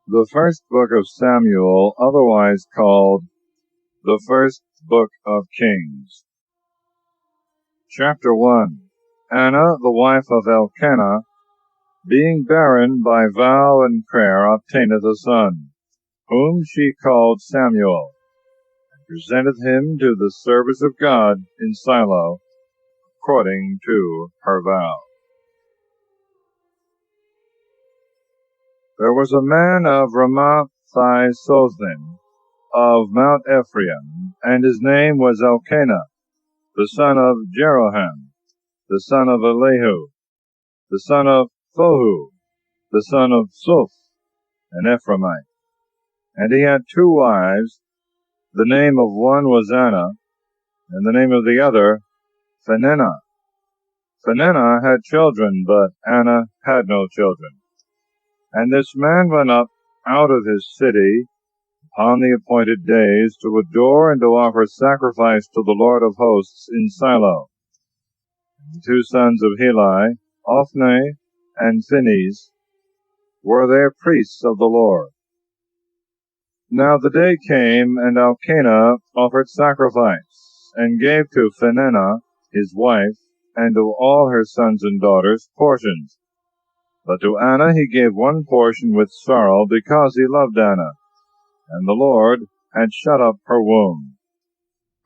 The first book of Samuel, otherwise called the first book of Kings. Chapter 1. Anna, the wife of Elkanah, being barren by vow and prayer, obtaineth a son, whom she called Samuel, and presented him to the service of God in Shiloh, according to her vow. There was a man of Ramathaim of Mount Ephraim, and his name was Elkanah, the son of Jerome, the son of Elihu, the son of Phohu, the son of Suph, an Ephraimite. And he had two wives. The name of one was Anna, and the name of the other Peninnah. Peninnah had children, but Anna had no children. And this man went up out of his city upon the appointed days to adore and to offer sacrifice to the Lord of hosts in Shiloh. And the two sons of Heli, Ophni and Phinehas, were there priests of the Lord. Now the day came, and Elkanah offered sacrifice, and gave to Peninnah his wife, and to all her sons and daughters portions. But to Anna he gave one portion with sorrow, because he loved Anna, and the Lord had shut up her womb.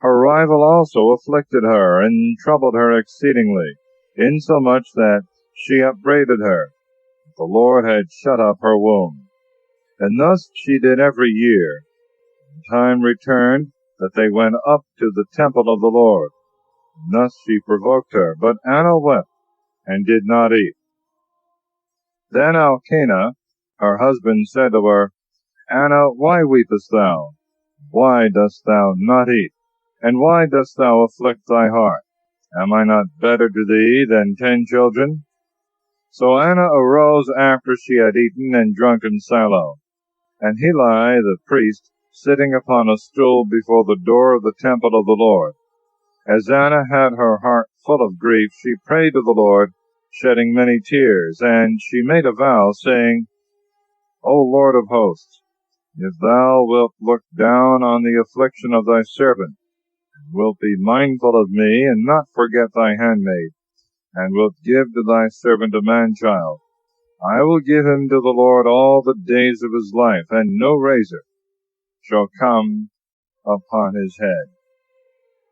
Her rival also afflicted her, and troubled her exceedingly, insomuch that she upbraided her. The Lord had shut up her womb. And thus she did every year. And time returned that they went up to the temple of the Lord. And thus she provoked her. But Anna wept, and did not eat. Then Elkanah, her husband, said to her, Anna, why weepest thou? Why dost thou not eat? And why dost thou afflict thy heart? Am I not better to thee than 10 children? So Anna arose after she had eaten and drunk in Shiloh. And Heli the priest, sitting upon a stool before the door of the temple of the Lord. As Anna had her heart full of grief, she prayed to the Lord, shedding many tears, and she made a vow, saying, O Lord of hosts, if thou wilt look down on the affliction of thy servant, and wilt be mindful of me, and not forget thy handmaid, and wilt give to thy servant a man-child, I will give him to the Lord all the days of his life, and no razor shall come upon his head.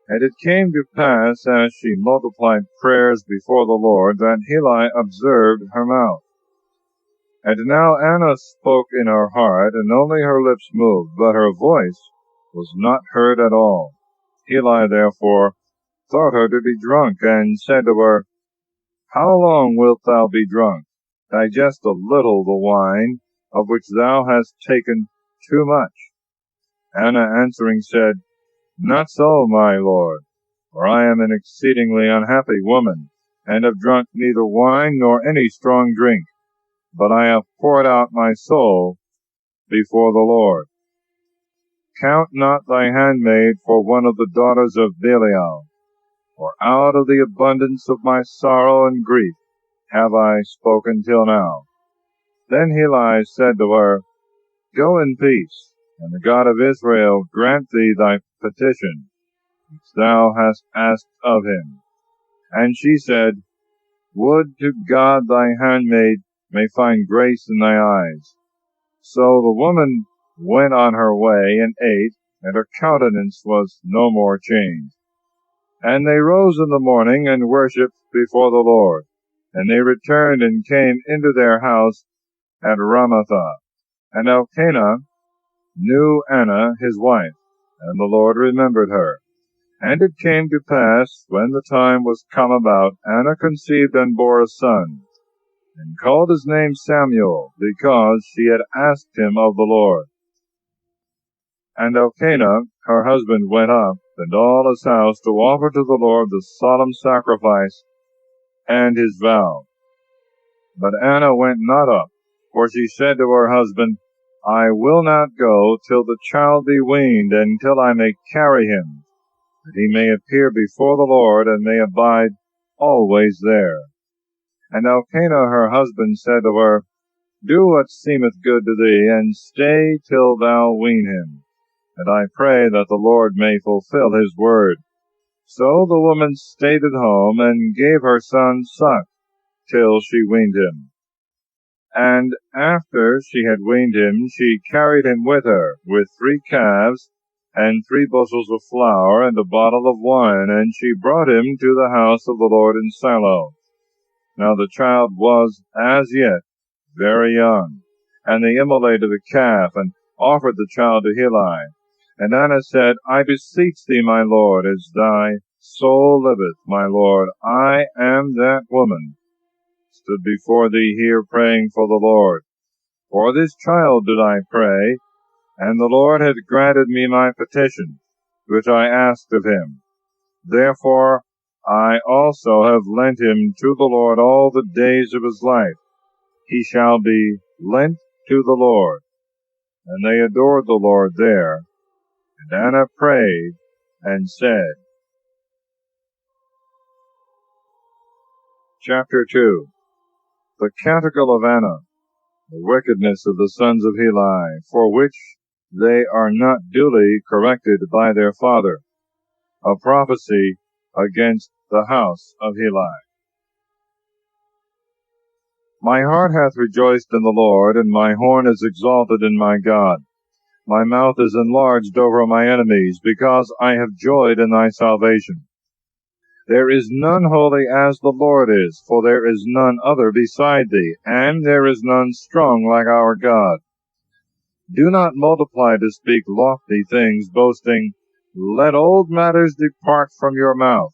And it came to pass, as she multiplied prayers before the Lord, that Heli observed her mouth. And now Anna spoke in her heart, and only her lips moved, but her voice was not heard at all. Heli therefore thought her to be drunk, and said to her, How long wilt thou be drunk? Digest a little the wine, of which thou hast taken too much. Anna answering said, Not so, my lord, for I am an exceedingly unhappy woman, and have drunk neither wine nor any strong drink, but I have poured out my soul before the Lord. Count not thy handmaid for one of the daughters of Belial, for out of the abundance of my sorrow and grief have I spoken till now. Then Heli said to her, Go in peace, and the God of Israel grant thee thy petition, which thou hast asked of him. And she said, Would to God thy handmaid may find grace in thy eyes. So the woman went on her way, and ate, and her countenance was no more changed. And they rose in the morning, and worshipped before the Lord. And they returned, and came into their house at Ramathah. And Elkanah knew Anna his wife, and the Lord remembered her. And it came to pass, when the time was come about, Anna conceived and bore a son, and called his name Samuel, because she had asked him of the Lord. And Elkanah her husband went up, and all his house, to offer to the Lord the solemn sacrifice and his vow. But Anna went not up, for she said to her husband, I will not go till the child be weaned, and till I may carry him, that he may appear before the Lord, and may abide always there. And Elkanah her husband said to her, Do what seemeth good to thee, and stay till thou wean him. And I pray that the Lord may fulfill his word. So the woman stayed at home, and gave her son suck, till she weaned him. And after she had weaned him, she carried him with her, with 3 calves, and 3 bushels of flour, and a bottle of wine, and she brought him to the house of the Lord in Shiloh. Now the child was as yet very young. And they immolated the calf, and offered the child to Heli. And Anna said, I beseech thee, my lord, as thy soul liveth, my lord, I am that woman, stood before thee here praying for the Lord. For this child did I pray, and the Lord hath granted me my petition, which I asked of him. Therefore I also have lent him to the Lord all the days of his life. He shall be lent to the Lord. And they adored the Lord there. And Anna prayed and said. Chapter 2. The Canticle of Anna, the wickedness of the sons of Heli, for which they are not duly corrected by their father. A prophecy against the house of Heli. My heart hath rejoiced in the Lord, and my horn is exalted in my God. My mouth is enlarged over my enemies, because I have joyed in thy salvation. There is none holy as the Lord is, for there is none other beside thee, and there is none strong like our God. Do not multiply to speak lofty things, boasting, let old matters depart from your mouth.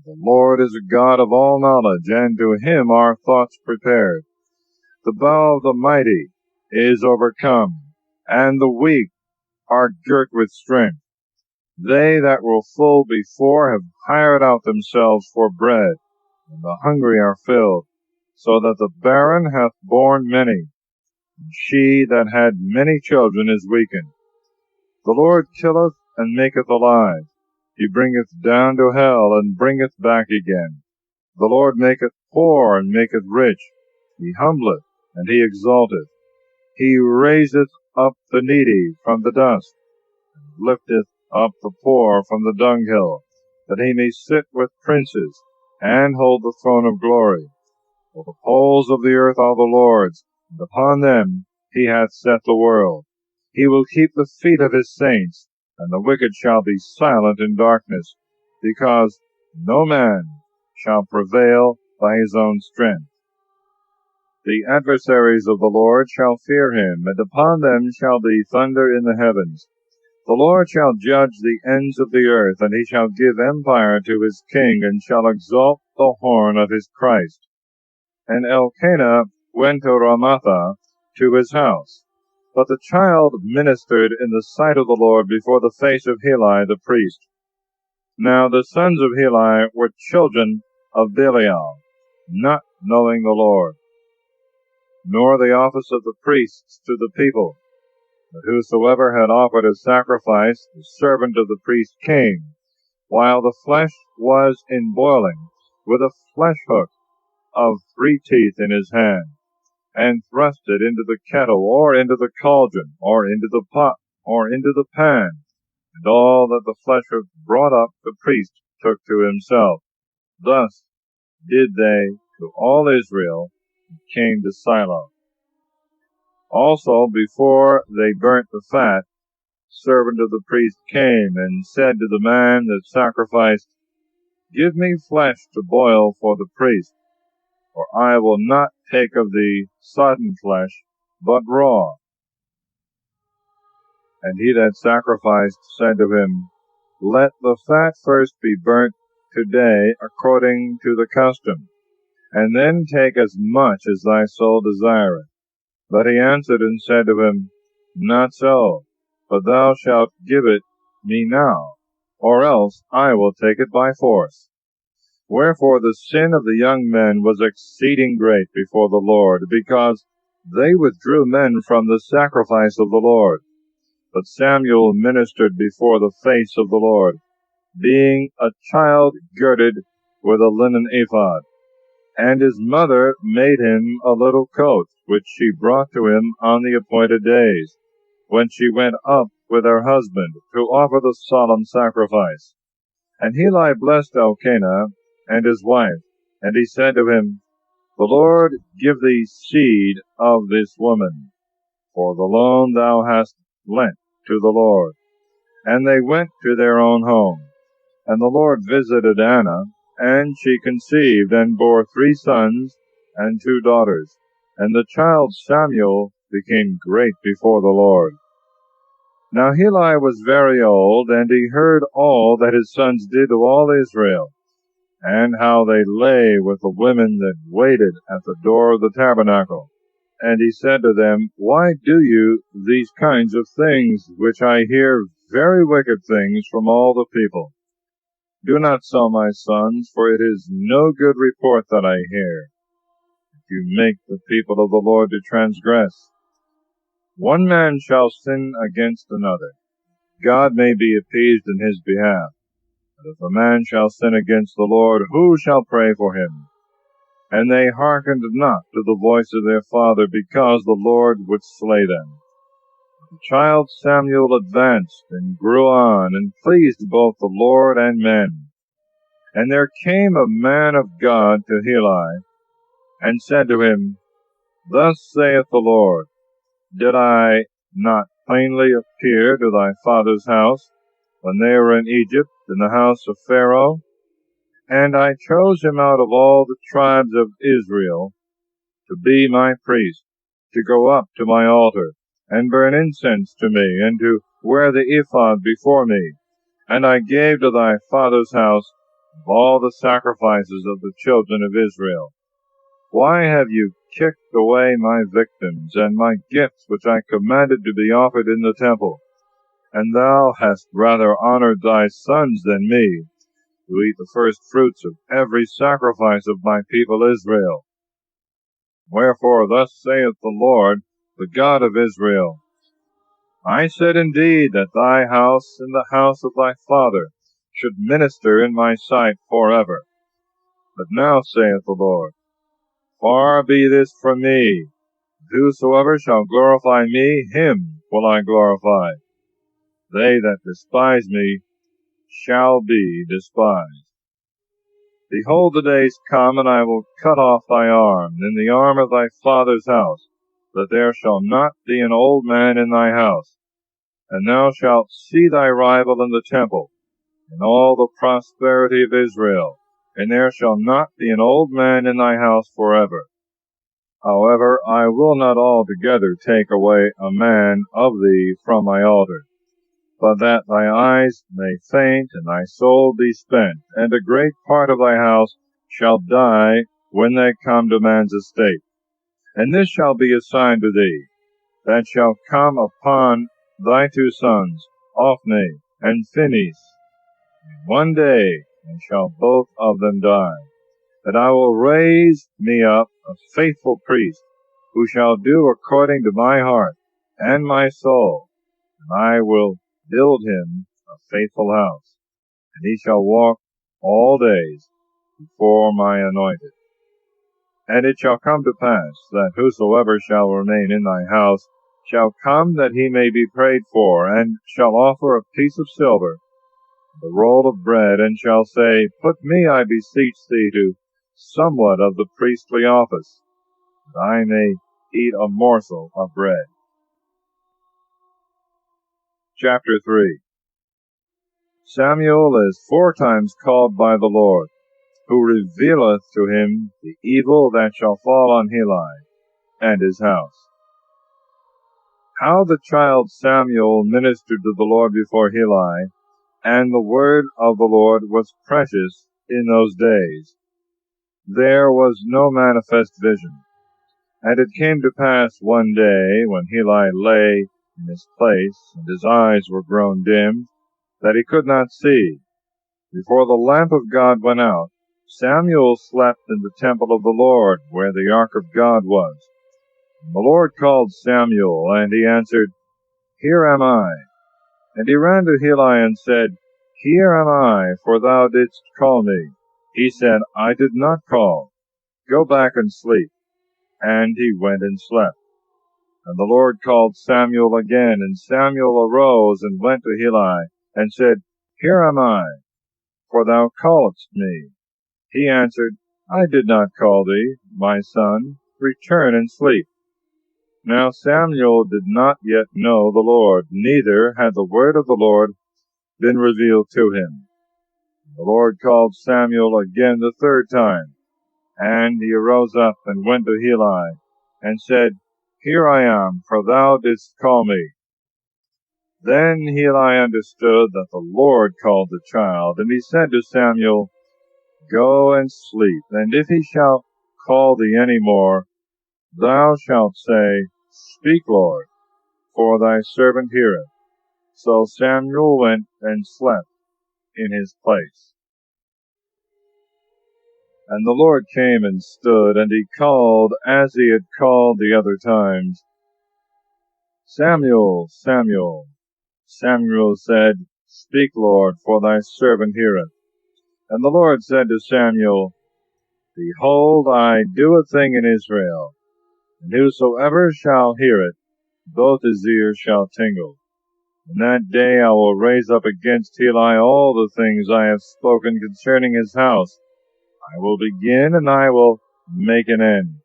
The Lord is a God of all knowledge, and to him are thoughts prepared. The bow of the mighty is overcome, and the weak are girt with strength. They that were full before have hired out themselves for bread, and the hungry are filled, so that the barren hath borne many, and she that had many children is weakened. The Lord killeth and maketh alive. He bringeth down to hell, and bringeth back again. The Lord maketh poor, and maketh rich. He humbleth, and he exalteth. He raiseth up the needy from the dust, and lifteth up the poor from the dunghill, that he may sit with princes, and hold the throne of glory. For the poles of the earth are the Lord's, and upon them he hath set the world. He will keep the feet of his saints, and the wicked shall be silent in darkness, because no man shall prevail by his own strength. The adversaries of the Lord shall fear him, and upon them shall be thunder in the heavens. The Lord shall judge the ends of the earth, and he shall give empire to his king, and shall exalt the horn of his Christ. And Elkanah went to Ramatha to his house. But the child ministered in the sight of the Lord before the face of Heli the priest. Now the sons of Heli were children of Belial, not knowing the Lord, nor the office of the priests to the people. But whosoever had offered a sacrifice, the servant of the priest came, while the flesh was in boiling, with a flesh hook of 3 teeth in his hand, and thrust it into the kettle, or into the cauldron, or into the pot, or into the pan. And all that the flesh hook brought up the priest took to himself. Thus did they to all Israel, and came to Shiloh. Also, before they burnt the fat, servant of the priest came, and said to the man that sacrificed, Give me flesh to boil for the priest, for I will not take of the sodden flesh, but raw. And he that sacrificed said to him, Let the fat first be burnt today according to the custom, and then take as much as thy soul desireth. But he answered and said to him, Not so, but thou shalt give it me now, or else I will take it by force. Wherefore the sin of the young men was exceeding great before the Lord, because they withdrew men from the sacrifice of the Lord. But Samuel ministered before the face of the Lord, being a child girded with a linen ephod. And his mother made him a little coat, which she brought to him on the appointed days, when she went up with her husband to offer the solemn sacrifice. And Heli blessed Elkanah and his wife, and he said to him, The Lord give thee seed of this woman, for the loan thou hast lent to the Lord. And they went to their own home. And the Lord visited Anna, and she conceived and bore 3 sons and 2 daughters. And the child Samuel became great before the Lord. Now Heli was very old, and he heard all that his sons did to all Israel, and how they lay with the women that waited at the door of the tabernacle. And he said to them, Why do you these kinds of things, which I hear very wicked things from all the people? Do not so, my sons, for it is no good report that I hear, if you make the people of the Lord to transgress. One man shall sin against another. God may be appeased in his behalf. But if a man shall sin against the Lord, who shall pray for him? And they hearkened not to the voice of their father, because the Lord would slay them. The child Samuel advanced and grew on, and pleased both the Lord and men. And there came a man of God to Heli, and said to him, Thus saith the Lord, Did I not plainly appear to thy father's house, when they were in Egypt, in the house of Pharaoh? And I chose him out of all the tribes of Israel to be my priest, to go up to my altar, and burn incense to me, and to wear the ephod before me. And I gave to thy father's house of all the sacrifices of the children of Israel. Why have you kicked away my victims, and my gifts which I commanded to be offered in the temple? And thou hast rather honored thy sons than me, to eat the first fruits of every sacrifice of my people Israel. Wherefore thus saith the Lord, the God of Israel, I said indeed that thy house and the house of thy father should minister in my sight forever. But now saith the Lord, Far be this from me. Whosoever shall glorify me, him will I glorify. They that despise me shall be despised. Behold, the days come, and I will cut off thy arm, and the arm of thy father's house, that there shall not be an old man in thy house. And thou shalt see thy rival in the temple, in all the prosperity of Israel, and there shall not be an old man in thy house forever. However, I will not altogether take away a man of thee from my altar, but that thy eyes may faint, and thy soul be spent, and a great part of thy house shall die when they come to man's estate. And this shall be a sign to thee, that shall come upon thy 2 sons, Ophni and Phinehas, in one day, and shall both of them die. That I will raise me up a faithful priest, who shall do according to my heart and my soul, and I will build him a faithful house, and he shall walk all days before my anointed. And it shall come to pass, that whosoever shall remain in thy house shall come that he may be prayed for, and shall offer a piece of silver, and a roll of bread, and shall say, Put me, I beseech thee, to somewhat of the priestly office, that I may eat a morsel of bread. Chapter 3. Samuel is 4 times called by the Lord, who revealeth to him the evil that shall fall on Heli and his house. How the child Samuel ministered to the Lord before Heli, and the word of the Lord was precious in those days. There was no manifest vision. And it came to pass one day, when Heli lay in his place, and his eyes were grown dim, that he could not see. Before the lamp of God went out, Samuel slept in the temple of the Lord, where the ark of God was. And the Lord called Samuel, and he answered, Here am I. And he ran to Heli and said, Here am I, for thou didst call me. He said, I did not call. Go back and sleep. And he went and slept. And the Lord called Samuel again, and Samuel arose and went to Eli, and said, Here am I, for thou calledst me. He answered, I did not call thee, my son. Return and sleep. Now Samuel did not yet know the Lord, neither had the word of the Lord been revealed to him. The Lord called Samuel again the third time, and he arose up and went to Eli, and said, Here I am, for thou didst call me. Then Eli understood that the Lord called the child, and he said to Samuel, Go and sleep, and if he shall call thee any more, thou shalt say, Speak, Lord, for thy servant heareth. So Samuel went and slept in his place. And the Lord came and stood, and he called, as he had called the other times, Samuel, Samuel. Samuel said, Speak, Lord, for thy servant heareth. And the Lord said to Samuel, Behold, I do a thing in Israel, and whosoever shall hear it, both his ears shall tingle. In that day I will raise up against Eli all the things I have spoken concerning his house. I will begin, and I will make an end.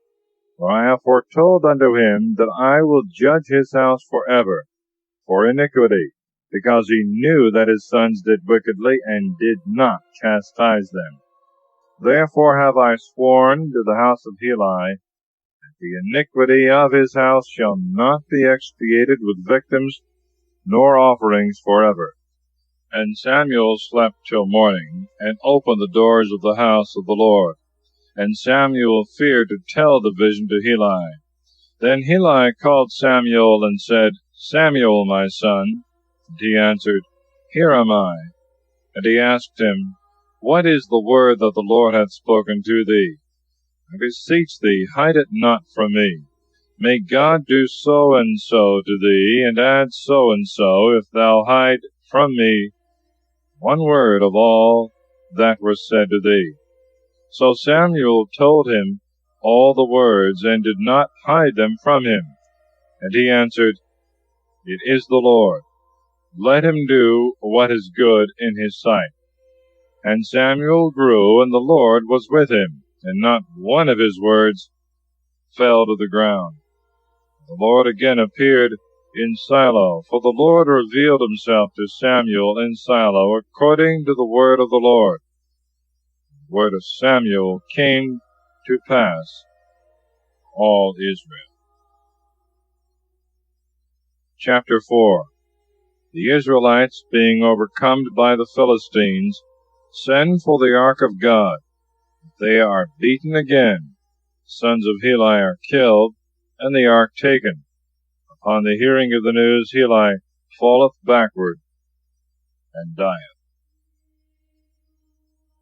For I have foretold unto him that I will judge his house forever, for iniquity, because he knew that his sons did wickedly, and did not chastise them. Therefore have I sworn to the house of Eli, that the iniquity of his house shall not be expiated with victims, nor offerings forever. And Samuel slept till morning, and opened the doors of the house of the Lord. And Samuel feared to tell the vision to Eli. Then Eli called Samuel, and said, Samuel, my son. And he answered, Here am I. And he asked him, What is the word that the Lord hath spoken to thee? I beseech thee, hide it not from me. May God do so and so to thee, and add so and so, if thou hide from me one word of all that were said to thee. So Samuel told him all the words, and did not hide them from him. And he answered, It is the Lord. Let him do what is good in his sight. And Samuel grew, and the Lord was with him, and not one of his words fell to the ground. The Lord again appeared in Shiloh, for the Lord revealed himself to Samuel in Shiloh, according to the word of the Lord. The word of Samuel came to pass all Israel. Chapter 4. The Israelites, being overcome by the Philistines, send for the ark of God. They are beaten again. The sons of Eli are killed, and the ark taken. Upon the hearing of the news, Eli falleth backward and dieth.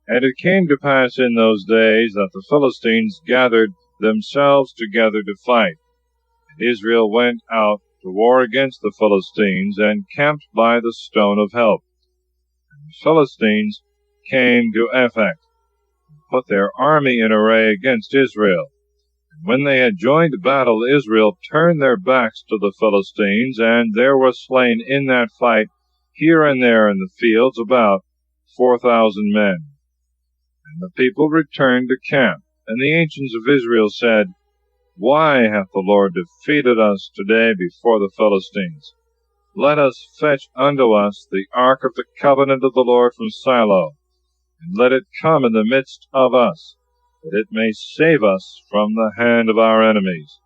And it came to pass in those days that the Philistines gathered themselves together to fight. And Israel went out to war against the Philistines, and camped by the stone of help. And the Philistines came to Aphek, and put their army in array against Israel. And when they had joined battle, Israel turned their backs to the Philistines, and there were slain in that fight, here and there in the fields, about 4,000 men. And the people returned to camp. And the ancients of Israel said, Why hath the Lord defeated us today before the Philistines? Let us fetch unto us the ark of the covenant of the Lord from Shiloh, and let it come in the midst of us, that it may save us from the hand of our enemies.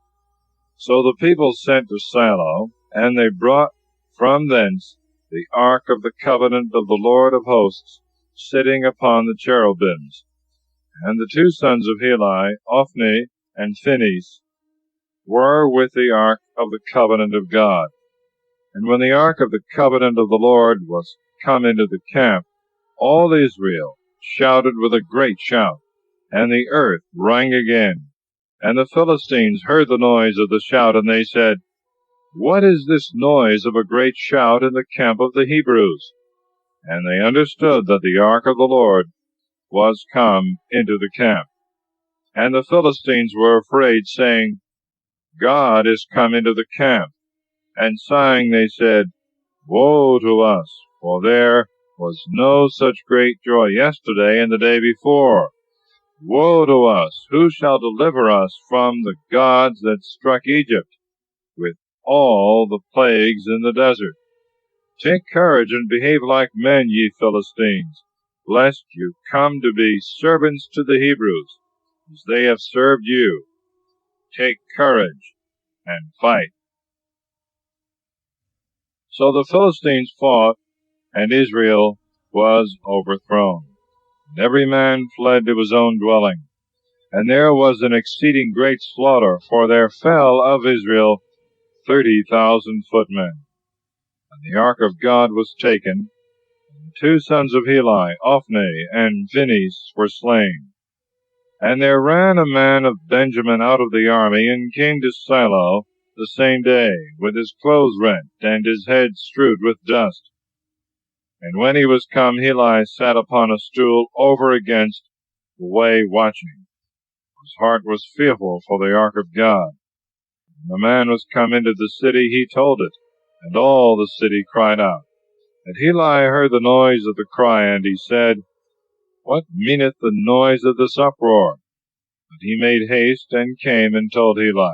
So the people sent to Shiloh, and they brought from thence the ark of the covenant of the Lord of hosts, sitting upon the cherubims. And the two sons of Eli, Ophni and Phinehas, were with the ark of the covenant of God. And when the ark of the covenant of the Lord was come into the camp, all Israel shouted with a great shout, and the earth rang again. And the Philistines heard the noise of the shout, and they said, What is this noise of a great shout in the camp of the Hebrews? And they understood that the ark of the Lord was come into the camp. And the Philistines were afraid, saying, God is come into the camp. And sighing they said, Woe to us, for there was no such great joy yesterday and the day before. Woe to us! Who shall deliver us from the gods that struck Egypt with all the plagues in the desert? Take courage and behave like men, ye Philistines, lest you come to be servants to the Hebrews, as they have served you. Take courage and fight. So the Philistines fought, and Israel was overthrown. And every man fled to his own dwelling. And there was an exceeding great slaughter, for there fell of Israel 30,000 footmen. And the ark of God was taken, and 2 sons of Heli, Ophni and Phinehas, were slain. And there ran a man of Benjamin out of the army, and came to Shiloh the same day, with his clothes rent, and his head strewed with dust. And when he was come, Heli sat upon a stool over against the way watching. His heart was fearful for the ark of God. When the man was come into the city, he told it, and all the city cried out. And Heli heard the noise of the cry, and he said, What meaneth the noise of this uproar? But he made haste, and came and told Heli.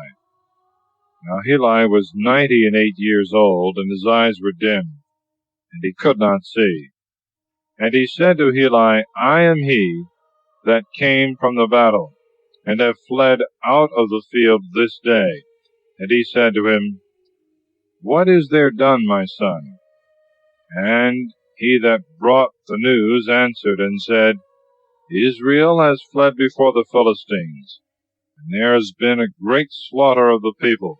Now Heli was 98 years old, and his eyes were dim, and he could not see. And he said to Heli, I am he that came from the battle, and have fled out of the field this day. And he said to him, What is there done, my son? And he that brought the news answered and said, Israel has fled before the Philistines, and there has been a great slaughter of the people.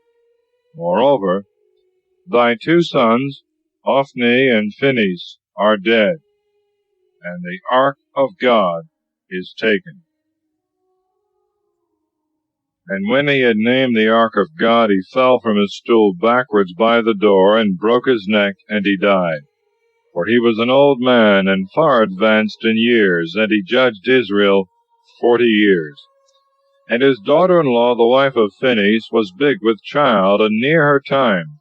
Moreover, thy 2 sons, Ophni and Phinehas, are dead, and the ark of God is taken. And when he had named the ark of God, he fell from his stool backwards by the door, and broke his neck, and he died. For he was an old man, and far advanced in years, and he judged Israel 40 years. And his daughter-in-law, the wife of Phinehas, was big with child, and near her time.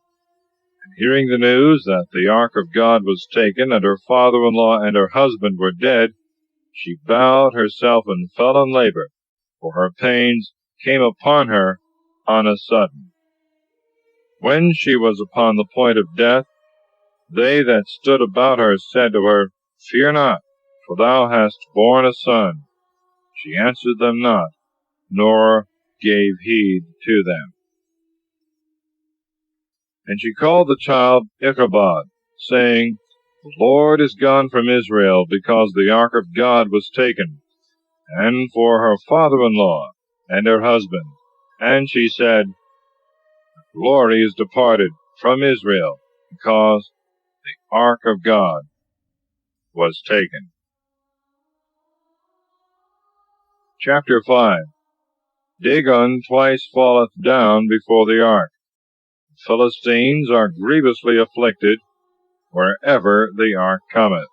And hearing the news that the ark of God was taken, and her father-in-law and her husband were dead, she bowed herself and fell in labor, for her pains came upon her on a sudden. When she was upon the point of death, they that stood about her said to her, Fear not, for thou hast borne a son. She answered them not, nor gave heed to them. And she called the child Ichabod, saying, The Lord is gone from Israel, because the ark of God was taken, and for her father-in-law and her husband. And she said, The glory is departed from Israel, because the ark of God was taken. Chapter 5. Dagon twice falleth down before the ark. The Philistines are grievously afflicted wherever the ark cometh.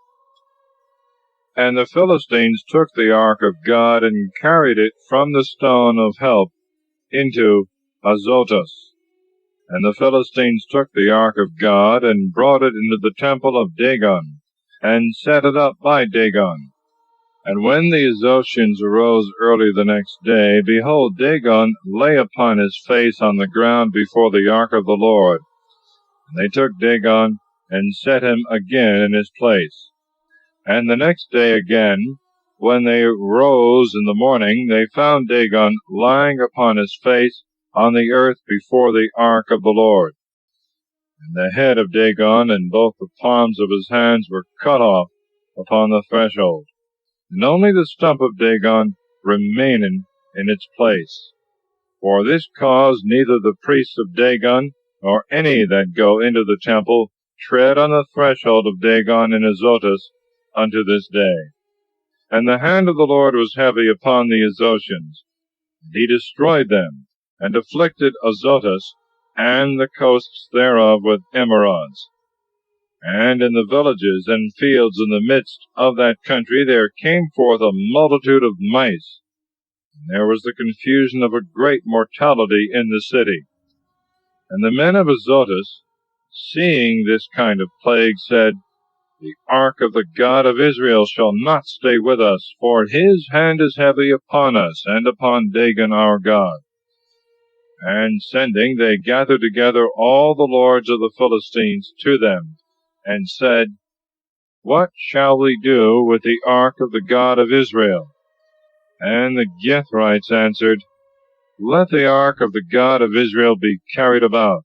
And the Philistines took the ark of God, and carried it from the stone of help into Azotus. And the Philistines took the ark of God, and brought it into the temple of Dagon, and set it up by Dagon. And when the Azotians arose early the next day, behold, Dagon lay upon his face on the ground before the ark of the Lord. And they took Dagon, and set him again in his place. And the next day again, when they rose in the morning, they found Dagon lying upon his face on the earth before the ark of the Lord. And the head of Dagon and both the palms of his hands were cut off upon the threshold, and only the stump of Dagon remained in its place. For this cause neither the priests of Dagon, nor any that go into the temple, tread on the threshold of Dagon in Azotus unto this day. And the hand of the Lord was heavy upon the Azotians, and he destroyed them, and afflicted Azotus and the coasts thereof with emerods. And in the villages and fields in the midst of that country there came forth a multitude of mice. There was the confusion of a great mortality in the city. And the men of Azotus, seeing this kind of plague, said, The ark of the God of Israel shall not stay with us, for his hand is heavy upon us, and upon Dagon our God. And sending, they gathered together all the lords of the Philistines to them, and said, What shall we do with the ark of the God of Israel? And the Gethrites answered, Let the ark of the God of Israel be carried about.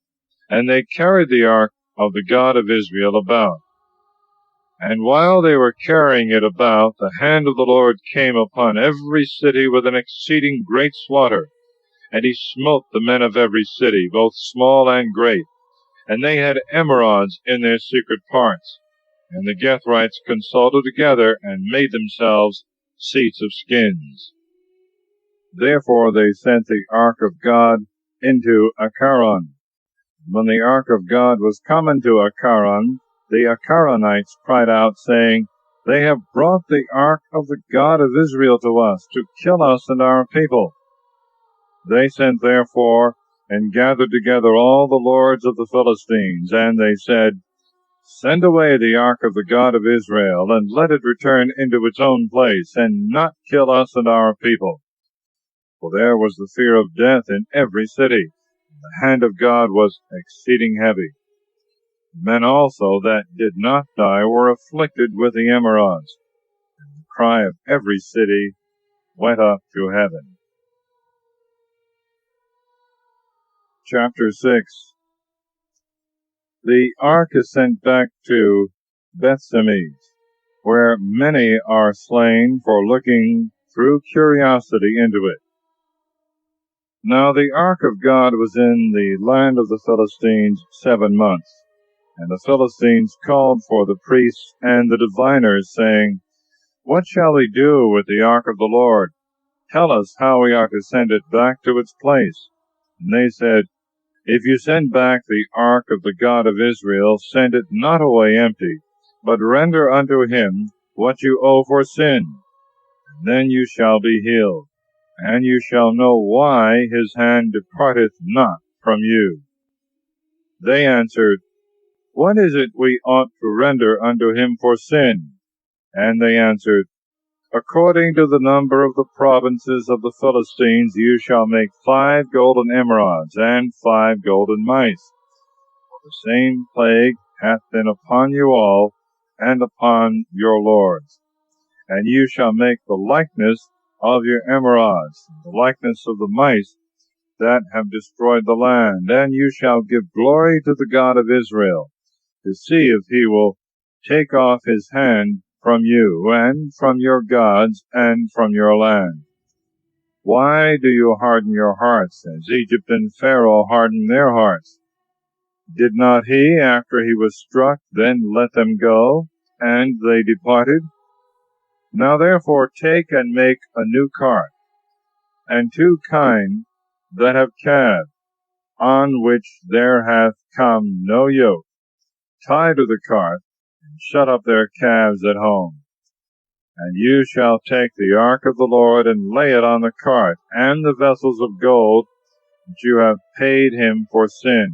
And they carried the ark of the God of Israel about. And while they were carrying it about, the hand of the Lord came upon every city with an exceeding great slaughter. And he smote the men of every city, both small and great. And they had emerods in their secret parts. And the Gethrites consulted together, and made themselves seats of skins. Therefore they sent the ark of God into Acharon. When the ark of God was come into Acharon, the Acharonites cried out, saying, They have brought the ark of the God of Israel to us, to kill us and our people. They sent therefore, and gathered together all the lords of the Philistines, and they said, Send away the ark of the God of Israel, and let it return into its own place, and not kill us and our people. For there was the fear of death in every city. The hand of God was exceeding heavy. Men also that did not die were afflicted with the emerods. And the cry of every city went up to heaven. Chapter 6. The ark is sent back to Bethsemes, where many are slain for looking through curiosity into it. Now the ark of God was in the land of the Philistines 7 months. And the Philistines called for the priests and the diviners, saying, What shall we do with the ark of the Lord? Tell us how we are to send it back to its place. And they said, If you send back the ark of the God of Israel, send it not away empty, but render unto him what you owe for sin. And then you shall be healed, and you shall know why his hand departeth not from you. They answered, What is it we ought to render unto him for sin? And they answered, According to the number of the provinces of the Philistines, you shall make 5 golden emerods, and 5 golden mice. For the same plague hath been upon you all, and upon your lords. And you shall make the likeness of your emerods, the likeness of the mice that have destroyed the land. And you shall give glory to the God of Israel, to see if he will take off his hand from you, and from your gods, and from your land. Why do you harden your hearts, as Egypt and Pharaoh hardened their hearts? Did not he, after he was struck, then let them go, and they departed? Now therefore take and make a new cart, and 2 kine that have calved, on which there hath come no yoke. Tie to the cart, and shut up their calves at home. And you shall take the ark of the Lord, and lay it on the cart, and the vessels of gold which you have paid him for sin,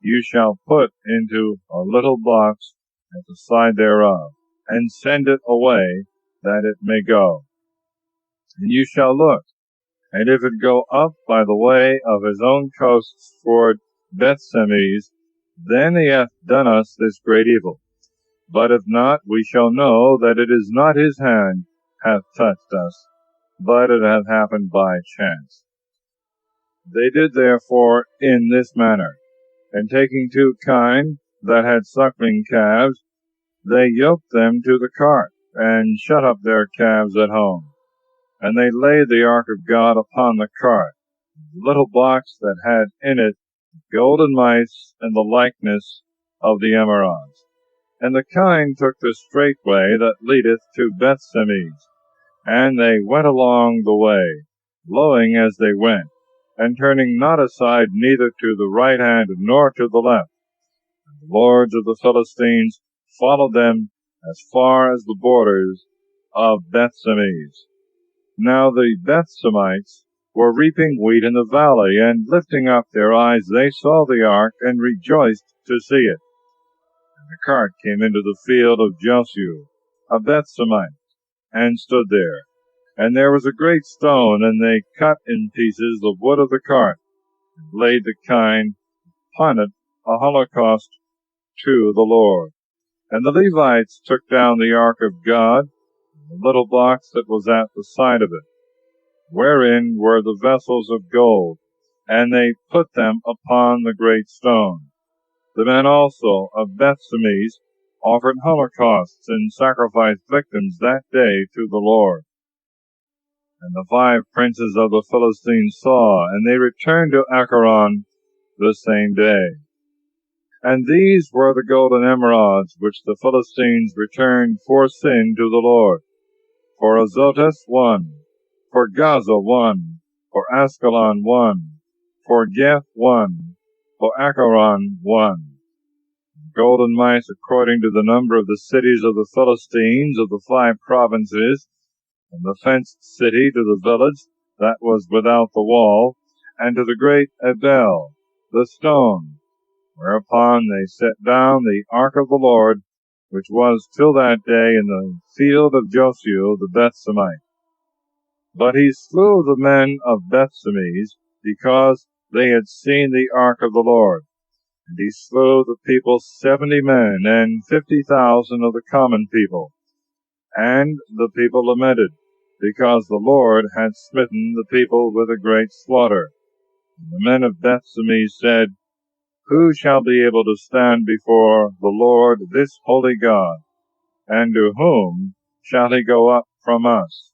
you shall put into a little box at the side thereof, and send it away, that it may go. And you shall look, and if it go up by the way of his own coasts toward Bethsemes, then he hath done us this great evil. But if not, we shall know that it is not his hand hath touched us, but it hath happened by chance. They did therefore in this manner, and taking 2 kine that had suckling calves, they yoked them to the cart, and shut up their calves at home. And they laid the ark of God upon the cart, the little box that had in it golden mice and the likeness of the emerods. And the kine took the straight way that leadeth to Bethsemes. And they went along the way, blowing as they went, and turning not aside neither to the right hand nor to the left. And the lords of the Philistines followed them as far as the borders of Bethsemes. Now the Bethsemites were reaping wheat in the valley, and lifting up their eyes they saw the ark, and rejoiced to see it. And the cart came into the field of Josue, a Bethsemite, and stood there. And there was a great stone, and they cut in pieces the wood of the cart, and laid the kine upon it, a holocaust to the Lord. And the Levites took down the ark of God, and the little box that was at the side of it, wherein were the vessels of gold, and they put them upon the great stone. The men also of Bethsemes offered holocausts and sacrificed victims that day to the Lord. And the 5 princes of the Philistines saw, and they returned to Acharon the same day. And these were the golden emerods which the Philistines returned for sin to the Lord. For Azotus 1, for Gaza 1, for Askelon 1, for Geth 1, for Acharon 1. Golden mice according to the number of the cities of the Philistines of the 5 provinces, from the fenced city to the village that was without the wall, and to the great Abel, the stone, whereupon they set down the ark of the Lord, which was till that day in the field of Josue the Bethsemite. But he slew the men of Bethsemes, because they had seen the ark of the Lord. And he slew the people 70 men, and 50,000 of the common people. And the people lamented, because the Lord had smitten the people with a great slaughter. And the men of Bethsemes said, Who shall be able to stand before the Lord this holy God? And to whom shall he go up from us?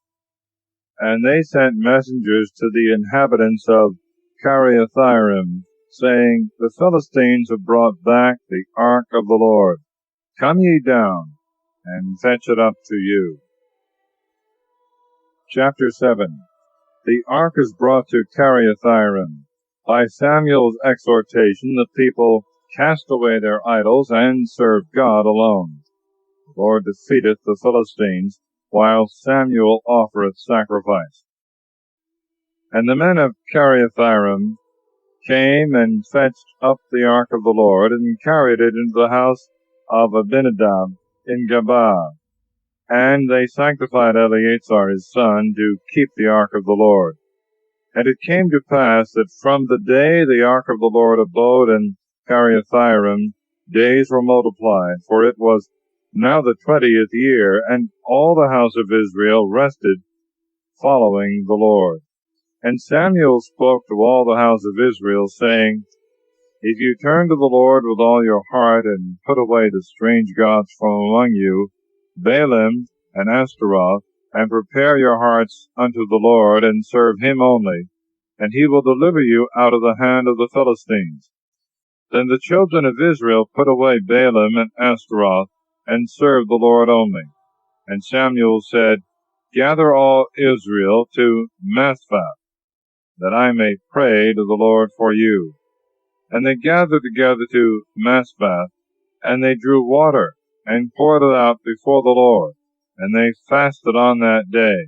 And they sent messengers to the inhabitants of Kiriathaim, saying, The Philistines have brought back the ark of the Lord. Come ye down, and fetch it up to you. Chapter 7. The ark is brought to Kiriathaim. By Samuel's exhortation, the people cast away their idols, and serve God alone. The Lord defeateth the Philistines, while Samuel offereth sacrifice. And the men of Kiriathaim came and fetched up the ark of the Lord, and carried it into the house of Abinadab in Gabaa. And they sanctified Eleazar his son to keep the ark of the Lord. And it came to pass that from the day the ark of the Lord abode in Kiriathaim, days were multiplied, for it was now the 20th year, and all the house of Israel rested, following the Lord. And Samuel spoke to all the house of Israel, saying, If you turn to the Lord with all your heart, and put away the strange gods from among you, Baalim and Ashtaroth, and prepare your hearts unto the Lord, and serve him only, and he will deliver you out of the hand of the Philistines. Then the children of Israel put away Baalim and Ashtaroth, and served the Lord only. And Samuel said, Gather all Israel to Mizpah, that I may pray to the Lord for you. And they gathered together to Mizpah, and they drew water, and poured it out before the Lord. And they fasted on that day.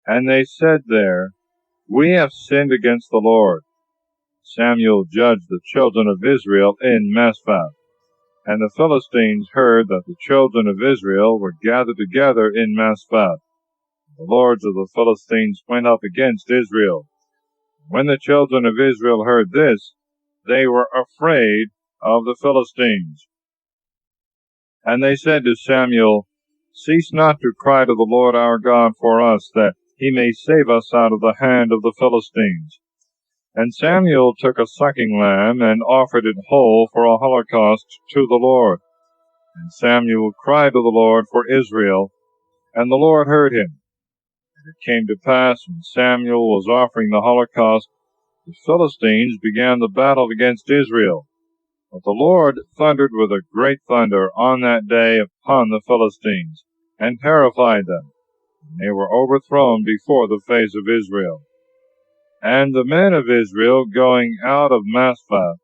And they said there, We have sinned against the Lord. Samuel judged the children of Israel in Mizpah. And the Philistines heard that the children of Israel were gathered together in Mizpah. The lords of the Philistines went up against Israel. When the children of Israel heard this, they were afraid of the Philistines. And they said to Samuel, Cease not to cry to the Lord our God for us, that he may save us out of the hand of the Philistines. And Samuel took a sucking lamb, and offered it whole for a holocaust to the Lord. And Samuel cried to the Lord for Israel, and the Lord heard him. And it came to pass, when Samuel was offering the holocaust, the Philistines began the battle against Israel. But the Lord thundered with a great thunder on that day upon the Philistines, and terrified them. And they were overthrown before the face of Israel. And the men of Israel, going out of Mizpah,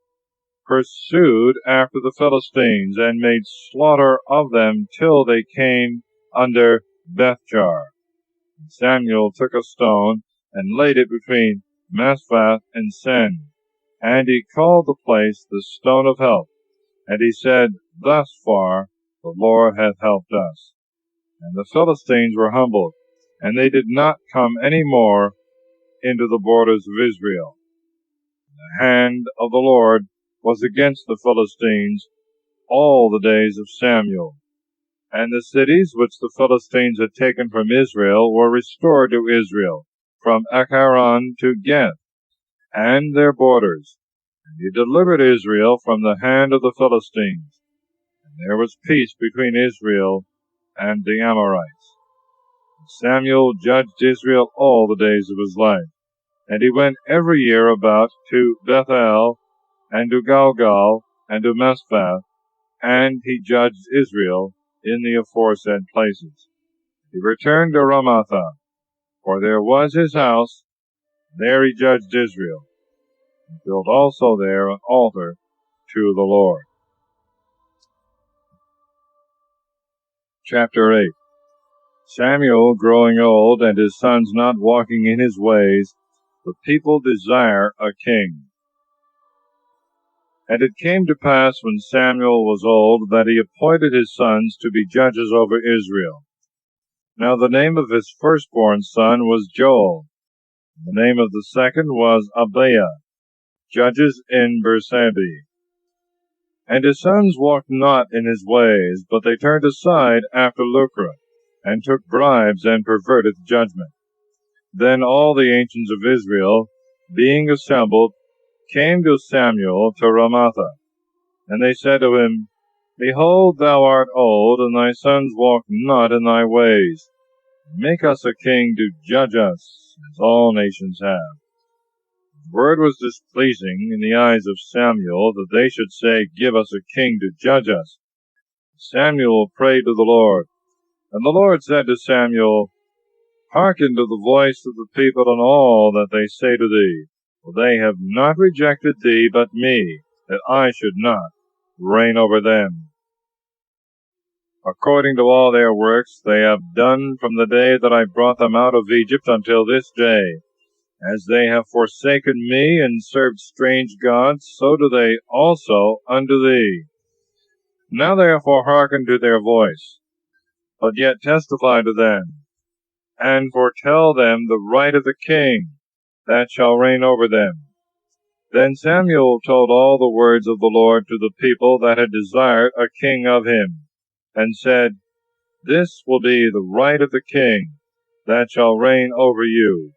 pursued after the Philistines, and made slaughter of them till they came under Bethjar. Samuel took a stone and laid it between Mizpah and Sen, and he called the place the Stone of Help. And he said, Thus far the Lord hath helped us. And the Philistines were humbled, and they did not come any more into the borders of Israel. The hand of the Lord was against the Philistines all the days of Samuel. And the cities which the Philistines had taken from Israel were restored to Israel, from Ekron to Geth, and their borders. And he delivered Israel from the hand of the Philistines. And there was peace between Israel and the Amorites. And Samuel judged Israel all the days of his life. And he went every year about to Bethel, and to Gilgal, and to Mizpah, and he judged Israel in the aforesaid places. He returned to Ramathah, for there was his house, and there he judged Israel, and built also there an altar to the Lord. Chapter 8. Samuel growing old, and his sons not walking in his ways, the people desire a king. And it came to pass, when Samuel was old, that he appointed his sons to be judges over Israel. Now the name of his firstborn son was Joel, and the name of the second was Abiah, judges in Beersheba. And his sons walked not in his ways, but they turned aside after lucre, and took bribes, and perverted judgment. Then all the ancients of Israel, being assembled, came to Samuel to Ramathah. And they said to him, Behold, thou art old, and thy sons walk not in thy ways. Make us a king to judge us, as all nations have. The word was displeasing in the eyes of Samuel, that they should say, Give us a king to judge us. Samuel prayed to the Lord. And the Lord said to Samuel, Hearken to the voice of the people in all that they say to thee, for they have not rejected thee, but me, that I should not reign over them. According to all their works they have done from the day that I brought them out of Egypt until this day. As they have forsaken me and served strange gods, so do they also unto thee. Now therefore hearken to their voice, but yet testify to them, and foretell them the right of the king that shall reign over them. Then Samuel told all the words of the Lord to the people that had desired a king of him, and said, This will be the right of the king that shall reign over you.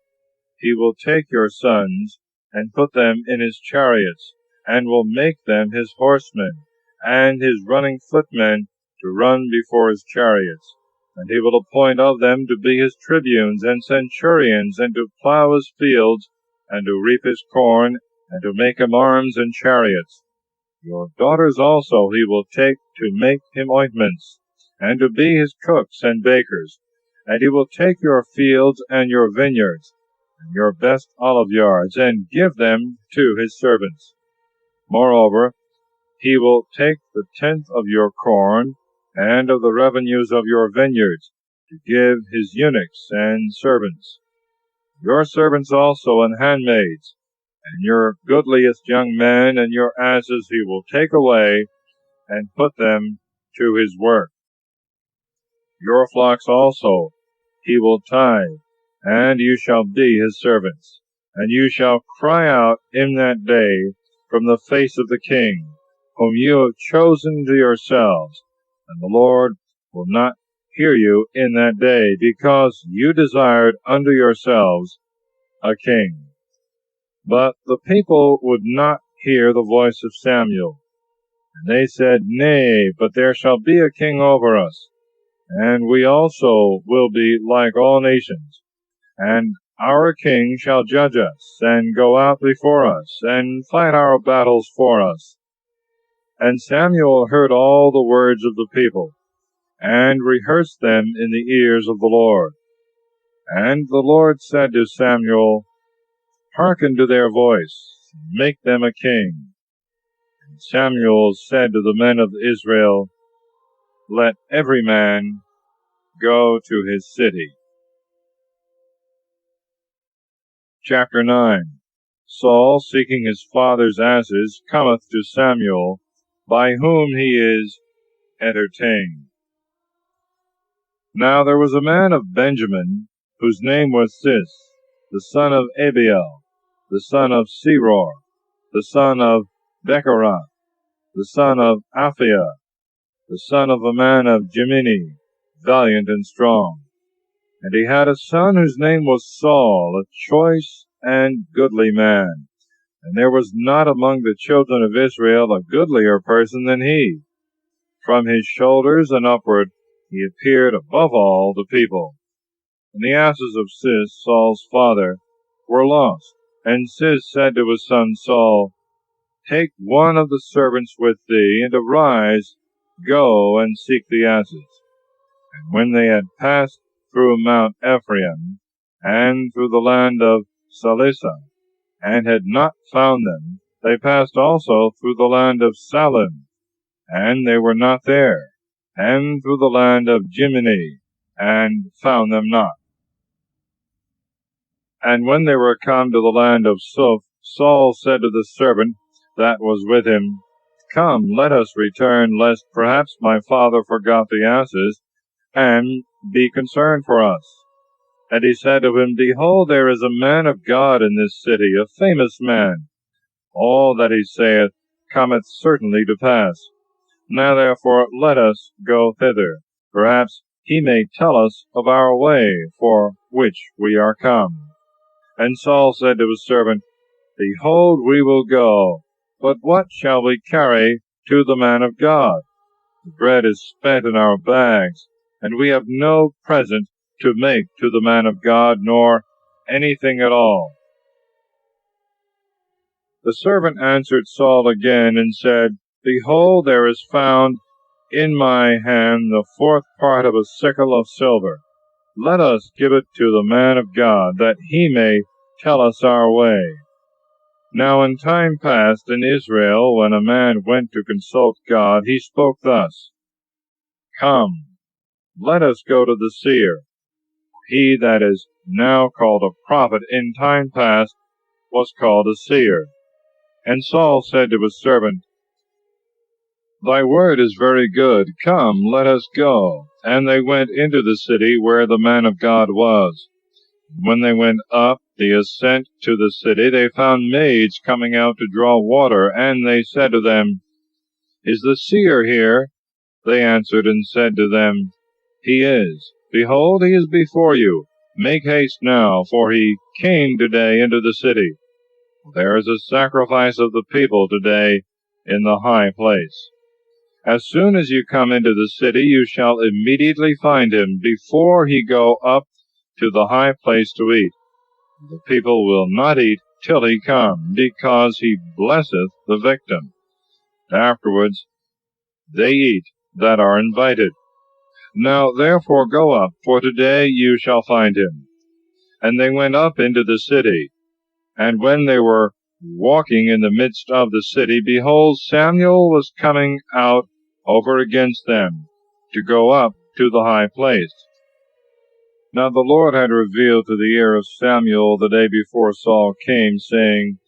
He will take your sons, and put them in his chariots, and will make them his horsemen, and his running footmen to run before his chariots. And he will appoint of them to be his tribunes and centurions, and to plow his fields, and to reap his corn, and to make him arms and chariots. Your daughters also he will take to make him ointments, and to be his cooks and bakers. And he will take your fields and your vineyards, and your best olive yards, and give them to his servants. Moreover, he will take the tenth of your corn, and of the revenues of your vineyards, to give his eunuchs and servants. Your servants also and handmaids, and your goodliest young men and your asses he will take away, and put them to his work. Your flocks also he will tithe, and you shall be his servants. And you shall cry out in that day from the face of the king, whom you have chosen to yourselves, and the Lord will not hear you in that day, because you desired unto yourselves a king. But the people would not hear the voice of Samuel. And they said, Nay, but there shall be a king over us, and we also will be like all nations. And our king shall judge us, and go out before us, and fight our battles for us. And Samuel heard all the words of the people, and rehearsed them in the ears of the Lord. And the Lord said to Samuel, Hearken to their voice, make them a king. And Samuel said to the men of Israel, Let every man go to his city. Chapter 9. Saul, seeking his father's asses, cometh to Samuel, by whom he is entertained. Now there was a man of Benjamin, whose name was Cis, the son of Abiel, the son of Seror, the son of Bechorath, the son of Aphiah, the son of a man of Jemini, valiant and strong. And he had a son whose name was Saul, a choice and goodly man. And there was not among the children of Israel a goodlier person than he. From his shoulders and upward he appeared above all the people. And the asses of Cis, Saul's father, were lost. And Cis said to his son Saul, Take one of the servants with thee, and arise, go and seek the asses. And when they had passed through Mount Ephraim, and through the land of Salisa, and had not found them, they passed also through the land of Salim, and they were not there, and through the land of Jemini, and found them not. And when they were come to the land of Suph, Saul said to the servant that was with him, Come, let us return, lest perhaps my father forgot the asses, and be concerned for us. And he said to him, Behold, there is a man of God in this city, a famous man. All that he saith cometh certainly to pass. Now therefore let us go thither. Perhaps he may tell us of our way, for which we are come. And Saul said to his servant, Behold, we will go, but what shall we carry to the man of God? The bread is spent in our bags, and we have no present to make to the man of God, nor anything at all. The servant answered Saul again, and said, Behold, there is found in my hand the fourth part of a sickle of silver. Let us give it to the man of God, that he may tell us our way. Now in time past in Israel, when a man went to consult God, he spoke thus, Come, let us go to the seer. He that is now called a prophet in time past was called a seer. And Saul said to his servant, Thy word is very good. Come, let us go. And they went into the city where the man of God was. When they went up the ascent to the city, they found maids coming out to draw water, and they said to them, Is the seer here? They answered and said to them, He is. Behold, he is before you. Make haste now, for he came today into the city. There is a sacrifice of the people today in the high place. As soon as you come into the city, you shall immediately find him, before he go up to the high place to eat. The people will not eat till he come, because he blesseth the victim. Afterwards they eat that are invited. Now therefore go up, for today you shall find him. And they went up into the city. And when they were walking in the midst of the city, behold, Samuel was coming out over against them, to go up to the high place. Now the Lord had revealed to the ear of Samuel the day before Saul came, saying,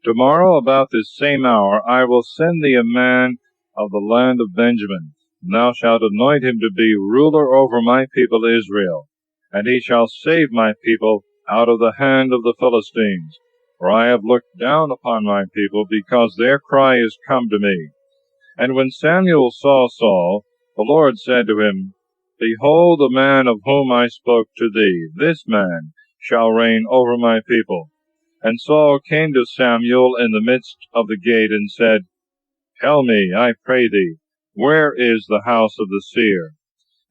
Tomorrow about this same hour I will send thee a man of the land of Benjamin, and thou shalt anoint him to be ruler over my people Israel, and he shall save my people out of the hand of the Philistines. For I have looked down upon my people, because their cry is come to me. And when Samuel saw Saul, the Lord said to him, Behold the man of whom I spoke to thee, this man shall reign over my people. And Saul came to Samuel in the midst of the gate, and said, Tell me, I pray thee, where is the house of the seer?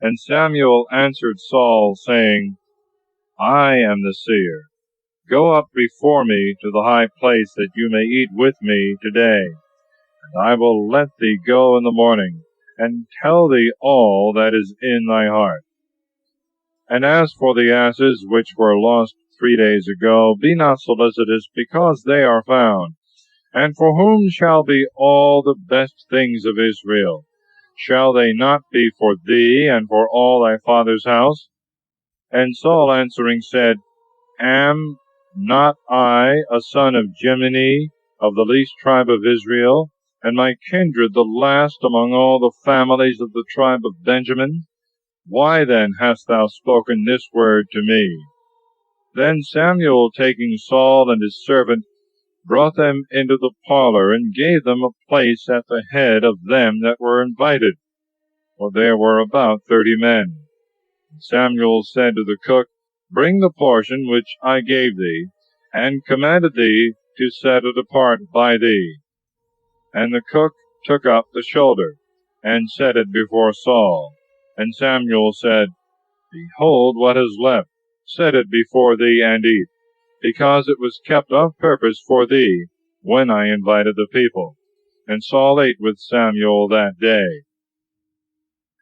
And Samuel answered Saul, saying, I am the seer. Go up before me to the high place, that you may eat with me today. And I will let thee go in the morning, and tell thee all that is in thy heart. And as for the asses which were lost 3 days ago, be not solicitous, because they are found. And for whom shall be all the best things of Israel? Shall they not be for thee, and for all thy father's house? And Saul answering said, Am not I a son of Jemini, of the least tribe of Israel, and my kindred the last among all the families of the tribe of Benjamin? Why then hast thou spoken this word to me? Then Samuel, taking Saul and his servant, brought them into the parlor, and gave them a place at the head of them that were invited, for there were about 30 men. Samuel said to the cook, Bring the portion which I gave thee, and commanded thee to set it apart by thee. And the cook took up the shoulder, and set it before Saul. And Samuel said, Behold what is left, set it before thee, and eat, because it was kept of purpose for thee, when I invited the people. And Saul ate with Samuel that day.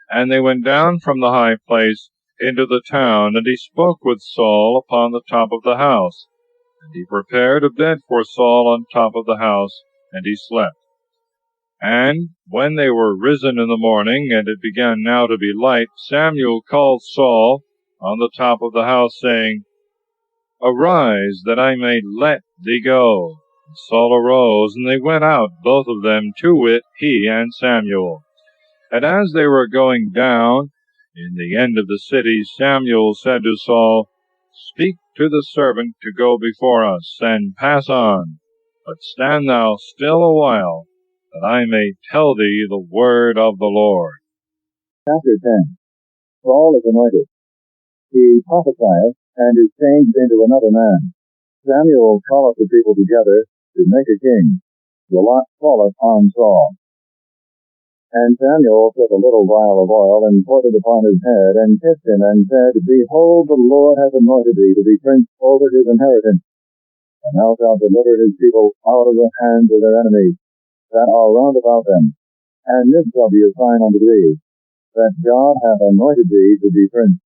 And they went down from the high place into the town, and he spoke with Saul upon the top of the house. And he prepared a bed for Saul on top of the house, and he slept. And when they were risen in the morning, and it began now to be light, Samuel called Saul on the top of the house, saying, Arise, that I may let thee go. And Saul arose, and they went out, both of them, to wit, he and Samuel. And as they were going down in the end of the city, Samuel said to Saul, Speak to the servant to go before us, and pass on, but stand thou still a while, that I may tell thee the word of the Lord. Chapter 10. Saul is anointed. He prophesieth, and is changed into another man. Samuel calleth the people together, to make a king. The lot falleth on Saul. And Samuel took a little vial of oil, and poured it upon his head, and kissed him, and said, Behold, the Lord hath anointed thee to be prince over his inheritance. And thou shalt deliver his people out of the hands of their enemies, that are round about them. And this shall be a sign unto thee, that God hath anointed thee to be prince.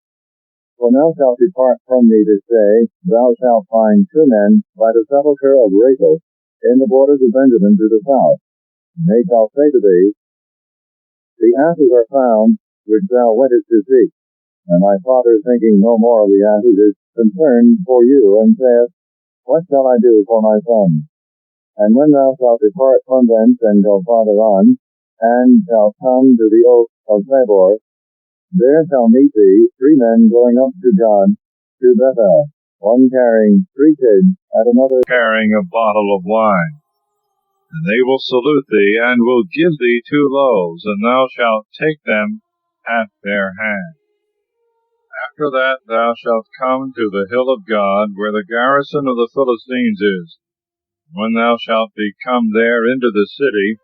For thou shalt depart from me this day, thou shalt find 2 men by the sepulchre of Rachel, in the borders of Benjamin to the south. And they shall say to thee, The asses are found, which thou wentest to seek. And my father, thinking no more of the asses, is concerned for you, and saith, What shall I do for my son? And when thou shalt depart from thence, and go farther on, and shalt come to the oak of Tabor, there shall meet thee 3 men going up to God, to Bethel, one carrying 3 kids, and another Carrying a bottle of wine. And they will salute thee, and will give thee 2 loaves, and thou shalt take them at their hand. After that thou shalt come to the hill of God, where the garrison of the Philistines is. When thou shalt be come there into the city,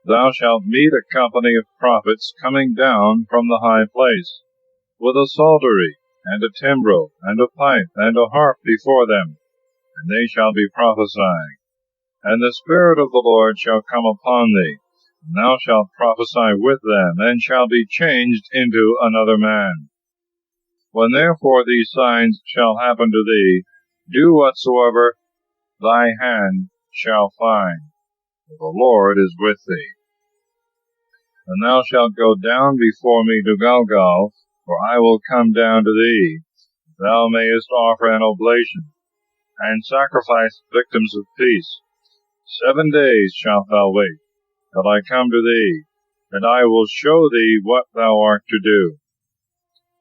thou shalt meet a company of prophets coming down from the high place, with a psaltery, and a timbrel, and a pipe, and a harp before them, and they shall be prophesying. And the Spirit of the Lord shall come upon thee, and thou shalt prophesy with them, and shall be changed into another man. When therefore these signs shall happen to thee, do whatsoever thy hand shall find, for the Lord is with thee. And thou shalt go down before me to Gilgal, for I will come down to thee, that thou mayest offer an oblation, and sacrifice victims of peace. 7 days shalt thou wait, till I come to thee, and I will show thee what thou art to do.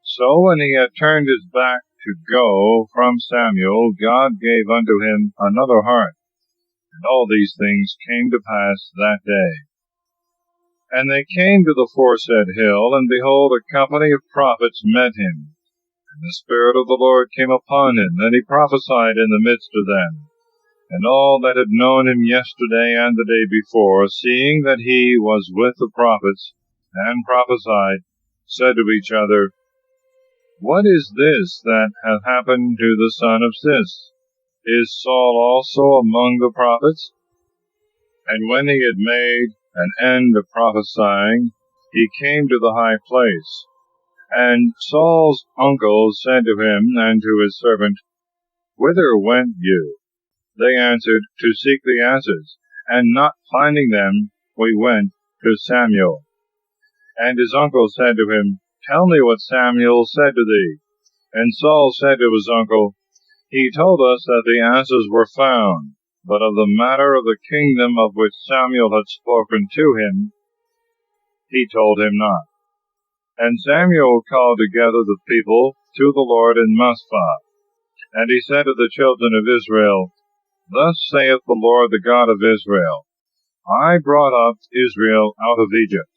So when he had turned his back to go from Samuel, God gave unto him another heart. And all these things came to pass that day. And they came to the foresaid hill, and behold, a company of prophets met him. And the Spirit of the Lord came upon him, and he prophesied in the midst of them. And all that had known him yesterday and the day before, seeing that he was with the prophets, and prophesied, said to each other, What is this that hath happened to the son of Cis? Is Saul also among the prophets? And when he had made an end of prophesying, he came to the high place. And Saul's uncle said to him and to his servant, Whither went you? They answered, To seek the asses. And not finding them, we went to Samuel. And his uncle said to him, Tell me what Samuel said to thee. And Saul said to his uncle, He told us that the asses were found, but of the matter of the kingdom of which Samuel had spoken to him, he told him not. And Samuel called together the people to the Lord in Mizpah. And he said to the children of Israel, Thus saith the Lord, the God of Israel, I brought up Israel out of Egypt,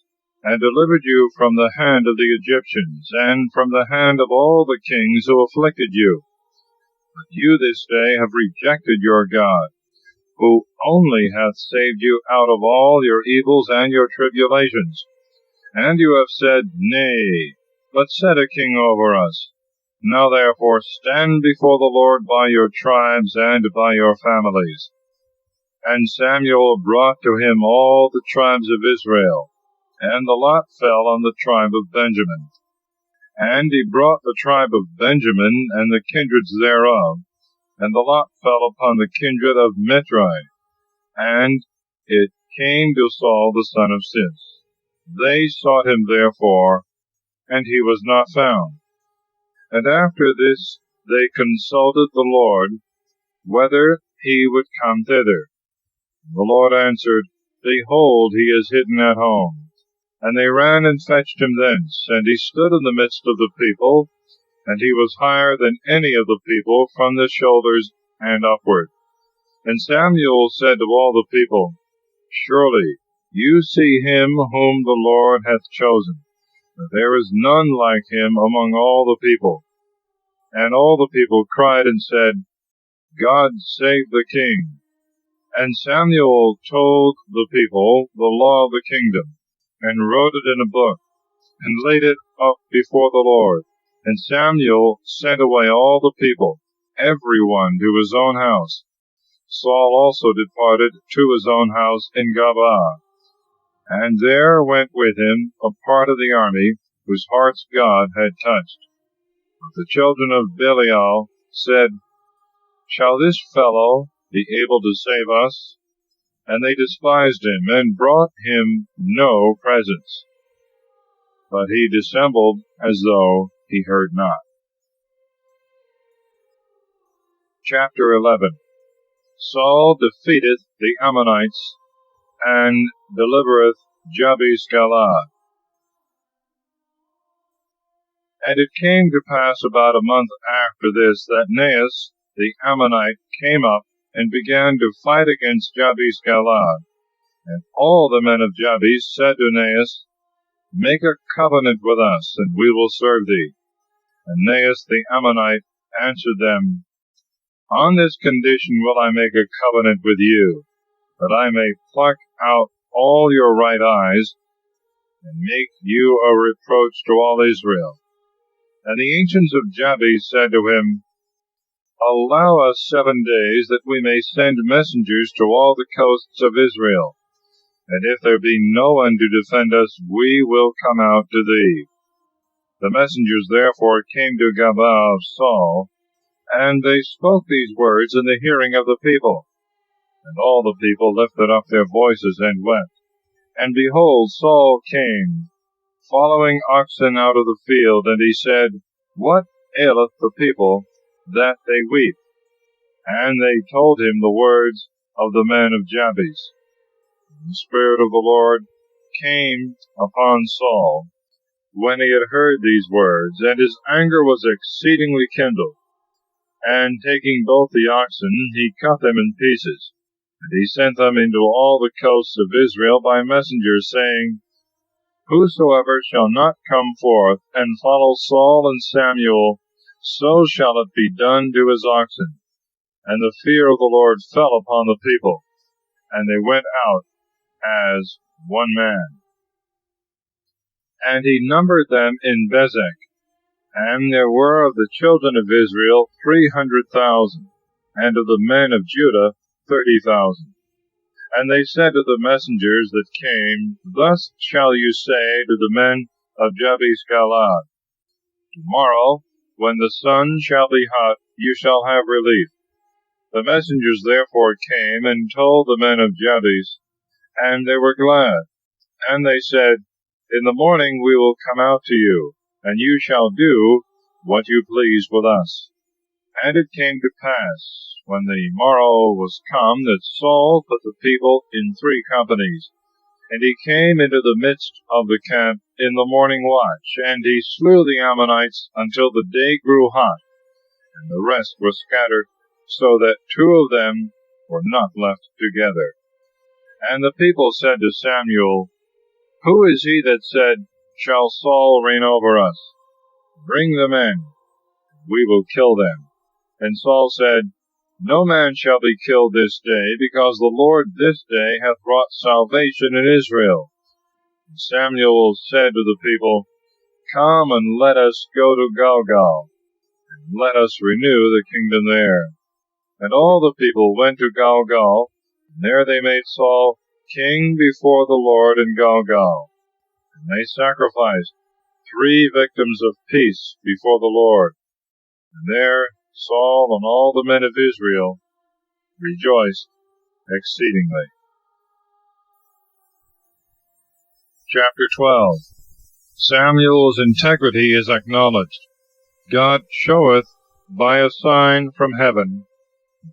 and delivered you from the hand of the Egyptians, and from the hand of all the kings who afflicted you. But you this day have rejected your God, who only hath saved you out of all your evils and your tribulations. And you have said, Nay, but set a king over us. Now therefore stand before the Lord by your tribes and by your families. And Samuel brought to him all the tribes of Israel, and the lot fell on the tribe of Benjamin. And he brought the tribe of Benjamin and the kindreds thereof, and the lot fell upon the kindred of Mitri. And it came to Saul the son of Cis. They sought him therefore, and he was not found. And after this they consulted the Lord, whether he would come thither. The Lord answered, Behold, he is hidden at home. And they ran and fetched him thence, and he stood in the midst of the people, and he was higher than any of the people from the shoulders and upward. And Samuel said to all the people, Surely you see him whom the Lord hath chosen, for there is none like him among all the people. And all the people cried and said, God save the king. And Samuel told the people the law of the kingdom, and wrote it in a book, and laid it up before the Lord. And Samuel sent away all the people, every one to his own house. Saul also departed to his own house in Gabaa. And there went with him a part of the army, whose hearts God had touched. But the children of Belial said, Shall this fellow be able to save us? And they despised him, and brought him no presents. But he dissembled as though he heard not. Chapter 11. Saul defeateth the Ammonites, and delivereth Jabesh-Gilead. And it came to pass about a month after this, that Naas the Ammonite came up, and began to fight against Jabesh-Gilead. And all the men of Jabesh said to Naas, Make a covenant with us, and we will serve thee. And Naas the Ammonite answered them, On this condition will I make a covenant with you, that I may pluck out all your right eyes, and make you a reproach to all Israel. And the ancients of Jabesh said to him, Allow us 7 days, that we may send messengers to all the coasts of Israel. And if there be no one to defend us, we will come out to thee. The messengers therefore came to Gabaa of Saul, and they spoke these words in the hearing of the people. And all the people lifted up their voices and wept. And behold, Saul came, following oxen out of the field, and he said, What aileth the people, that they weep? And they told him the words of the men of Jabesh. The Spirit of the Lord came upon Saul when he had heard these words, and his anger was exceedingly kindled. And taking both the oxen, he cut them in pieces. And he sent them into all the coasts of Israel by messengers, saying, Whosoever shall not come forth and follow Saul and Samuel, so shall it be done to his oxen. And the fear of the Lord fell upon the people, and they went out as one man. And he numbered them in Bezek, and there were of the children of Israel 300,000, and of the men of Judah 30,000. And they said to the messengers that came, Thus shall you say to the men of Jabesh-Gilead, Tomorrow, when the sun shall be hot, you shall have relief. The messengers therefore came and told the men of Jabesh, and they were glad. And they said, In the morning we will come out to you, and you shall do what you please with us. And it came to pass, when the morrow was come, that Saul put the people in 3 companies. And he came into the midst of the camp in the morning watch, and he slew the Ammonites until the day grew hot, and the rest were scattered, so that 2 of them were not left together. And the people said to Samuel, Who is he that said, Shall Saul reign over us? Bring the men, we will kill them. And Saul said, No man shall be killed this day, because the Lord this day hath wrought salvation in Israel. And Samuel said to the people, Come and let us go to Gilgal, and let us renew the kingdom there. And all the people went to Gilgal, and there they made Saul king before the Lord in Gilgal. And they sacrificed 3 victims of peace before the Lord. And there Saul and all the men of Israel rejoiced exceedingly. Chapter 12. Samuel's integrity is acknowledged. God showeth by a sign from heaven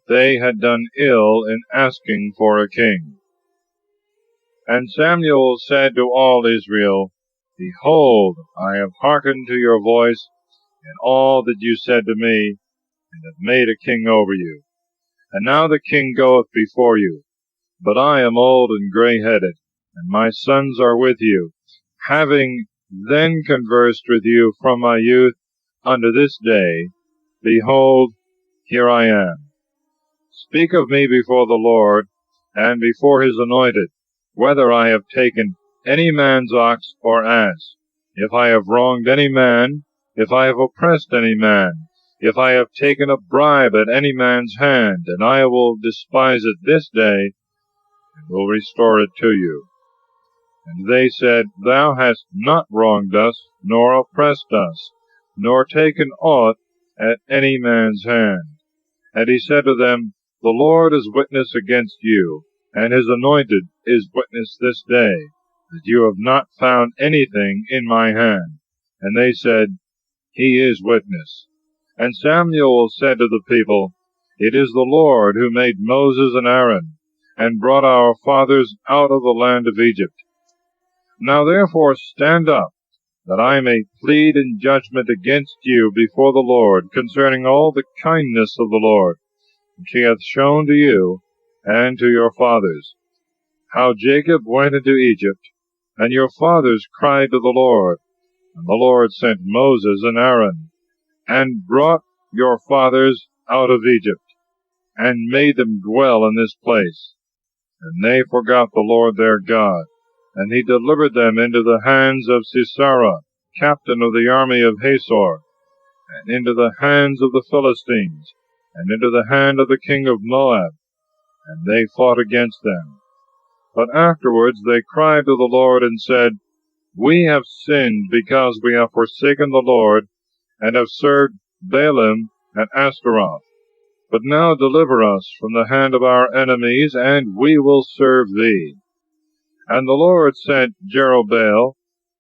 they had done ill in asking for a king. And Samuel said to all Israel, Behold, I have hearkened to your voice in all that you said to me, and have made a king over you. And now the king goeth before you. But I am old and grey-headed, and my sons are with you, having then conversed with you from my youth unto this day. Behold, here I am. Speak of me before the Lord, and before his anointed, whether I have taken any man's ox or ass, if I have wronged any man, if I have oppressed any man, if I have taken a bribe at any man's hand, and I will despise it this day, and will restore it to you. And they said, Thou hast not wronged us, nor oppressed us, nor taken aught at any man's hand. And he said to them, The Lord is witness against you, and his anointed is witness this day, that you have not found anything in my hand. And they said, He is witness. And Samuel said to the people, It is the Lord who made Moses and Aaron, and brought our fathers out of the land of Egypt. Now therefore stand up, that I may plead in judgment against you before the Lord concerning all the kindness of the Lord, which he hath shown to you and to your fathers, how Jacob went into Egypt, and your fathers cried to the Lord, and the Lord sent Moses and Aaron, and brought your fathers out of Egypt, and made them dwell in this place. And they forgot the Lord their God, and he delivered them into the hands of Sisera, captain of the army of Hazor, and into the hands of the Philistines, and into the hand of the king of Moab, and they fought against them. But afterwards they cried to the Lord, and said, We have sinned, because we have forsaken the Lord, and have served Baalim and Ashtaroth. But now deliver us from the hand of our enemies, and we will serve thee. And the Lord sent Jerubbaal,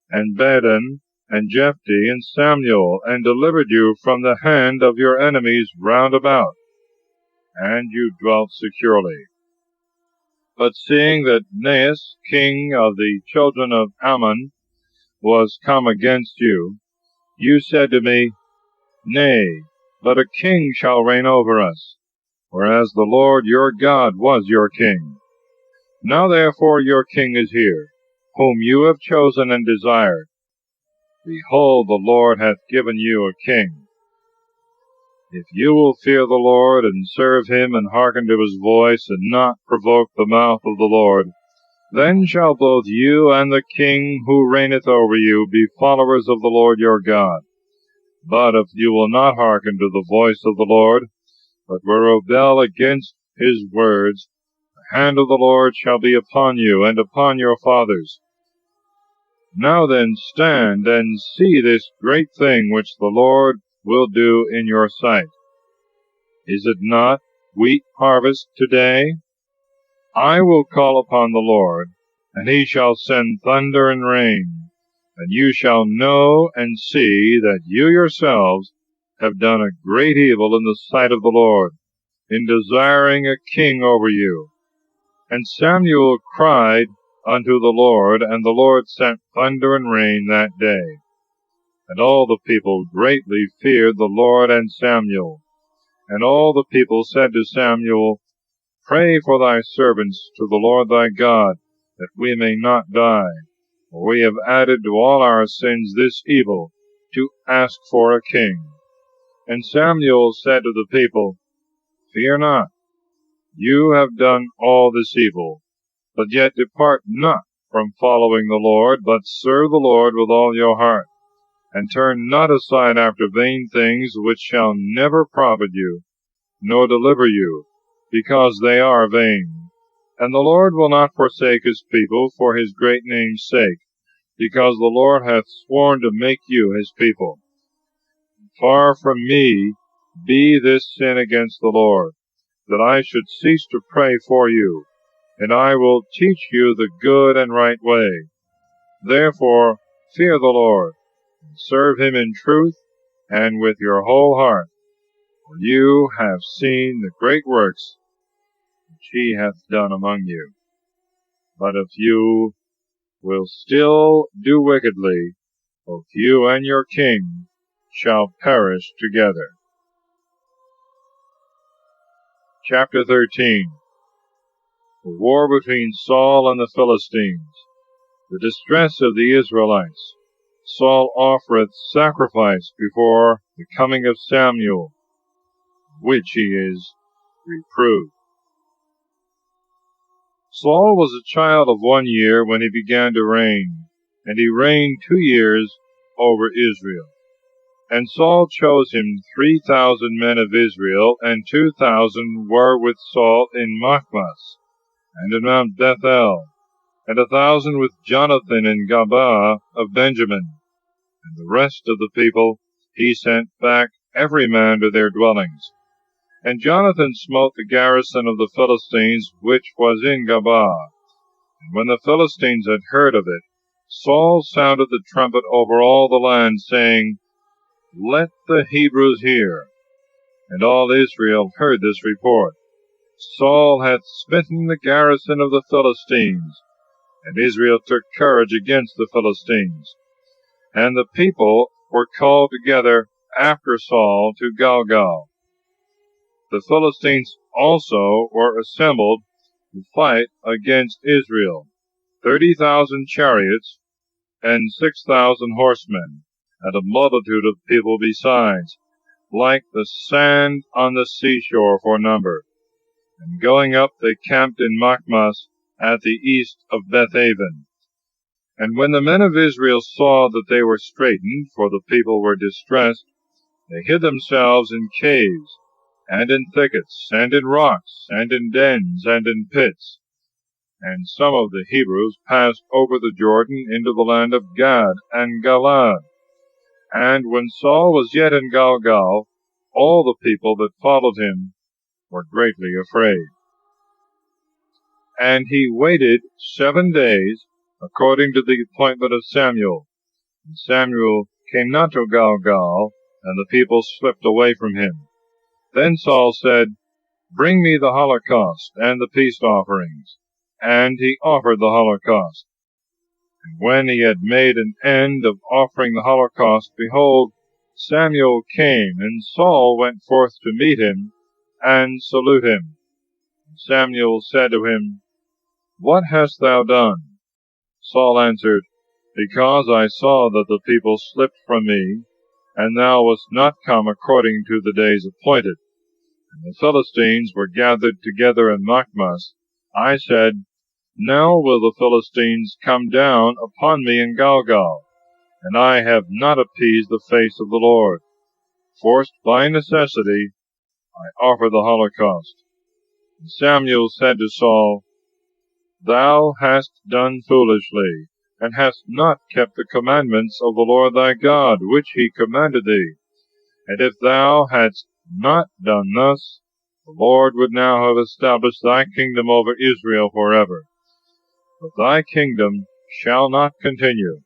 and Badon, and Jephthah, and Samuel, and delivered you from the hand of your enemies round about, and you dwelt securely. But seeing that Naas, king of the children of Ammon, was come against you, you said to me, Nay, but a king shall reign over us, whereas the Lord your God was your king. Now therefore your king is here, whom you have chosen and desired. Behold, the Lord hath given you a king. If you will fear the Lord, and serve him, and hearken to his voice, and not provoke the mouth of the Lord, then shall both you and the king who reigneth over you be followers of the Lord your God. But if you will not hearken to the voice of the Lord, but will rebel against his words, the hand of the Lord shall be upon you, and upon your fathers. Now then stand, and see this great thing which the Lord will do in your sight. Is it not wheat harvest today? I will call upon the Lord, and he shall send thunder and rain, and you shall know and see that you yourselves have done a great evil in the sight of the Lord, in desiring a king over you. And Samuel cried unto the Lord, and the Lord sent thunder and rain that day. And all the people greatly feared the Lord and Samuel. And all the people said to Samuel, Pray for thy servants to the Lord thy God, that we may not die. For we have added to all our sins this evil, to ask for a king. And Samuel said to the people, Fear not, you have done all this evil, but yet depart not from following the Lord, but serve the Lord with all your heart, and turn not aside after vain things which shall never profit you, nor deliver you, because they are vain. And the Lord will not forsake his people for his great name's sake, because the Lord hath sworn to make you his people. Far from me be this sin against the Lord, that I should cease to pray for you, and I will teach you the good and right way. Therefore fear the Lord, and serve him in truth and with your whole heart, for you have seen the great works which he hath done among you. But if you will still do wickedly, both you and your king shall perish together. Chapter 13. The war between Saul and the Philistines. The distress of the Israelites. Saul offereth sacrifice before the coming of Samuel, which he is reproved. Saul was a child of 1 year when he began to reign, and he reigned 2 years over Israel. And Saul chose him 3,000 men of Israel, and 2,000 were with Saul in Michmas, and in Mount Bethel, and 1,000 with Jonathan in Gabaa of Benjamin. And the rest of the people he sent back every man to their dwellings. And Jonathan smote the garrison of the Philistines which was in Gabaa. And when the Philistines had heard of it, Saul sounded the trumpet over all the land, saying, Let the Hebrews hear. And all Israel heard this report. Saul hath smitten the garrison of the Philistines. And Israel took courage against the Philistines. And the people were called together after Saul to Gilgal. The Philistines also were assembled to fight against Israel, 30,000 chariots and 6,000 horsemen, and a multitude of people besides, like the sand on the seashore for number. And going up they camped in Michmas at the east of Bethaven. And when the men of Israel saw that they were straitened, for the people were distressed, they hid themselves in caves, and in thickets, and in rocks, and in dens, and in pits. And some of the Hebrews passed over the Jordan into the land of Gad and Galaad. And when Saul was yet in Gilgal, all the people that followed him were greatly afraid. And he waited 7 days, according to the appointment of Samuel. And Samuel came not to Gilgal, and the people slipped away from him. Then Saul said, Bring me the holocaust and the peace offerings. And he offered the holocaust. And when he had made an end of offering the holocaust, behold, Samuel came, and Saul went forth to meet him, and salute him. And Samuel said to him, What hast thou done? Saul answered, Because I saw that the people slipped from me, and thou wast not come according to the days appointed, and the Philistines were gathered together in Michmas, I said, Now will the Philistines come down upon me in Gilgal, and I have not appeased the face of the Lord. Forced by necessity, I offer the holocaust. And Samuel said to Saul, Thou hast done foolishly, and hast not kept the commandments of the Lord thy God, which he commanded thee. And if thou hadst not done thus, the Lord would now have established thy kingdom over Israel forever. But thy kingdom shall not continue.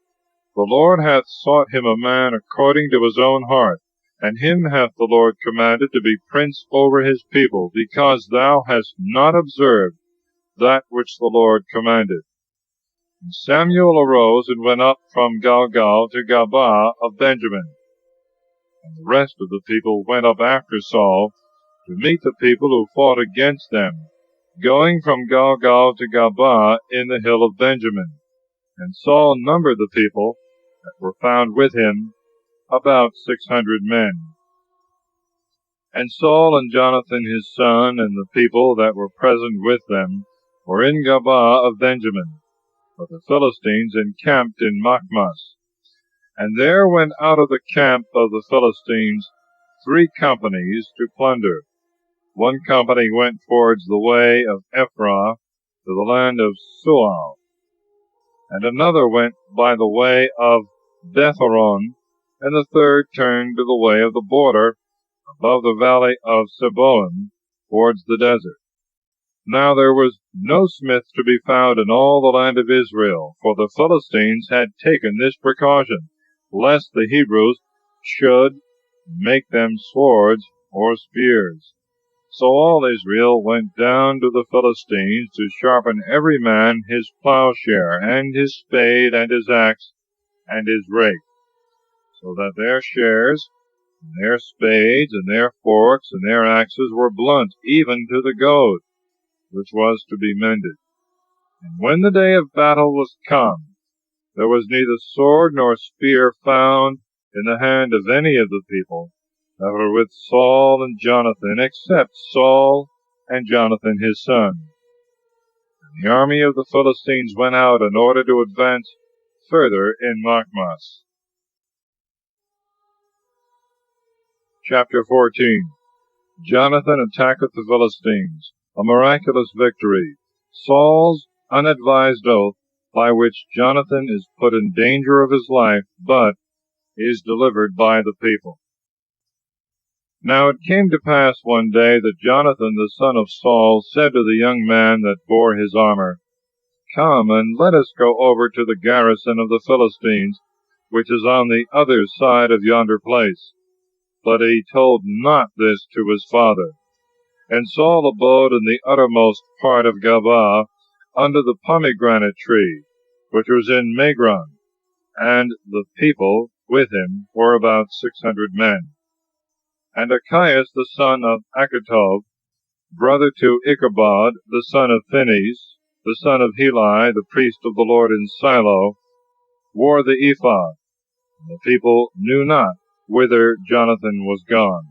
The Lord hath sought him a man according to his own heart, And him hath the Lord commanded to be prince over his people, because thou hast not observed that which the Lord commanded. And Samuel arose and went up from Gilgal to Gabaa of Benjamin. And the rest of the people went up after Saul to meet the people who fought against them, going from Gilgal to Gabaa in the hill of Benjamin. And Saul numbered the people that were found with him, about 600 men. And Saul and Jonathan his son and the people that were present with them were in Gabaa of Benjamin, but the Philistines encamped in Michmas. And there went out of the camp of the Philistines 3 companies to plunder. One company went towards the way of Ephraim to the land of Sual, and another went by the way of Beth-horon, and the third turned to the way of the border above the valley of Seboim towards the desert. Now there was no smith to be found in all the land of Israel, for the Philistines had taken this precaution, lest the Hebrews should make them swords or spears. So all Israel went down to the Philistines to sharpen every man his plowshare, and his spade, and his axe, and his rake, so that their shares, and their spades, and their forks, and their axes were blunt, even to the goad, which was to be mended. And when the day of battle was come, there was neither sword nor spear found in the hand of any of the people that were with Saul and Jonathan, except Saul and Jonathan his son. And the army of the Philistines went out in order to advance further in Michmas. Chapter 14. Jonathan attacketh the Philistines. A miraculous victory. Saul's unadvised oath, by which Jonathan is put in danger of his life, but is delivered by the people. Now it came to pass one day that Jonathan the son of Saul said to the young man that bore his armor, Come, and let us go over to the garrison of the Philistines, which is on the other side of yonder place. But he told not this to his father. And Saul abode in the uttermost part of Gabaa, under the pomegranate tree, which was in Migron, and the people with him were about 600 men. And Achias the son of Achitub, brother to Ichabod, the son of Phinehas, the son of Heli, the priest of the Lord in Silo, wore the ephod. And the people knew not whither Jonathan was gone.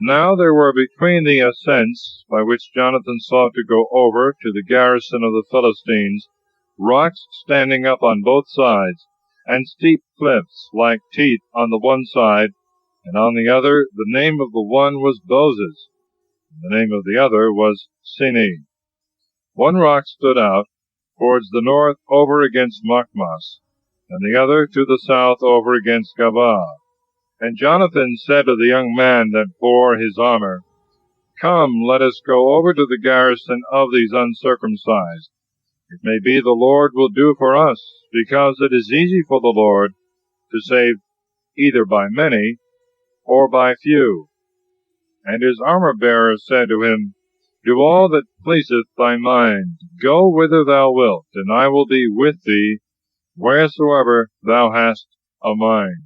Now there were between the ascents by which Jonathan sought to go over to the garrison of the Philistines rocks standing up on both sides, and steep cliffs like teeth on the one side, and on the other the name of the one was Bozez, and the name of the other was Sini. One rock stood out towards the north over against Michmas, and the other to the south over against Gabaa. And Jonathan said to the young man that bore his armor, Come, let us go over to the garrison of these uncircumcised. It may be the Lord will do for us, because it is easy for the Lord to save either by many or by few. And his armor-bearer said to him, Do all that pleaseth thy mind. Go whither thou wilt, and I will be with thee wheresoever thou hast a mind.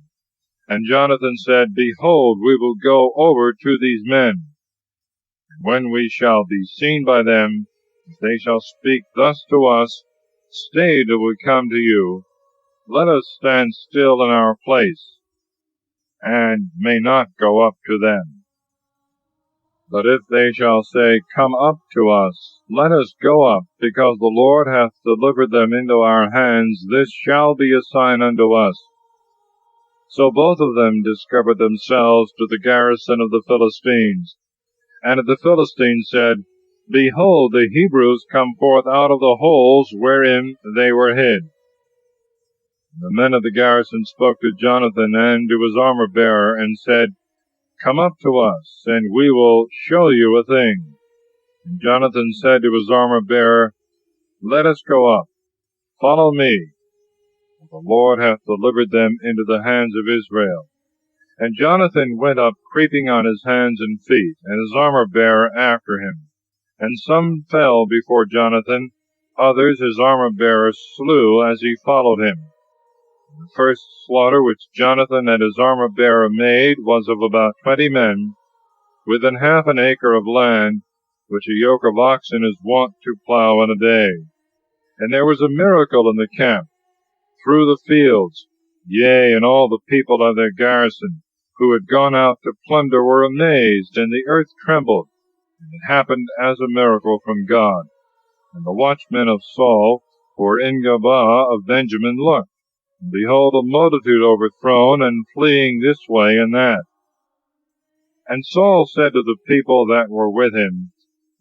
And Jonathan said, Behold, we will go over to these men. And when we shall be seen by them, if they shall speak thus to us, Stay till we come to you. Let us stand still in our place, and may not go up to them. But if they shall say, Come up to us, let us go up, because the Lord hath delivered them into our hands, this shall be a sign unto us. So both of them discovered themselves to the garrison of the Philistines. And the Philistines said, Behold, the Hebrews come forth out of the holes wherein they were hid. The men of the garrison spoke to Jonathan and to his armor-bearer, and said, Come up to us, and we will show you a thing. And Jonathan said to his armor-bearer, Let us go up. Follow me. The Lord hath delivered them into the hands of Israel. And Jonathan went up creeping on his hands and feet, and his armor-bearer after him. And some fell before Jonathan, others his armor-bearer slew as he followed him. The first slaughter which Jonathan and his armor-bearer made was of about 20 men, within half an acre of land, which a yoke of oxen is wont to plow in a day. And there was a miracle in the camp, through the fields, yea, and all the people of their garrison, who had gone out to plunder, were amazed, and the earth trembled. And it happened as a miracle from God. And the watchmen of Saul, who were in Gabaa of Benjamin, looked, and behold, a multitude overthrown, and fleeing this way and that. And Saul said to the people that were with him,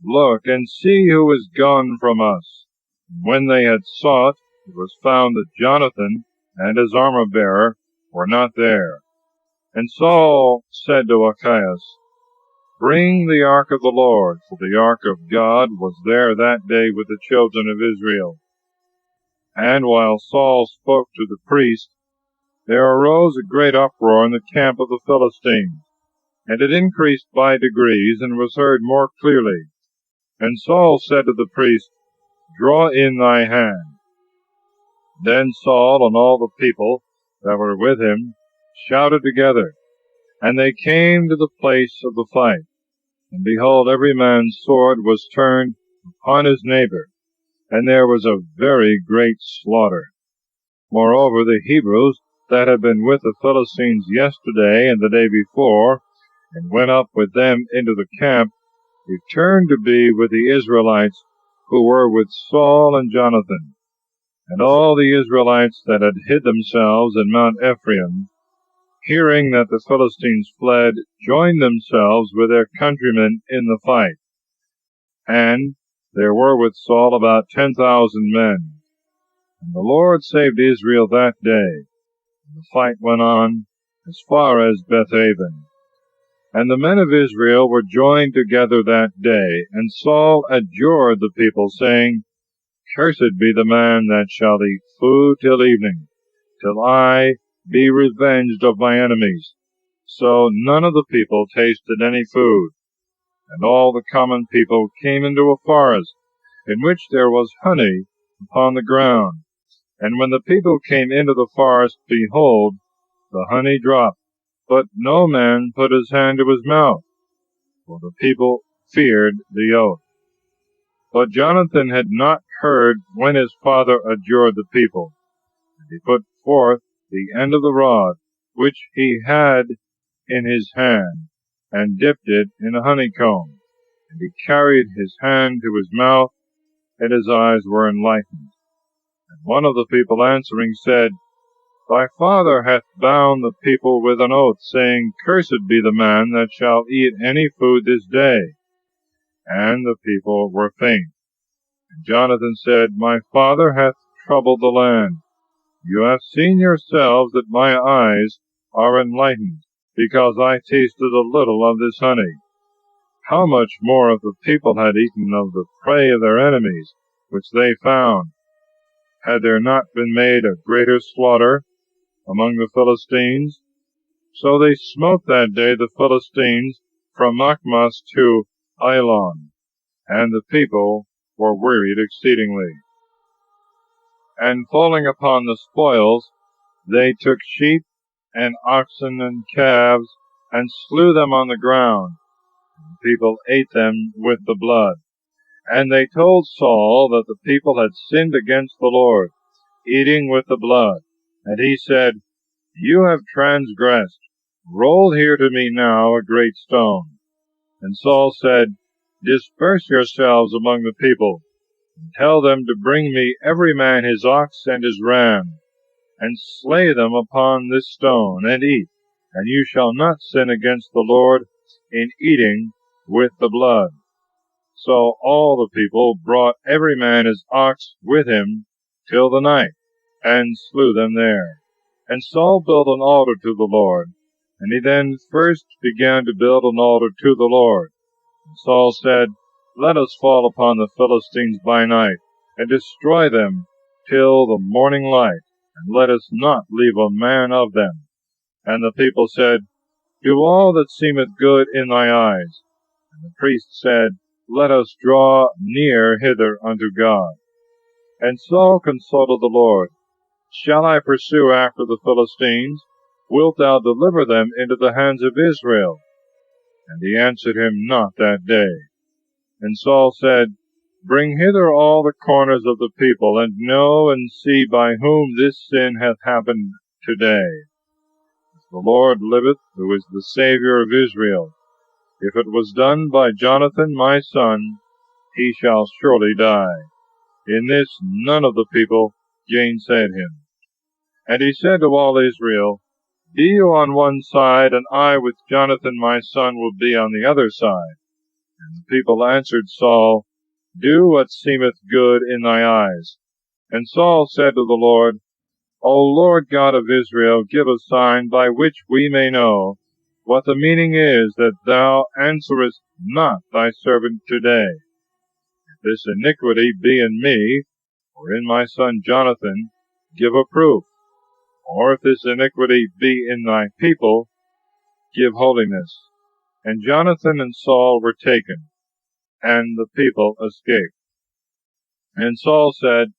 Look, and see who is gone from us. And when they had sought, it was found that Jonathan and his armor-bearer were not there. And Saul said to Achias, Bring the ark of the Lord, for the ark of God was there that day with the children of Israel. And while Saul spoke to the priest, there arose a great uproar in the camp of the Philistines, and it increased by degrees, and was heard more clearly. And Saul said to the priest, Draw in thy hand. Then Saul and all the people that were with him shouted together, and they came to the place of the fight. And behold, every man's sword was turned upon his neighbor, and there was a very great slaughter. Moreover, the Hebrews that had been with the Philistines yesterday and the day before, and went up with them into the camp, returned to be with the Israelites who were with Saul and Jonathan. And all the Israelites that had hid themselves in Mount Ephraim, hearing that the Philistines fled, joined themselves with their countrymen in the fight. And there were with Saul about 10,000 men. And the Lord saved Israel that day. And the fight went on as far as Bethaven. And the men of Israel were joined together that day. And Saul adjured the people, saying, Cursed be the man that shall eat food till evening, till I be revenged of my enemies. So none of the people tasted any food. And all the common people came into a forest, in which there was honey upon the ground. And when the people came into the forest, behold, the honey dropped, but no man put his hand to his mouth, for the people feared the oath. But Jonathan had not heard when his father adjured the people. And he put forth the end of the rod, which he had in his hand, and dipped it in a honeycomb. And he carried his hand to his mouth, and his eyes were enlightened. And one of the people answering said, Thy father hath bound the people with an oath, saying, Cursed be the man that shall eat any food this day. And the people were faint. And Jonathan said, My father hath troubled the land. You have seen yourselves that my eyes are enlightened, because I tasted a little of this honey. How much more if the people had eaten of the prey of their enemies, which they found? Had there not been made a greater slaughter among the Philistines? So they smote that day the Philistines from Michmas to Ailon, and the people were wearied exceedingly. And falling upon the spoils, they took sheep and oxen and calves, and slew them on the ground. And the people ate them with the blood. And they told Saul that the people had sinned against the Lord, eating with the blood. And he said, You have transgressed. Roll here to me now a great stone. And Saul said, Disperse yourselves among the people, and tell them to bring me every man his ox and his ram, and slay them upon this stone, and eat, and you shall not sin against the Lord in eating with the blood. So all the people brought every man his ox with him till the night, and slew them there. And Saul built an altar to the Lord, and he then first began to build an altar to the Lord. And Saul said, Let us fall upon the Philistines by night, and destroy them till the morning light, and let us not leave a man of them. And the people said, Do all that seemeth good in thy eyes. And the priest said, Let us draw near hither unto God. And Saul consulted the Lord, Shall I pursue after the Philistines? Wilt thou deliver them into the hands of Israel? And he answered him not that day. And Saul said, Bring hither all the corners of the people, and know and see by whom this sin hath happened today. As the Lord liveth, who is the Saviour of Israel, if it was done by Jonathan my son, he shall surely die. In this none of the people gainsaid him. And he said to all Israel, Be you on one side, and I with Jonathan my son will be on the other side. And the people answered Saul, Do what seemeth good in thy eyes. And Saul said to the Lord, O Lord God of Israel, give a sign by which we may know what the meaning is that thou answerest not thy servant today. If this iniquity be in me, or in my son Jonathan, give a proof. Or if this iniquity be in thy people, give holiness. And Jonathan and Saul were taken, and the people escaped. And Saul said,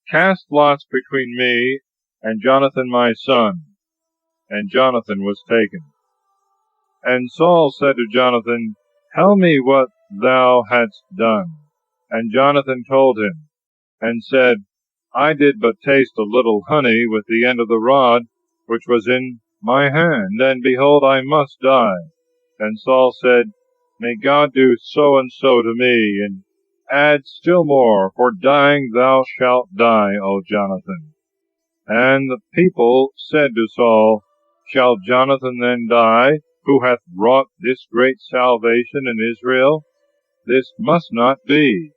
Cast lots between me and Jonathan my son. And Jonathan was taken. And Saul said to Jonathan, Tell me what thou hadst done. And Jonathan told him, and said, I did but taste a little honey with the end of the rod, which was in my hand, and behold, I must die. And Saul said, May God do so and so to me, and add still more, for dying thou shalt die, O Jonathan. And the people said to Saul, Shall Jonathan then die, who hath wrought this great salvation in Israel? This must not be.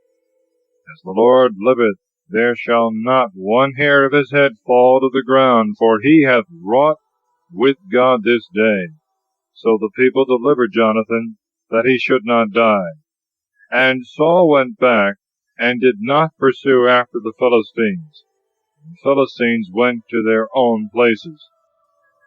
As the Lord liveth, there shall not one hair of his head fall to the ground, for he hath wrought with God this day. So the people delivered Jonathan, that he should not die. And Saul went back, and did not pursue after the Philistines. The Philistines went to their own places.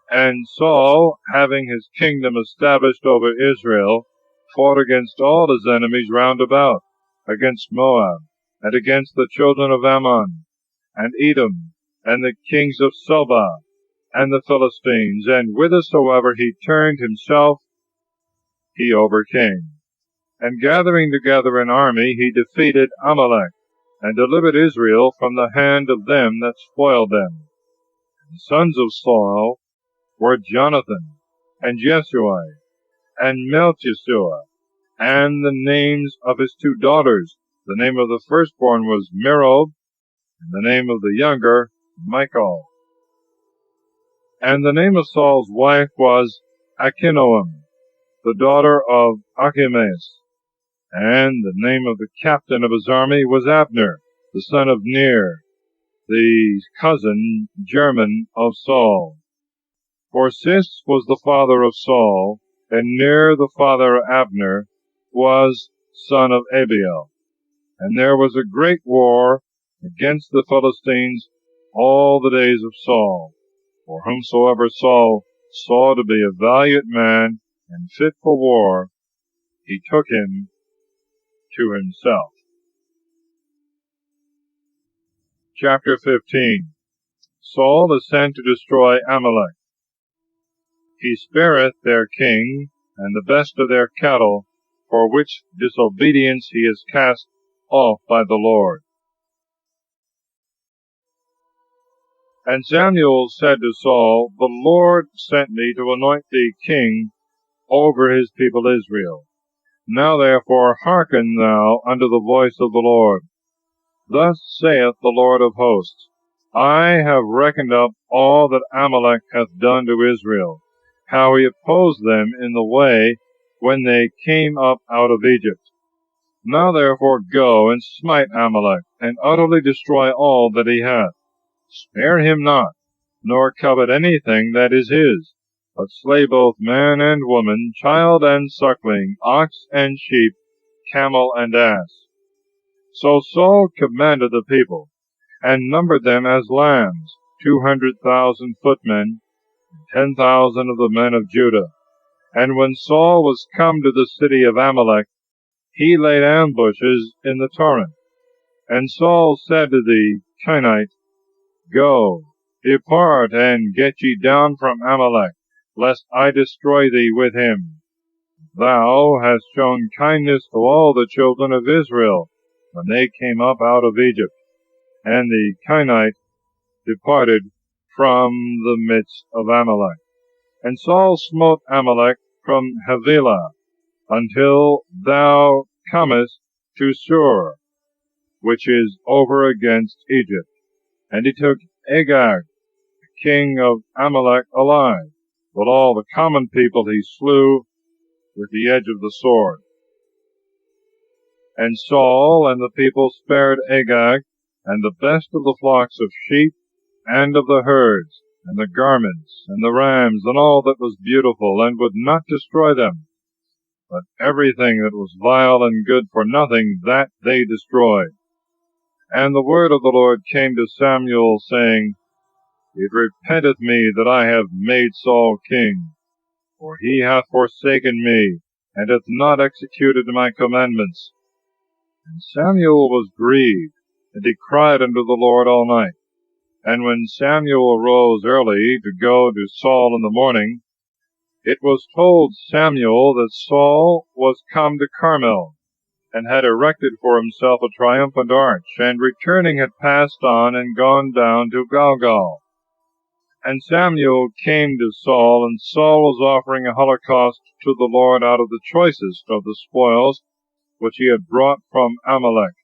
And Saul, having his kingdom established over Israel, fought against all his enemies round about, against Moab, and against the children of Ammon, and Edom, and the kings of Sobah, and the Philistines, and whithersoever he turned himself, he overcame. And gathering together an army, he defeated Amalek, and delivered Israel from the hand of them that spoiled them. And the sons of Saul were Jonathan, and Jeshua, and Melchishua, and the names of his two daughters. The name of the firstborn was Merob, and the name of the younger, Michal. And the name of Saul's wife was Achinoam, the daughter of Achimaas. And the name of the captain of his army was Abner, the son of Ner, the cousin German of Saul. For Cis was the father of Saul, and Ner the father of Abner was son of Abiel. And there was a great war against the Philistines all the days of Saul. For whomsoever Saul saw to be a valiant man and fit for war, he took him to himself. Chapter 15. Saul is sent to destroy Amalek. He spareth their king, and the best of their cattle, for which disobedience he is cast off by the Lord. And Samuel said to Saul, The Lord sent me to anoint thee king over his people Israel. Now therefore hearken thou unto the voice of the Lord. Thus saith the Lord of hosts, I have reckoned up all that Amalek hath done to Israel, how he opposed them in the way when they came up out of Egypt. Now therefore go and smite Amalek, and utterly destroy all that he hath. Spare him not, nor covet anything that is his, but slay both man and woman, child and suckling, ox and sheep, camel and ass. So Saul commanded the people, and numbered them as lambs, 200,000 footmen, and 10,000 of the men of Judah. And when Saul was come to the city of Amalek, he laid ambushes in the torrent. And Saul said to the Kenite, Go, depart, and get ye down from Amalek, lest I destroy thee with him. Thou hast shown kindness to all the children of Israel, when they came up out of Egypt. And the Kenite departed from the midst of Amalek. And Saul smote Amalek from Havilah, until thou comest to Shur, which is over against Egypt. And he took Agag, the king of Amalek, alive, but all the common people he slew with the edge of the sword. And Saul and the people spared Agag, and the best of the flocks of sheep, and of the herds, and the garments, and the rams, and all that was beautiful, and would not destroy them. But everything that was vile and good for nothing, that they destroyed. And the word of the Lord came to Samuel, saying, It repenteth me that I have made Saul king, for he hath forsaken me, and hath not executed my commandments. And Samuel was grieved, and he cried unto the Lord all night. And when Samuel arose early to go to Saul in the morning, it was told Samuel that Saul was come to Carmel, and had erected for himself a triumphant arch, and returning had passed on and gone down to Gilgal. And Samuel came to Saul, and Saul was offering a holocaust to the Lord out of the choicest of the spoils which he had brought from Amalek.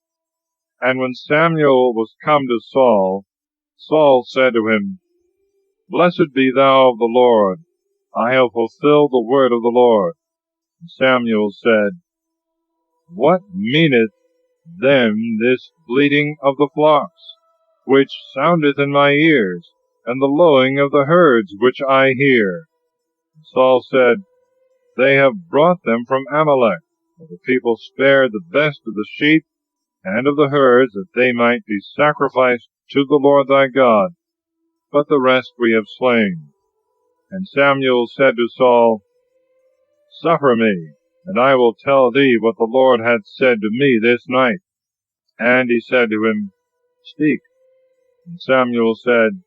And when Samuel was come to Saul, Saul said to him, Blessed be thou of the Lord, I have fulfilled the word of the Lord. And Samuel said, What meaneth then this bleating of the flocks, which soundeth in my ears, and the lowing of the herds, which I hear? And Saul said, They have brought them from Amalek, for the people spared the best of the sheep and of the herds, that they might be sacrificed to the Lord thy God, but the rest we have slain. And Samuel said to Saul, Suffer me, and I will tell thee what the Lord hath said to me this night. And he said to him, Speak. And Samuel said,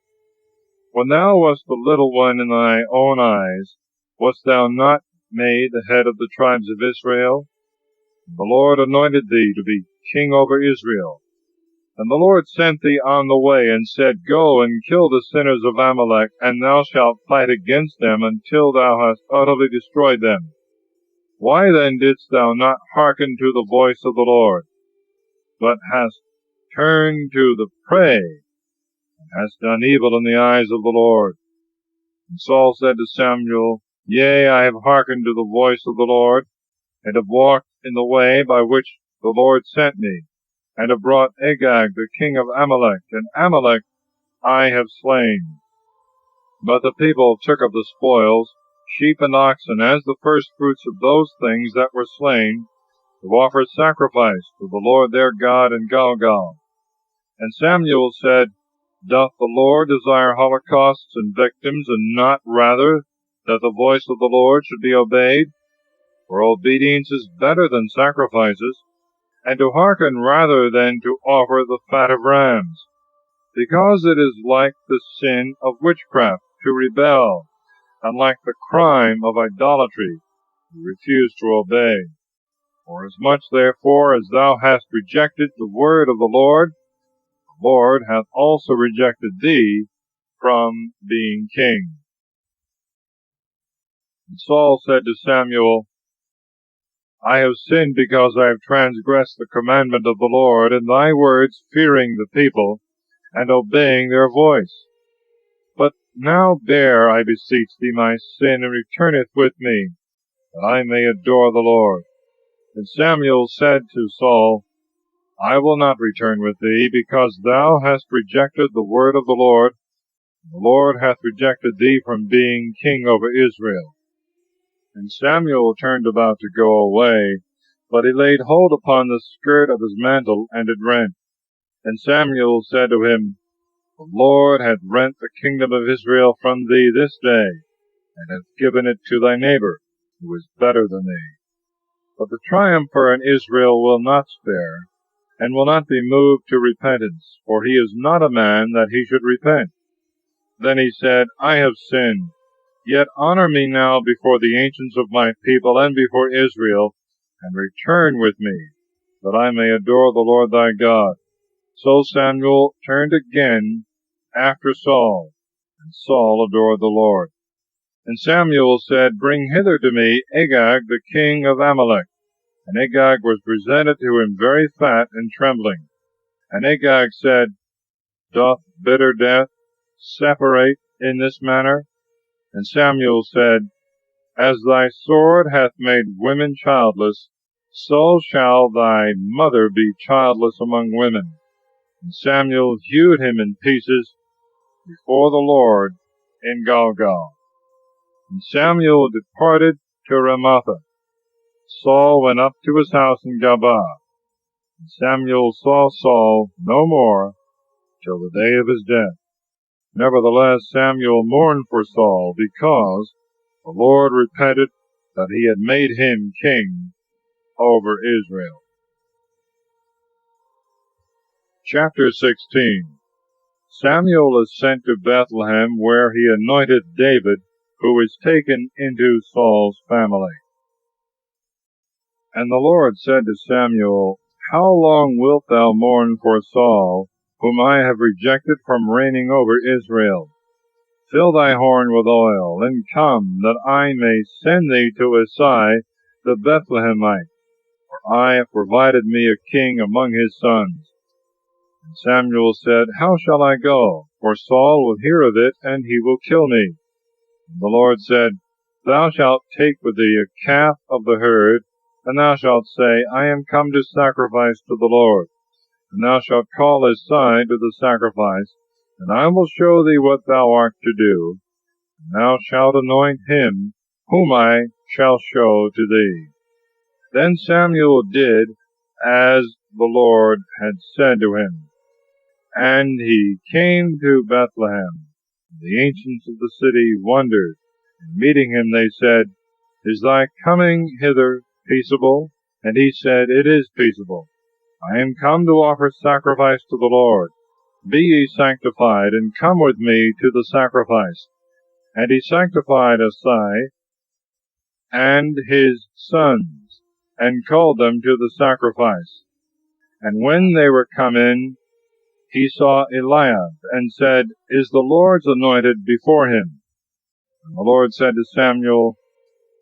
When thou wast a little one in thy own eyes, wast thou not made the head of the tribes of Israel? And the Lord anointed thee to be king over Israel. And the Lord sent thee on the way, and said, Go and kill the sinners of Amalek, and thou shalt fight against them until thou hast utterly destroyed them. Why then didst thou not hearken to the voice of the Lord, but hast turned to the prey, and hast done evil in the eyes of the Lord? And Saul said to Samuel, Yea, I have hearkened to the voice of the Lord, and have walked in the way by which the Lord sent me, and have brought Agag the king of Amalek, and Amalek I have slain. But the people took of the spoils, sheep and oxen, as the firstfruits of those things that were slain, to offer sacrifice to the Lord their God in Gilgal. And Samuel said, Doth the Lord desire holocausts and victims, and not rather that the voice of the Lord should be obeyed? For obedience is better than sacrifices, and to hearken rather than to offer the fat of rams, because it is like the sin of witchcraft to rebel, and like the crime of idolatry to refuse to obey. Forasmuch therefore as thou hast rejected the word of the Lord hath also rejected thee from being king. And Saul said to Samuel, I have sinned because I have transgressed the commandment of the Lord, in thy words, fearing the people, and obeying their voice. But now bear, I beseech thee, my sin, and returneth with me, that I may adore the Lord. And Samuel said to Saul, I will not return with thee, because thou hast rejected the word of the Lord, and the Lord hath rejected thee from being king over Israel. And Samuel turned about to go away, but he laid hold upon the skirt of his mantle, and it rent. And Samuel said to him, The Lord hath rent the kingdom of Israel from thee this day, and hath given it to thy neighbor, who is better than thee. But the triumpher in Israel will not spare, and will not be moved to repentance, for he is not a man that he should repent. Then he said, I have sinned. Yet honor me now before the ancients of my people and before Israel, and return with me, that I may adore the Lord thy God. So Samuel turned again after Saul, and Saul adored the Lord. And Samuel said, Bring hither to me Agag the king of Amalek. And Agag was presented to him very fat and trembling. And Agag said, Doth bitter death separate in this manner? And Samuel said, As thy sword hath made women childless, so shall thy mother be childless among women. And Samuel hewed him in pieces before the Lord in Gilgal. And Samuel departed to Ramatha. Saul went up to his house in Gabaa. And Samuel saw Saul no more till the day of his death. Nevertheless Samuel mourned for Saul, because the Lord repented that he had made him king over Israel. Chapter 16. Samuel is sent to Bethlehem, where he anointed David, who is taken into Saul's family. And the Lord said to Samuel, How long wilt thou mourn for Saul, whom I have rejected from reigning over Israel? Fill thy horn with oil, and come, that I may send thee to Isai the Bethlehemite, for I have provided me a king among his sons. And Samuel said, How shall I go? For Saul will hear of it, and he will kill me. And the Lord said, Thou shalt take with thee a calf of the herd, and thou shalt say, I am come to sacrifice to the Lord. And thou shalt call Isai to the sacrifice, and I will show thee what thou art to do. And thou shalt anoint him, whom I shall show to thee. Then Samuel did as the Lord had said to him. And he came to Bethlehem. The ancients of the city wondered. And meeting him, they said, Is thy coming hither peaceable? And he said, It is peaceable. I am come to offer sacrifice to the Lord. Be ye sanctified, and come with me to the sacrifice. And he sanctified Isai and his sons, and called them to the sacrifice. And when they were come in, he saw Eliab, and said, Is the Lord's anointed before him? And the Lord said to Samuel,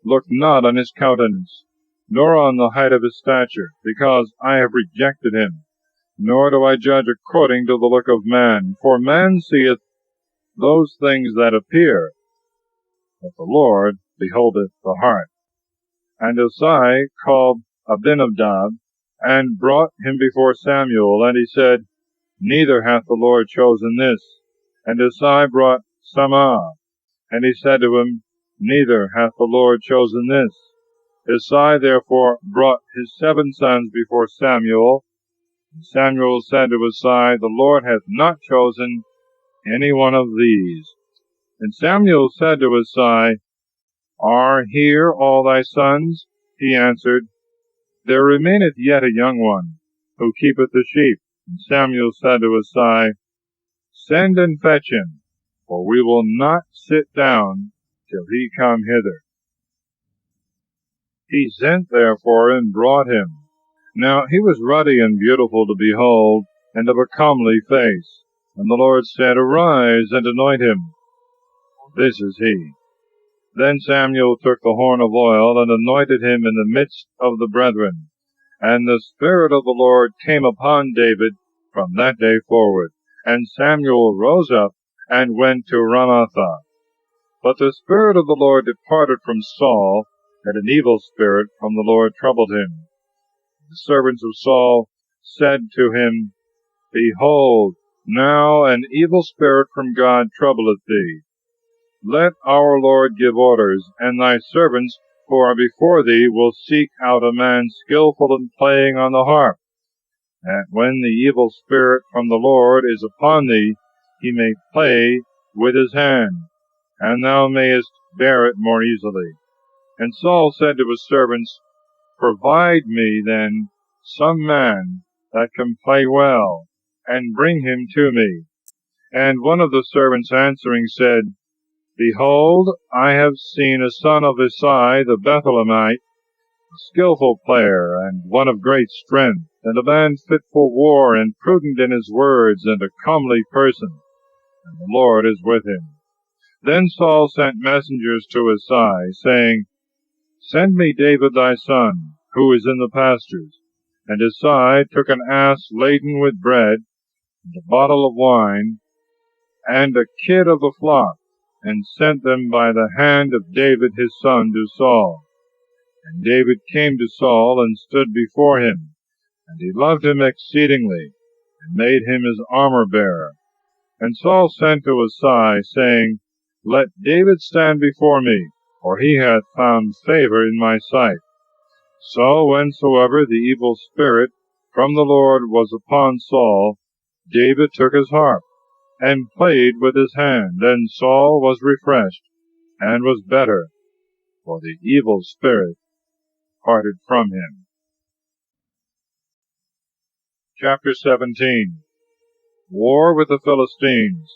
Look not on his countenance, nor on the height of his stature, because I have rejected him. Nor do I judge according to the look of man, for man seeth those things that appear, but the Lord beholdeth the heart. And Isai called Abinadab, and brought him before Samuel, and he said, Neither hath the Lord chosen this. And Isai brought Shammah, and he said to him, Neither hath the Lord chosen this. Isai therefore brought his 7 sons before Samuel. And Samuel said to Isai, The Lord hath not chosen any one of these. And Samuel said to Isai, Are here all thy sons? He answered, There remaineth yet a young one, who keepeth the sheep. And Samuel said to Isai, Send and fetch him, for we will not sit down till he come hither. He sent therefore and brought him. Now he was ruddy and beautiful to behold, and of a comely face. And the Lord said, Arise and anoint him. This is he. Then Samuel took the horn of oil, and anointed him in the midst of the brethren. And the Spirit of the Lord came upon David from that day forward. And Samuel rose up, and went to Ramatha. But the Spirit of the Lord departed from Saul, and an evil spirit from the Lord troubled him. The servants of Saul said to him, Behold, now an evil spirit from God troubleth thee. Let our Lord give orders, and thy servants who are before thee will seek out a man skillful in playing on the harp, that when the evil spirit from the Lord is upon thee, he may play with his hand, and thou mayest bear it more easily. And Saul said to his servants, Provide me, then, some man that can play well, and bring him to me. And one of the servants answering said, Behold, I have seen a son of Isai the Bethlehemite, a skillful player, and one of great strength, and a man fit for war, and prudent in his words, and a comely person, and the Lord is with him. Then Saul sent messengers to Isai, saying, Send me David thy son, who is in the pastures. And Isai took an ass laden with bread, and a bottle of wine, and a kid of the flock, and sent them by the hand of David his son to Saul. And David came to Saul, and stood before him, and he loved him exceedingly, and made him his armor-bearer. And Saul sent to Isai, saying, Let David stand before me, for he hath found favor in my sight. So whensoever the evil spirit from the Lord was upon Saul, David took his harp, and played with his hand, and Saul was refreshed, and was better, for the evil spirit parted from him. Chapter 17. War with the Philistines.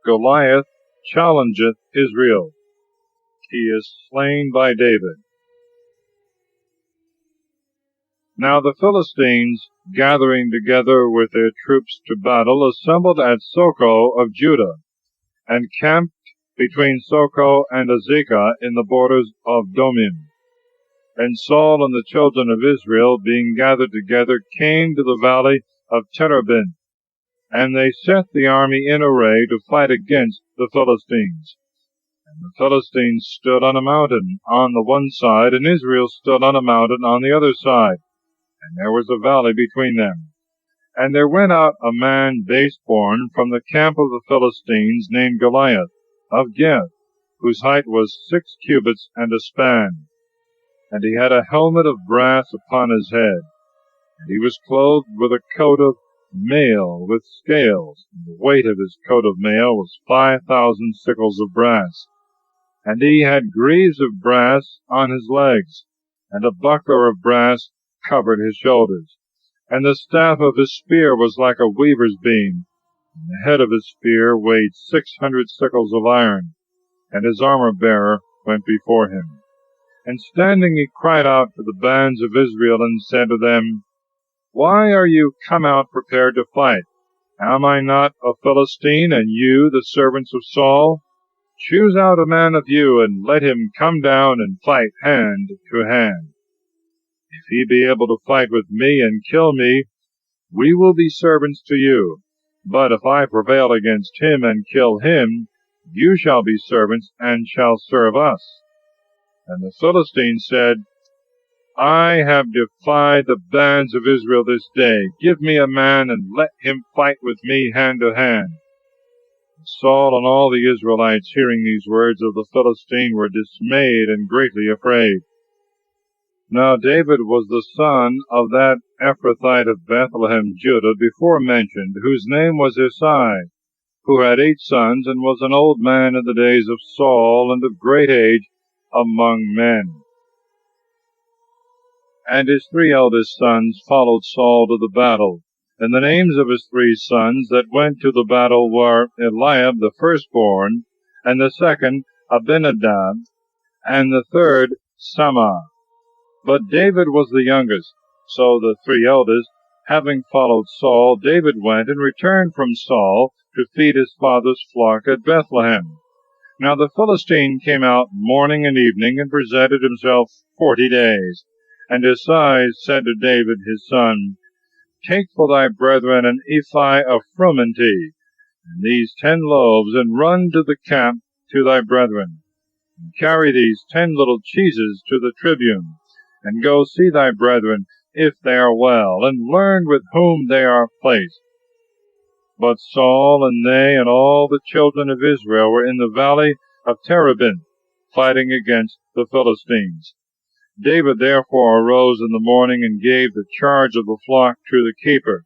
Goliath challengeth Israel. He is slain by David. Now the Philistines, gathering together with their troops to battle, assembled at Socoh of Judah, and camped between Socoh and Azekah in the borders of Domim. And Saul and the children of Israel, being gathered together, came to the valley of Terebinth, and they set the army in array to fight against the Philistines. And the Philistines stood on a mountain on the one side, and Israel stood on a mountain on the other side, and there was a valley between them. And there went out a man base-born from the camp of the Philistines, named Goliath, of Gath, whose height was 6 cubits and a span. And he had a helmet of brass upon his head, and he was clothed with a coat of mail with scales, and the weight of his coat of mail was 5,000 sickles of brass. And he had greaves of brass on his legs, and a buckler of brass covered his shoulders. And the staff of his spear was like a weaver's beam, and the head of his spear weighed 600 sickles of iron, and his armor-bearer went before him. And standing he cried out to the bands of Israel, and said to them, Why are you come out prepared to fight? Am I not a Philistine, and you the servants of Saul? Choose out a man of you, and let him come down and fight hand to hand. If he be able to fight with me and kill me, we will be servants to you. But if I prevail against him and kill him, you shall be servants, and shall serve us. And the Philistines said, I have defied the bands of Israel this day. Give me a man, and let him fight with me hand to hand. Saul and all the Israelites, hearing these words of the Philistine, were dismayed and greatly afraid. Now David was the son of that Ephrathite of Bethlehem, Judah, before mentioned, whose name was Isai, who had 8 sons, and was an old man in the days of Saul, and of great age among men. And his 3 eldest sons followed Saul to the battle. And the names of his 3 sons that went to the battle were Eliab the firstborn, and the second Abinadab, and the third Shammah. But David was the youngest. So the 3 eldest, having followed Saul, David went and returned from Saul to feed his father's flock at Bethlehem. Now the Philistine came out morning and evening, and presented himself 40 days. And Isai said to David his son, Take for thy brethren an ephah of frumenty, and these 10 loaves, and run to the camp to thy brethren. And carry these 10 little cheeses to the tribune, and go see thy brethren, if they are well, and learn with whom they are placed. But Saul and they and all the children of Israel were in the valley of Terebinth, fighting against the Philistines. David therefore arose in the morning, and gave the charge of the flock to the keeper,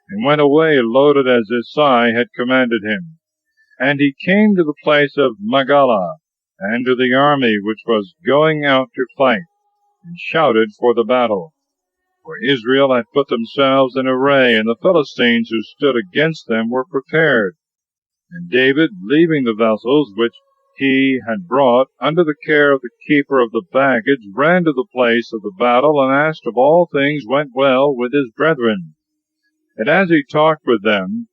and went away loaded as Isai had commanded him. And he came to the place of Magala, and to the army which was going out to fight, and shouted for the battle. For Israel had put themselves in array, and the Philistines who stood against them were prepared. And David, leaving the vessels which he had brought under the care of the keeper of the baggage, ran to the place of the battle, and asked if all things went well with his brethren. And as he talked with them,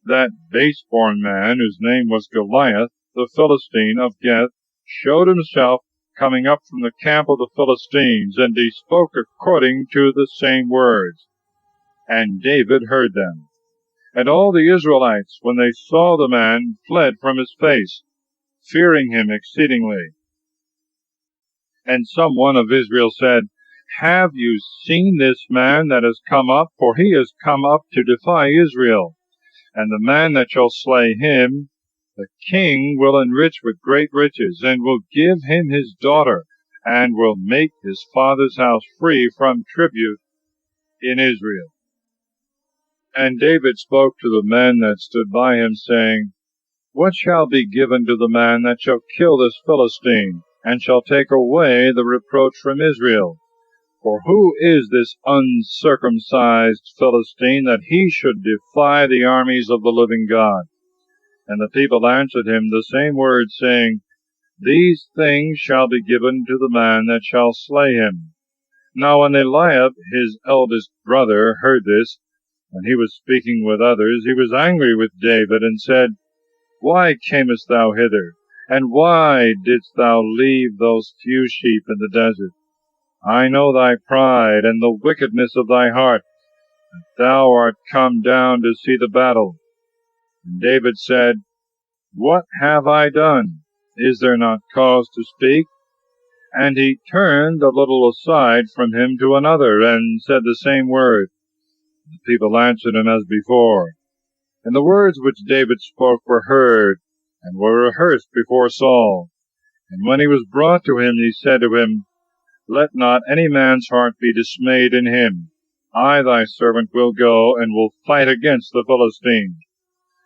that base-born man, whose name was Goliath, the Philistine of Gath, showed himself coming up from the camp of the Philistines, and he spoke according to the same words. And David heard them. And all the Israelites, when they saw the man, fled from his face, fearing him exceedingly. And some one of Israel said, Have you seen this man that has come up? For he has come up to defy Israel. And the man that shall slay him, the king will enrich with great riches, and will give him his daughter, and will make his father's house free from tribute in Israel. And David spoke to the men that stood by him, saying, What shall be given to the man that shall kill this Philistine, and shall take away the reproach from Israel? For who is this uncircumcised Philistine, that he should defy the armies of the living God? And the people answered him the same words, saying, These things shall be given to the man that shall slay him. Now when Eliab, his eldest brother, heard this, and he was speaking with others, he was angry with David, and said, Why camest thou hither? And why didst thou leave those few sheep in the desert? I know thy pride, and the wickedness of thy heart, that thou art come down to see the battle. And David said, What have I done? Is there not cause to speak? And he turned a little aside from him to another, and said the same word. The people answered him as before. And the words which David spoke were heard, and were rehearsed before Saul. And when he was brought to him, he said to him, Let not any man's heart be dismayed in him. I thy servant will go, and will fight against the Philistines.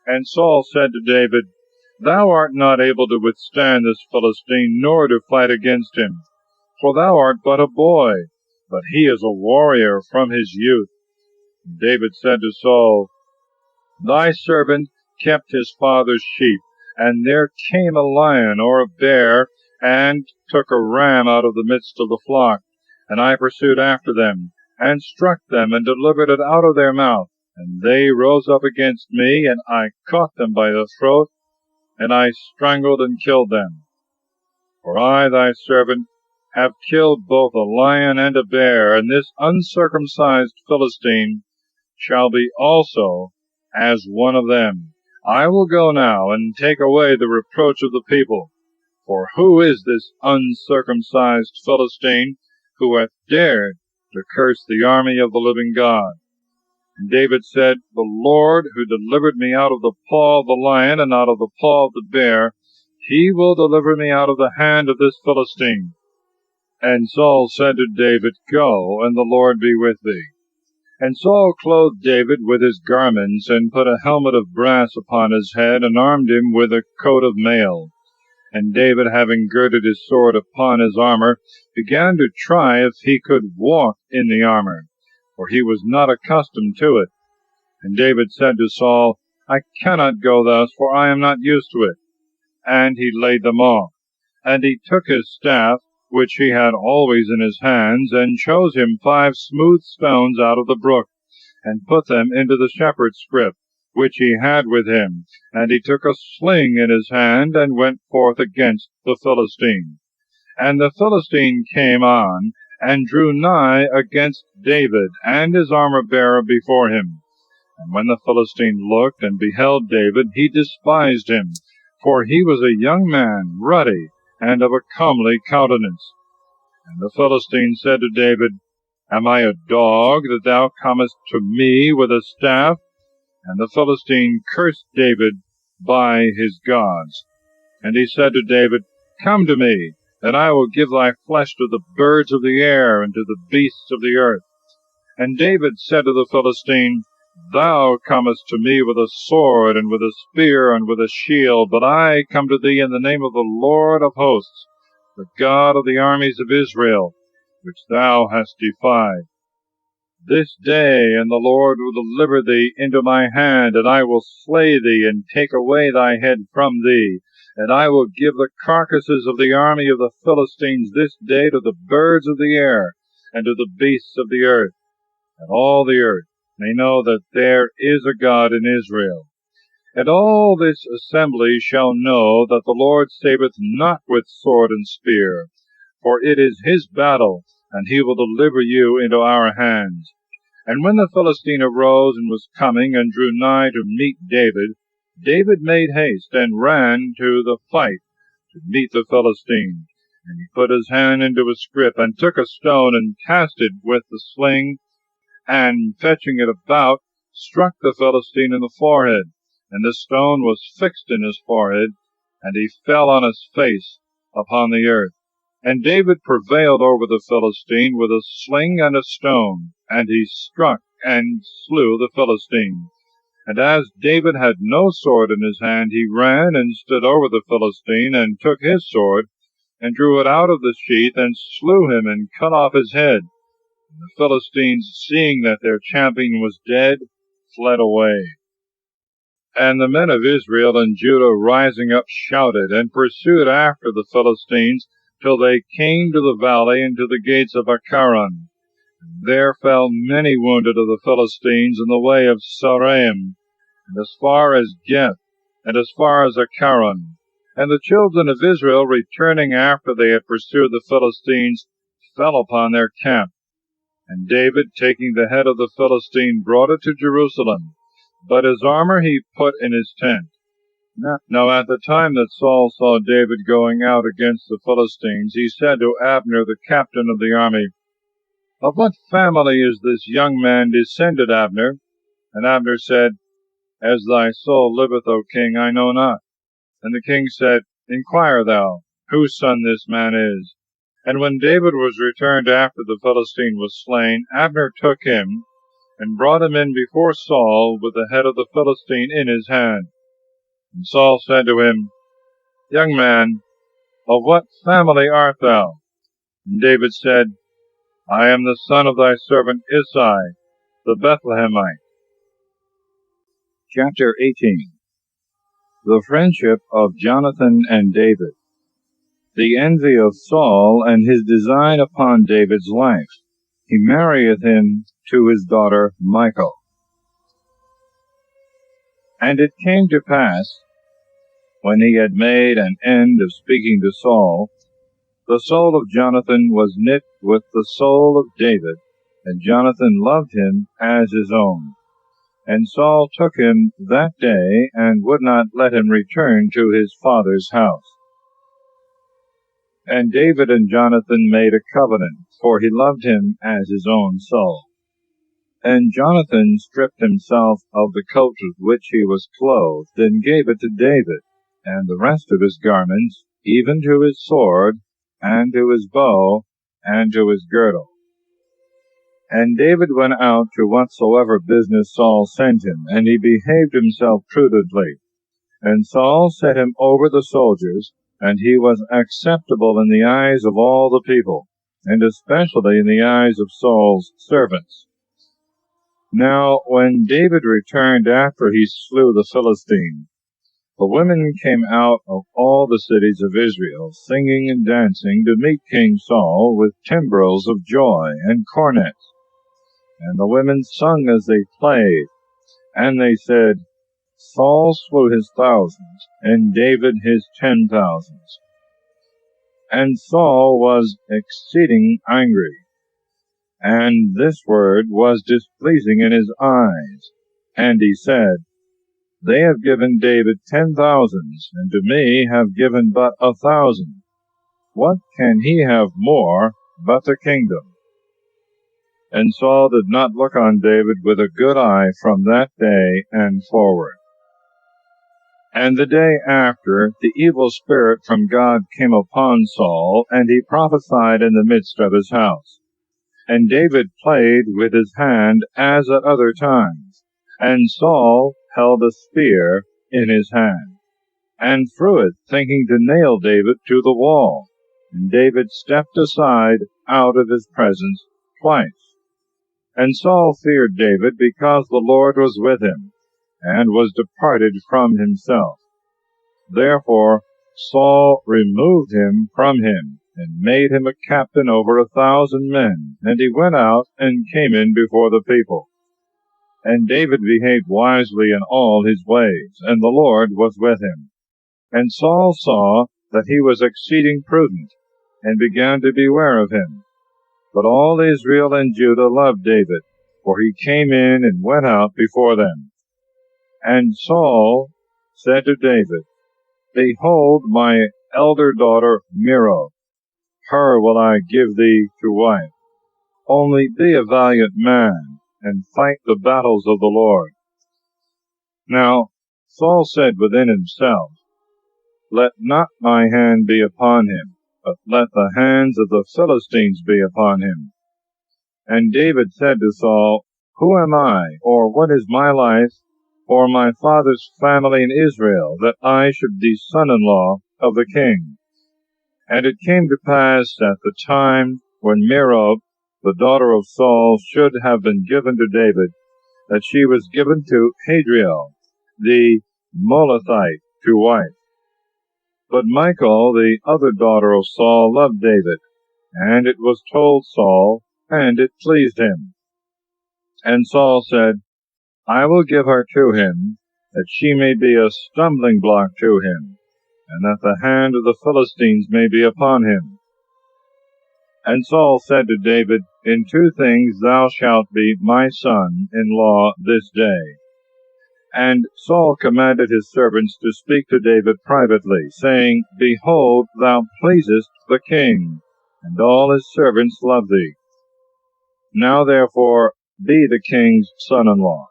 And Saul said to David, Thou art not able to withstand this Philistine, nor to fight against him. For thou art but a boy, but he is a warrior from his youth. And David said to Saul, Thy servant kept his father's sheep, and there came a lion or a bear, and took a ram out of the midst of the flock. And I pursued after them, and struck them, and delivered it out of their mouth. And they rose up against me, and I caught them by the throat, and I strangled and killed them. For I, thy servant, have killed both a lion and a bear, and this uncircumcised Philistine shall be also as one of them. I will go now, and take away the reproach of the people. For who is this uncircumcised Philistine, who hath dared to curse the army of the living God? And David said, The Lord, who delivered me out of the paw of the lion, and out of the paw of the bear, he will deliver me out of the hand of this Philistine. And Saul said to David, Go, and the Lord be with thee. And Saul clothed David with his garments, and put a helmet of brass upon his head, and armed him with a coat of mail. And David, having girded his sword upon his armor, began to try if he could walk in the armor, for he was not accustomed to it. And David said to Saul, I cannot go thus, for I am not used to it. And he laid them off. And he took his staff, which he had always in his hands, and chose him 5 smooth stones out of the brook, and put them into the shepherd's scrip, which he had with him. And he took a sling in his hand, and went forth against the Philistine. And the Philistine came on, and drew nigh against David, and his armor-bearer before him. And when the Philistine looked and beheld David, he despised him, for he was a young man, ruddy, and of a comely countenance. And the Philistine said to David, Am I a dog, that thou comest to me with a staff? And the Philistine cursed David by his gods. And he said to David, Come to me, and I will give thy flesh to the birds of the air, and to the beasts of the earth. And David said to the Philistine, Thou comest to me with a sword, and with a spear, and with a shield, but I come to thee in the name of the Lord of hosts, the God of the armies of Israel, which thou hast defied. This day, and the Lord will deliver thee into my hand, and I will slay thee, and take away thy head from thee. And I will give the carcasses of the army of the Philistines this day to the birds of the air, and to the beasts of the earth, and all the earth may know that there is a God in Israel. And all this assembly shall know that the Lord saveth not with sword and spear, for it is his battle, and he will deliver you into our hands. And when the Philistine arose and was coming, and drew nigh to meet David, David made haste, and ran to the fight to meet the Philistine. And he put his hand into his scrip, and took a stone, and cast it with the sling, and fetching it about, struck the Philistine in the forehead. And the stone was fixed in his forehead, and he fell on his face upon the earth. And David prevailed over the Philistine with a sling and a stone, and he struck and slew the Philistine. And as David had no sword in his hand, he ran and stood over the Philistine, and took his sword, and drew it out of the sheath, and slew him, and cut off his head. And the Philistines, seeing that their champion was dead, fled away. And the men of Israel and Judah rising up shouted, and pursued after the Philistines, till they came to the valley and to the gates of Acharon. And there fell many wounded of the Philistines in the way of Saaraim, and as far as Geth, and as far as Acharon. And the children of Israel, returning after they had pursued the Philistines, fell upon their camp. And David, taking the head of the Philistine, brought it to Jerusalem, but his armor he put in his tent. Now at the time that Saul saw David going out against the Philistines, he said to Abner, the captain of the army, Of what family is this young man descended, Abner? And Abner said, As thy soul liveth, O king, I know not. And the king said, Inquire thou, whose son this man is. And when David was returned after the Philistine was slain, Abner took him, and brought him in before Saul with the head of the Philistine in his hand. And Saul said to him, Young man, of what family art thou? And David said, I am the son of thy servant Isai, the Bethlehemite. Chapter 18. The friendship of Jonathan and David. The envy of Saul, and his design upon David's life. He marrieth him to his daughter Michal. And it came to pass, when he had made an end of speaking to Saul, the soul of Jonathan was knit with the soul of David, and Jonathan loved him as his own. And Saul took him that day, and would not let him return to his father's house. And David and Jonathan made a covenant, for he loved him as his own soul. And Jonathan stripped himself of the coat with which he was clothed, and gave it to David, and the rest of his garments, even to his sword, and to his bow, and to his girdle. And David went out to whatsoever business Saul sent him, and he behaved himself prudently. And Saul set him over the soldiers, and he was acceptable in the eyes of all the people, and especially in the eyes of Saul's servants. Now when David returned after he slew the Philistine, the women came out of all the cities of Israel, singing and dancing, to meet King Saul with timbrels of joy and cornets. And the women sung as they played, and they said, Saul slew his thousands, and David his 10,000s. And Saul was exceeding angry, and this word was displeasing in his eyes. And he said, They have given David 10,000s, and to me have given but 1,000. What can he have more but the kingdom? And Saul did not look on David with a good eye from that day and forward. And the day after, the evil spirit from God came upon Saul, and he prophesied in the midst of his house. And David played with his hand as at other times, And Saul held a spear in his hand, and threw it, thinking to nail David to the wall. And David stepped aside out of his presence twice. And Saul feared David, because the Lord was with him, and was departed from himself. Therefore Saul removed him from him, and made him a captain over 1,000 men. And he went out and came in before the people. And David behaved wisely in all his ways, and the Lord was with him. And Saul saw that he was exceeding prudent, and began to beware of him. But all Israel and Judah loved David, for he came in and went out before them. And Saul said to David, Behold, my elder daughter Merab, her will I give thee to wife. Only be a valiant man, and fight the battles of the Lord. Now Saul said within himself, Let not my hand be upon him, but let the hands of the Philistines be upon him. And David said to Saul, Who am I, or what is my life, or my father's family in Israel, that I should be son-in-law of the king? And it came to pass at the time when Merab, the daughter of Saul, should have been given to David, that she was given to Hadriel, the Molathite, to wife. But Michal, the other daughter of Saul, loved David, and it was told Saul, and it pleased him. And Saul said, I will give her to him, that she may be a stumbling block to him, and that the hand of the Philistines may be upon him. And Saul said to David, In 2 things thou shalt be my son-in-law this day. And Saul commanded his servants to speak to David privately, saying, Behold, thou pleasest the king, and all his servants love thee. Now therefore be the king's son-in-law.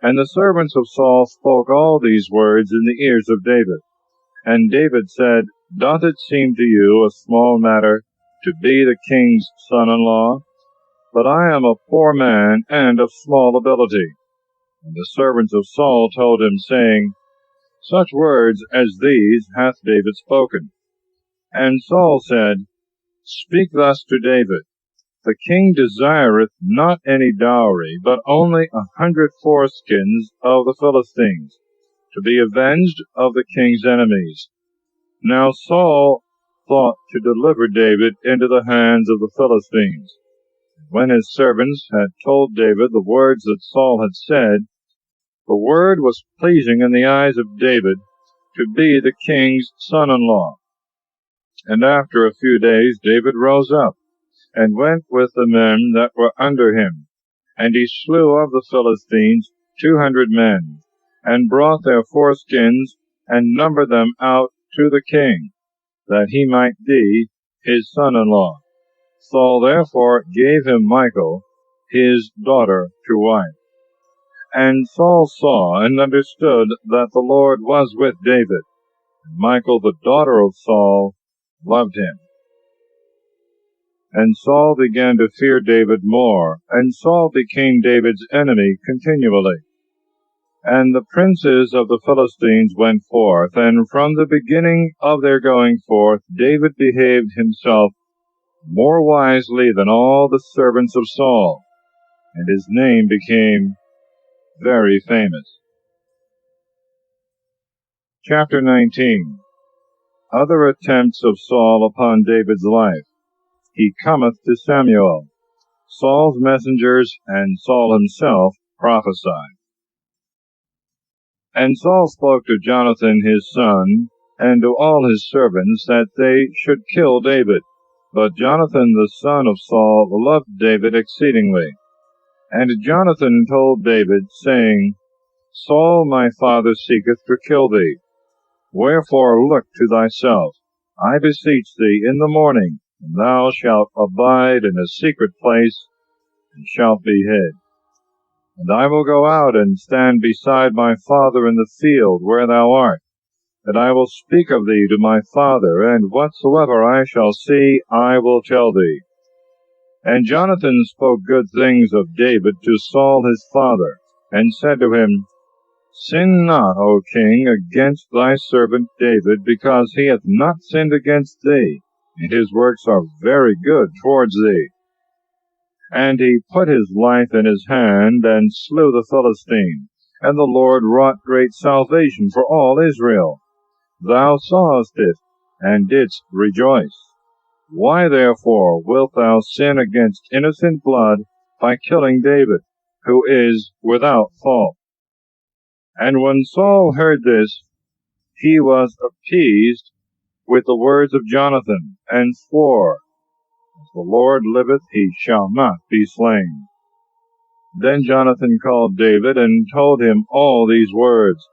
And the servants of Saul spoke all these words in the ears of David. And David said, Doth it seem to you a small matter to be the king's son-in-law? But I am a poor man and of small ability. And the servants of Saul told him, saying, Such words as these hath David spoken. And Saul said, Speak thus to David, The king desireth not any dowry, but only 100 foreskins of the Philistines, to be avenged of the king's enemies. Now Saul thought to deliver David into the hands of the Philistines. When his servants had told David the words that Saul had said, the word was pleasing in the eyes of David to be the king's son-in-law. And after a few days David rose up, and went with the men that were under him. And he slew of the Philistines 200 men, and brought their foreskins, and numbered them out to the king, that he might be his son-in-law. Saul therefore gave him Michal, his daughter, to wife. And Saul saw and understood that the Lord was with David, and Michal, the daughter of Saul, loved him. And Saul began to fear David more, and Saul became David's enemy continually. And the princes of the Philistines went forth, and from the beginning of their going forth David behaved himself more wisely than all the servants of Saul, and his name became very famous. Chapter 19. Other attempts of Saul upon David's life. He cometh to Samuel. Saul's messengers and Saul himself prophesy. And Saul spoke to Jonathan his son, and to all his servants, that they should kill David. But Jonathan the son of Saul loved David exceedingly. And Jonathan told David, saying, Saul my father seeketh to kill thee. Wherefore look to thyself, I beseech thee, in the morning, and thou shalt abide in a secret place, and shalt be hid. And I will go out and stand beside my father in the field where thou art, that I will speak of thee to my father, and whatsoever I shall see I will tell thee. And Jonathan spoke good things of David to Saul his father, and said to him, Sin not, O king, against thy servant David, because he hath not sinned against thee, and his works are very good towards thee. And he put his life in his hand, and slew the Philistine. And the Lord wrought great salvation for all Israel. Thou sawest it, and didst rejoice. Why therefore wilt thou sin against innocent blood by killing David, who is without fault? And when Saul heard this, he was appeased with the words of Jonathan, and swore, As the Lord liveth, he shall not be slain. Then Jonathan called David, and told him all these words.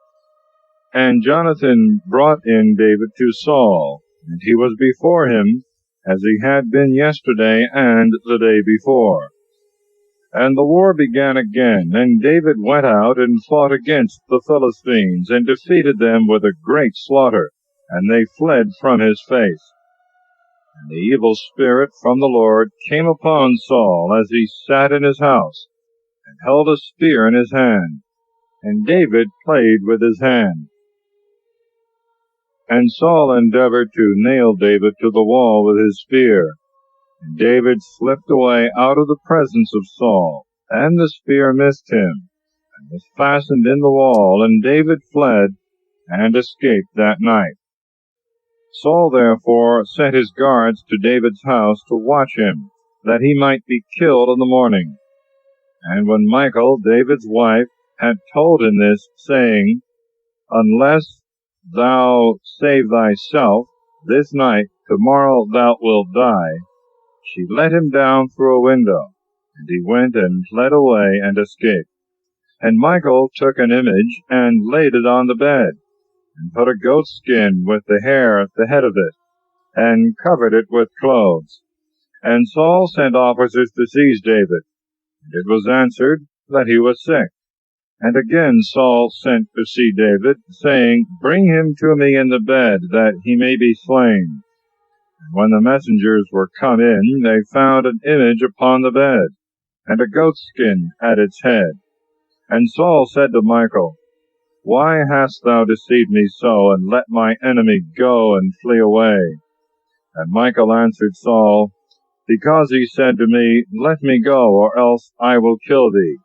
And Jonathan brought in David to Saul, and he was before him, as he had been yesterday and the day before. And the war began again, and David went out and fought against the Philistines, and defeated them with a great slaughter, and they fled from his face. And the evil spirit from the Lord came upon Saul as he sat in his house, and held a spear in his hand, and David played with his hand. And Saul endeavored to nail David to the wall with his spear. And David slipped away out of the presence of Saul, and the spear missed him, and was fastened in the wall, and David fled, and escaped that night. Saul therefore sent his guards to David's house to watch him, that he might be killed in the morning. And when Michal, David's wife, had told him this, saying, Unless thou save thyself this night, tomorrow thou wilt die, she let him down through a window, and he went and fled away and escaped. And Michal took an image, and laid it on the bed, and put a goat's skin with the hair at the head of it, and covered it with clothes. And Saul sent officers to seize David, and it was answered that he was sick. And again Saul sent to see David, saying, Bring him to me in the bed, that he may be slain. And when the messengers were come in, they found an image upon the bed, and a goat's skin at its head. And Saul said to Michal, Why hast thou deceived me so, and let my enemy go and flee away? And Michal answered Saul, Because he said to me, Let me go, or else I will kill thee.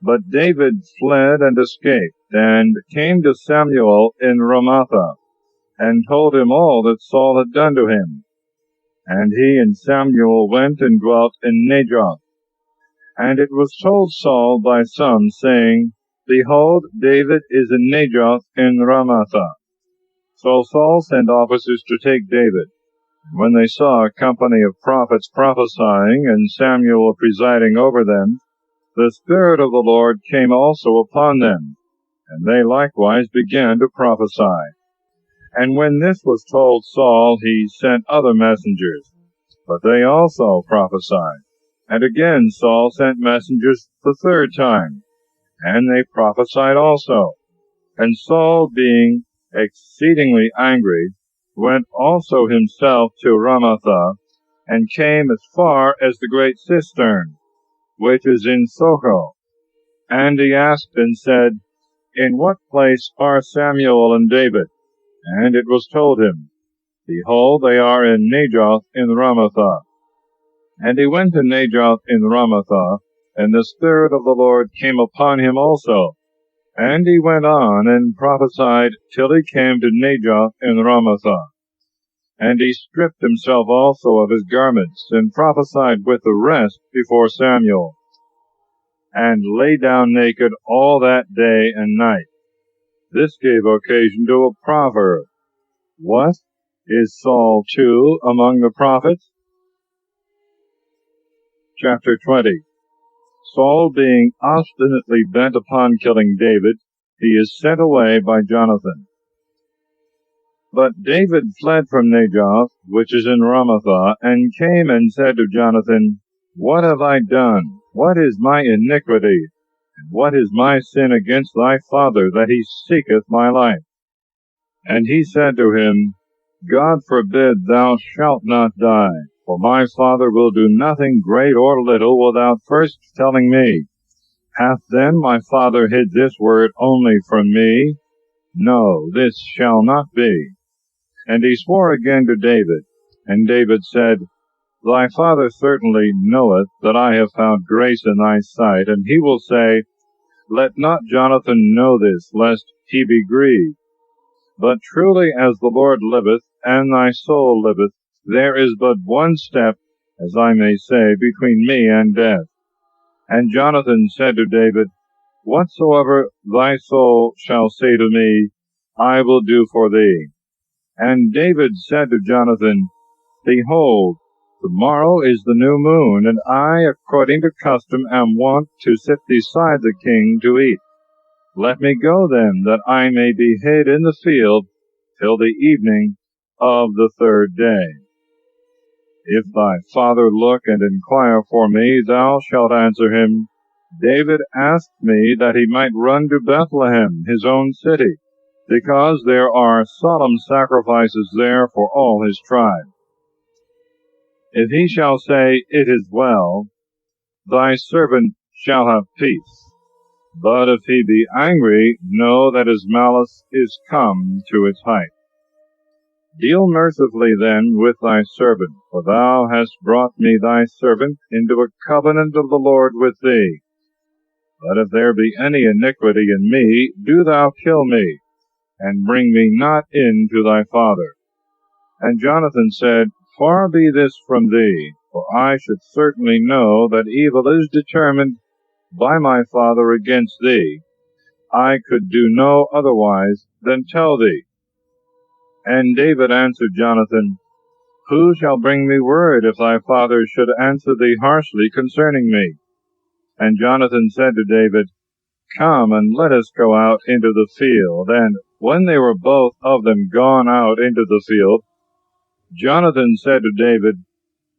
But David fled and escaped, and came to Samuel in Ramah, and told him all that Saul had done to him. And he and Samuel went and dwelt in Najoth. And it was told Saul by some, saying, Behold, David is in Najoth in Ramah. So Saul sent officers to take David. And when they saw a company of prophets prophesying, and Samuel presiding over them, the Spirit of the Lord came also upon them, and they likewise began to prophesy. And when this was told Saul, he sent other messengers, but they also prophesied. And again Saul sent messengers the third time, and they prophesied also. And Saul, being exceedingly angry, went also himself to Ramah, and came as far as the great cistern, which is in Socho. And he asked and said, In what place are Samuel and David? And it was told him, Behold, they are in Najoth in Ramah. And he went to Najoth in Ramah, and the Spirit of the Lord came upon him also. And he went on and prophesied till he came to Najoth in Ramah. And he stripped himself also of his garments, and prophesied with the rest before Samuel, and lay down naked all that day and night. This gave occasion to a proverb. What? Is Saul too among the prophets? Chapter 20. Saul being obstinately bent upon killing David, he is sent away by Jonathan. But David fled from Najoth, which is in Ramah, and came and said to Jonathan, What have I done? What is my iniquity? And what is my sin against thy father, that he seeketh my life? And he said to him, God forbid, thou shalt not die, for my father will do nothing great or little without first telling me. Hath then my father hid this word only from me? No, this shall not be. And he swore again to David. And David said, Thy father certainly knoweth that I have found grace in thy sight, and he will say, Let not Jonathan know this, lest he be grieved. But truly as the Lord liveth, and thy soul liveth, there is but one step, as I may say, between me and death. And Jonathan said to David, Whatsoever thy soul shall say to me, I will do for thee. And David said to Jonathan, Behold, tomorrow is the new moon, and I, according to custom, am wont to sit beside the king to eat. Let me go then, that I may be hid in the field till the evening of the third day. If thy father look and inquire for me, thou shalt answer him, David asked me that he might run to Bethlehem, his own city, because there are solemn sacrifices there for all his tribe. If he shall say, It is well, thy servant shall have peace. But if he be angry, know that his malice is come to its height. Deal mercifully then with thy servant, for thou hast brought me thy servant into a covenant of the Lord with thee. But if there be any iniquity in me, do thou kill me, and bring me not in to thy father. And Jonathan said, Far be this from thee, for I should certainly know that evil is determined by my father against thee. I could do no otherwise than tell thee. And David answered Jonathan, Who shall bring me word if thy father should answer thee harshly concerning me? And Jonathan said to David, Come, and let us go out into the field. And when they were both of them gone out into the field, Jonathan said to David,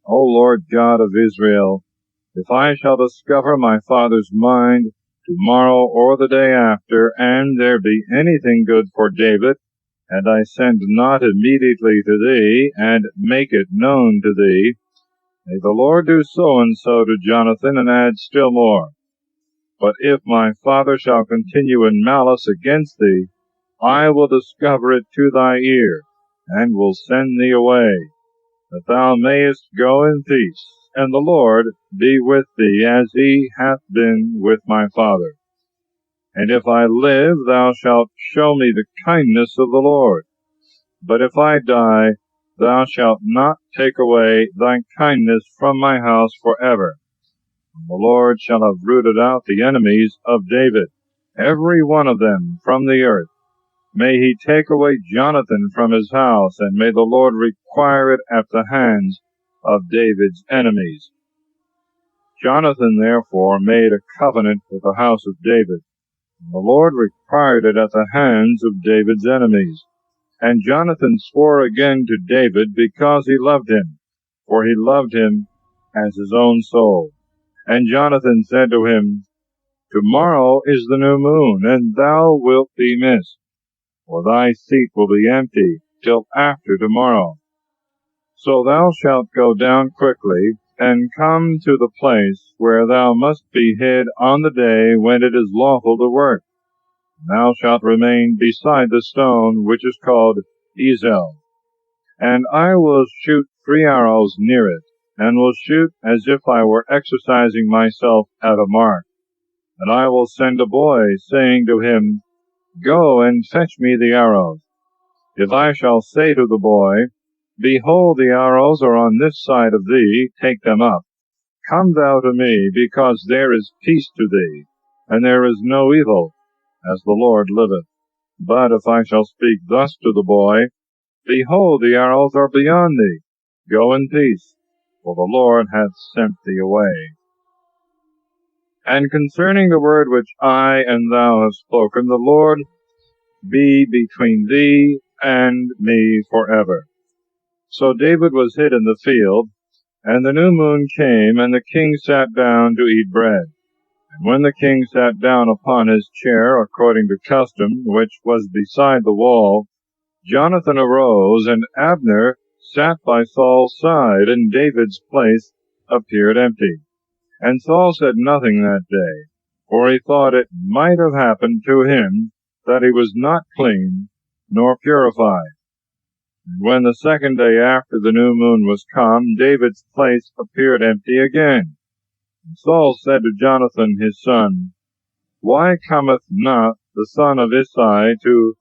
O Lord God of Israel, if I shall discover my father's mind tomorrow or the day after, and there be anything good for David, and I send not immediately to thee, and make it known to thee, may the Lord do so and so to Jonathan, and add still more. But if my father shall continue in malice against thee, I will discover it to thy ear, and will send thee away, that thou mayest go in peace, and the Lord be with thee, as he hath been with my father. And if I live, thou shalt show me the kindness of the Lord. But if I die, thou shalt not take away thy kindness from my house forever. And the Lord shall have rooted out the enemies of David, every one of them from the earth. May he take away Jonathan from his house, and may the Lord require it at the hands of David's enemies. Jonathan therefore made a covenant with the house of David, and the Lord required it at the hands of David's enemies. And Jonathan swore again to David because he loved him, for he loved him as his own soul. And Jonathan said to him, Tomorrow is the new moon, and thou wilt be missed, for thy seat will be empty till after tomorrow. So thou shalt go down quickly, and come to the place where thou must be hid on the day when it is lawful to work. Thou shalt remain beside the stone which is called Ezel. And I will shoot 3 arrows near it, and will shoot as if I were exercising myself at a mark. And I will send a boy, saying to him, Go and fetch me the arrows. If I shall say to the boy, Behold, the arrows are on this side of thee, take them up. Come thou to me, because there is peace to thee, and there is no evil, as the Lord liveth. But if I shall speak thus to the boy, Behold, the arrows are beyond thee, go in peace, for the Lord hath sent thee away. And concerning the word which I and thou have spoken, the Lord be between thee and me forever. So David was hid in the field, and the new moon came, and the king sat down to eat bread. And when the king sat down upon his chair, according to custom, which was beside the wall, Jonathan arose, and Abner sat by Saul's side, and David's place appeared empty. And Saul said nothing that day, for he thought it might have happened to him that he was not clean nor purified. And when the second day after the new moon was come, David's place appeared empty again. And Saul said to Jonathan his son, Why cometh not the son of Isai to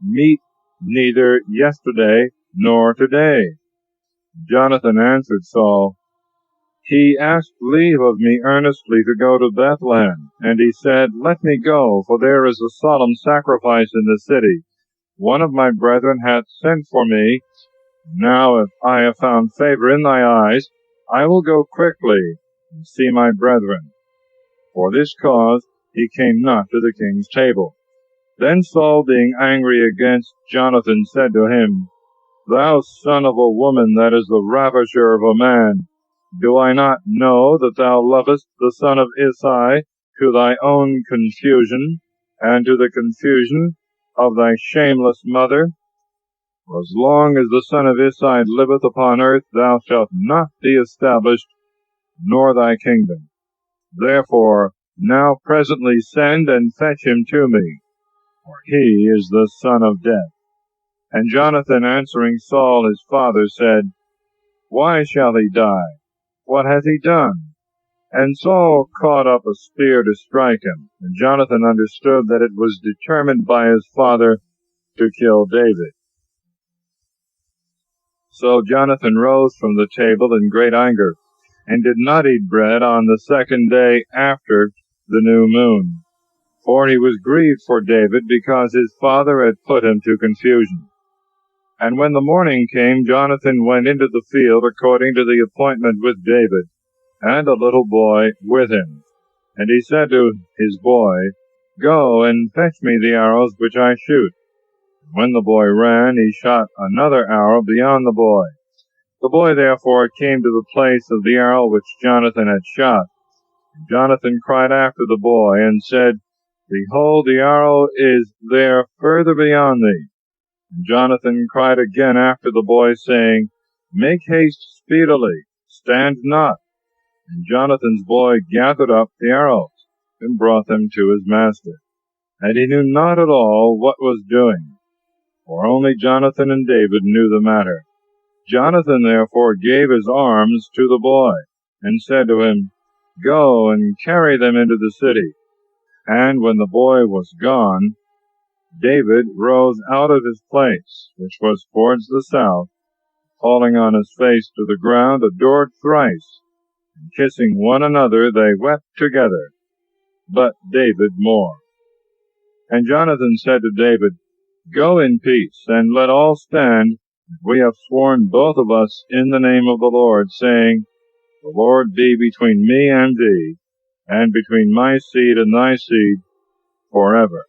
meet neither yesterday nor today? Jonathan answered Saul, He asked leave of me earnestly to go to Bethlehem, and he said, Let me go, for there is a solemn sacrifice in the city. One of my brethren hath sent for me. Now if I have found favor in thy eyes, I will go quickly and see my brethren. For this cause he came not to the king's table. Then Saul, being angry against Jonathan, said to him, Thou son of a woman that is the ravisher of a man, do I not know that thou lovest the son of Isai to thy own confusion, and to the confusion of thy shameless mother? For as long as the son of Isai liveth upon earth, thou shalt not be established, nor thy kingdom. Therefore now presently send and fetch him to me, for he is the son of death. And Jonathan answering Saul his father said, Why shall he die? What hath he done? And Saul caught up a spear to strike him, and Jonathan understood that it was determined by his father to kill David. So Jonathan rose from the table in great anger, and did not eat bread on the second day after the new moon. For he was grieved for David, because his father had put him to confusion. And when the morning came, Jonathan went into the field according to the appointment with David, and a little boy with him. And he said to his boy, Go and fetch me the arrows which I shoot. When the boy ran, he shot another arrow beyond the boy. The boy therefore came to the place of the arrow which Jonathan had shot. And Jonathan cried after the boy, and said, Behold, the arrow is there further beyond thee. And Jonathan cried again after the boy, saying, Make haste speedily, stand not. And Jonathan's boy gathered up the arrows, and brought them to his master. And he knew not at all what was doing, for only Jonathan and David knew the matter. Jonathan therefore gave his arms to the boy, and said to him, Go and carry them into the city. And when the boy was gone, David rose out of his place, which was towards the south, falling on his face to the ground, adored thrice, and kissing one another, they wept together, but David more. And Jonathan said to David, Go in peace, and let all stand. We have sworn both of us in the name of the Lord, saying, The Lord be between me and thee, and between my seed and thy seed forever.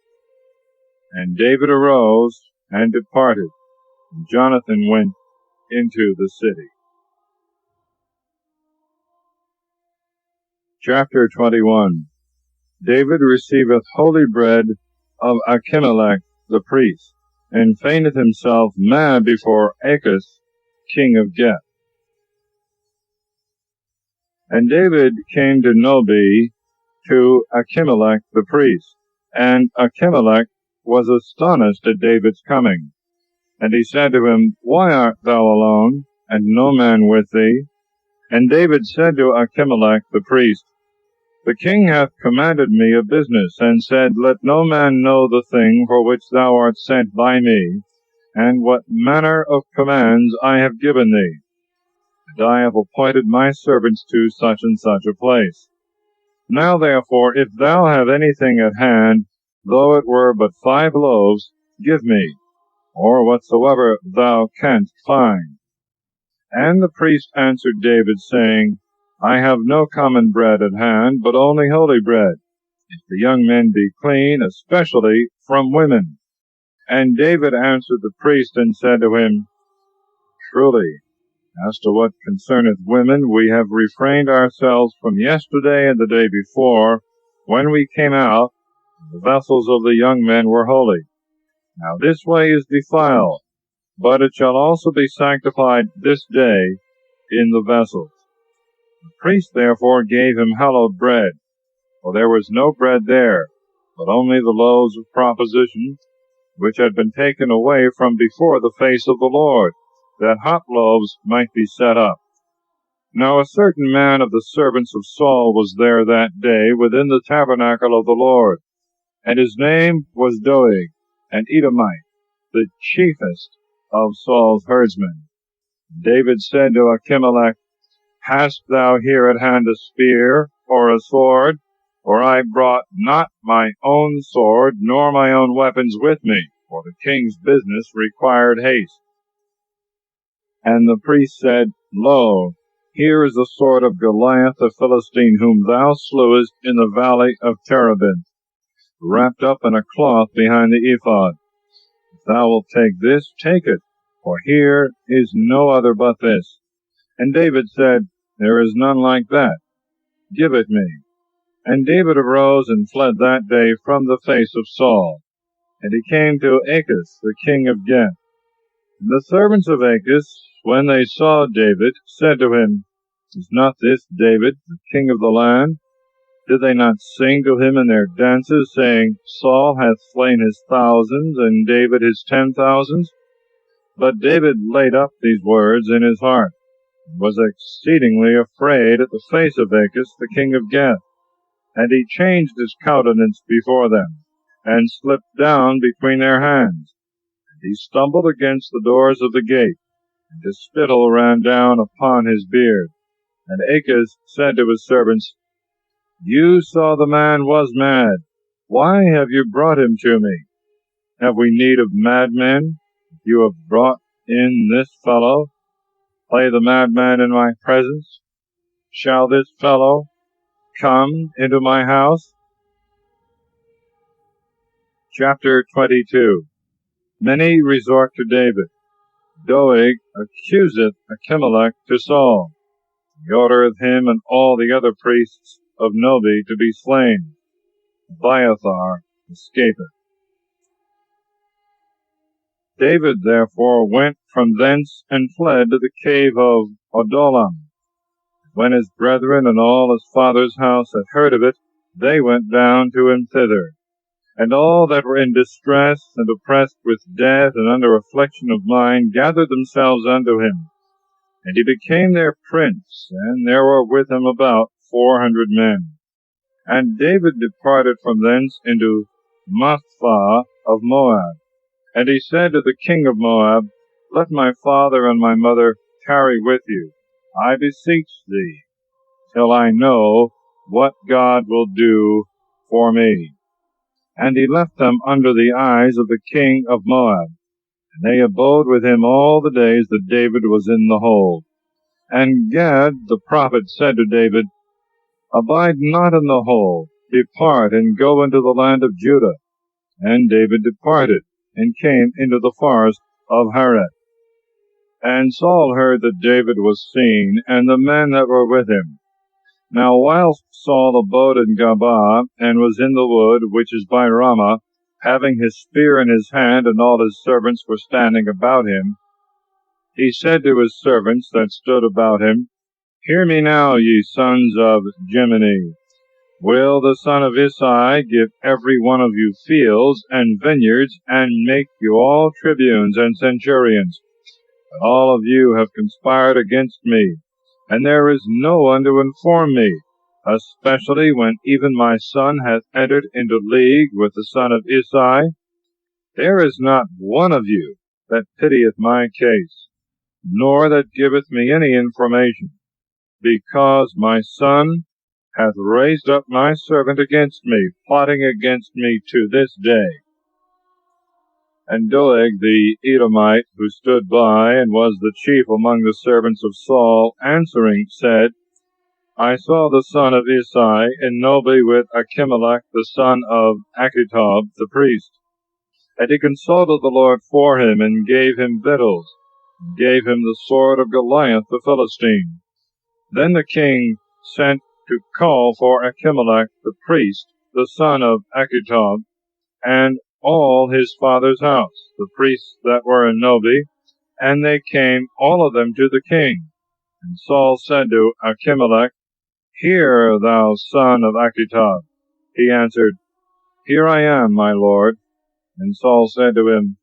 And David arose and departed, and Jonathan went into the city. Chapter 21. David receiveth holy bread of Achimelech the priest, and feigneth himself mad before Achish, king of Gath. And David came to Nobi to Achimelech the priest, and Achimelech was astonished at David's coming. And he said to him, Why art thou alone, and no man with thee? And David said to Achimelech the priest, The king hath commanded me a business, and said, Let no man know the thing for which thou art sent by me, and what manner of commands I have given thee. And I have appointed my servants to such and such a place. Now therefore, if thou have anything at hand, though it were but 5 loaves, give me, or whatsoever thou canst find. And the priest answered David, saying, I have no common bread at hand, but only holy bread, if the young men be clean, especially from women. And David answered the priest, and said to him, Truly, as to what concerneth women, we have refrained ourselves from yesterday and the day before, when we came out, the vessels of the young men were holy. Now this way is defiled, but it shall also be sanctified this day in the vessels. The priest therefore gave him hallowed bread, for there was no bread there, but only the loaves of proposition, which had been taken away from before the face of the Lord, that hot loaves might be set up. Now a certain man of the servants of Saul was there that day within the tabernacle of the Lord, and his name was Doeg, an Edomite, the chiefest of Saul's herdsmen. David said to Achimelech, Hast thou here at hand a spear or a sword? For I brought not my own sword, nor my own weapons with me, for the king's business required haste. And the priest said, Lo, here is the sword of Goliath the Philistine, whom thou slewest in the valley of Terebinth, wrapped up in a cloth behind the ephod. If thou wilt take this, take it, for here is no other but this. And David said, There is none like that. Give it me. And David arose and fled that day from the face of Saul. And he came to Achish, the king of Gath. And the servants of Achish, when they saw David, said to him, Is not this David, the king of the land? Did they not sing to him in their dances, saying, Saul hath slain his thousands, and David his 10,000s? But David laid up these words in his heart, and was exceedingly afraid at the face of Achish, the king of Gath. And he changed his countenance before them, and slipped down between their hands. And he stumbled against the doors of the gate, and his spittle ran down upon his beard. And Achish said to his servants, You saw the man was mad. Why have you brought him to me? Have we need of madmen? You have brought in this fellow. Play the madman in my presence. Shall this fellow come into my house? Chapter 22. Many resort to David. Doeg accuseth Achimelech to Saul. He ordereth him and all the other priests of Nobi to be slain. Abiathar escapeth. David therefore went from thence and fled to the cave of Adullam. When his brethren and all his father's house had heard of it, they went down to him thither. And all that were in distress and oppressed with death and under affliction of mind gathered themselves unto him. And he became their prince, and there were with him about 400 men. And David departed from thence into Maphah of Moab. And he said to the king of Moab, Let my father and my mother tarry with you, I beseech thee, till I know what God will do for me. And he left them under the eyes of the king of Moab. And they abode with him all the days that David was in the hold. And Gad the prophet said to David, Abide not in the hold, depart and go into the land of Judah. And David departed, and came into the forest of Hareth. And Saul heard that David was seen, and the men that were with him. Now whilst Saul abode in Gabaa, and was in the wood which is by Ramah, having his spear in his hand, and all his servants were standing about him, he said to his servants that stood about him, Hear me now, ye sons of Jemini. Will the son of Isai give every one of you fields and vineyards, and make you all tribunes and centurions? But all of you have conspired against me, and there is no one to inform me, especially when even my son hath entered into league with the son of Isai. There is not one of you that pitieth my case, nor that giveth me any information, because my son hath raised up my servant against me, plotting against me to this day. And Doeg the Edomite, who stood by, and was the chief among the servants of Saul, answering, said, I saw the son of Isai in Nobi with Achimelech the son of Achitob the priest. And he consulted the Lord for him, and gave him victuals, and gave him the sword of Goliath the Philistine. Then the king sent to call for Achimelech the priest, the son of Achitob, and all his father's house, the priests that were in Nobi, and they came all of them to the king. And Saul said to Achimelech, Hear, thou son of Achitob, He answered, Here I am, my lord. And Saul said to him,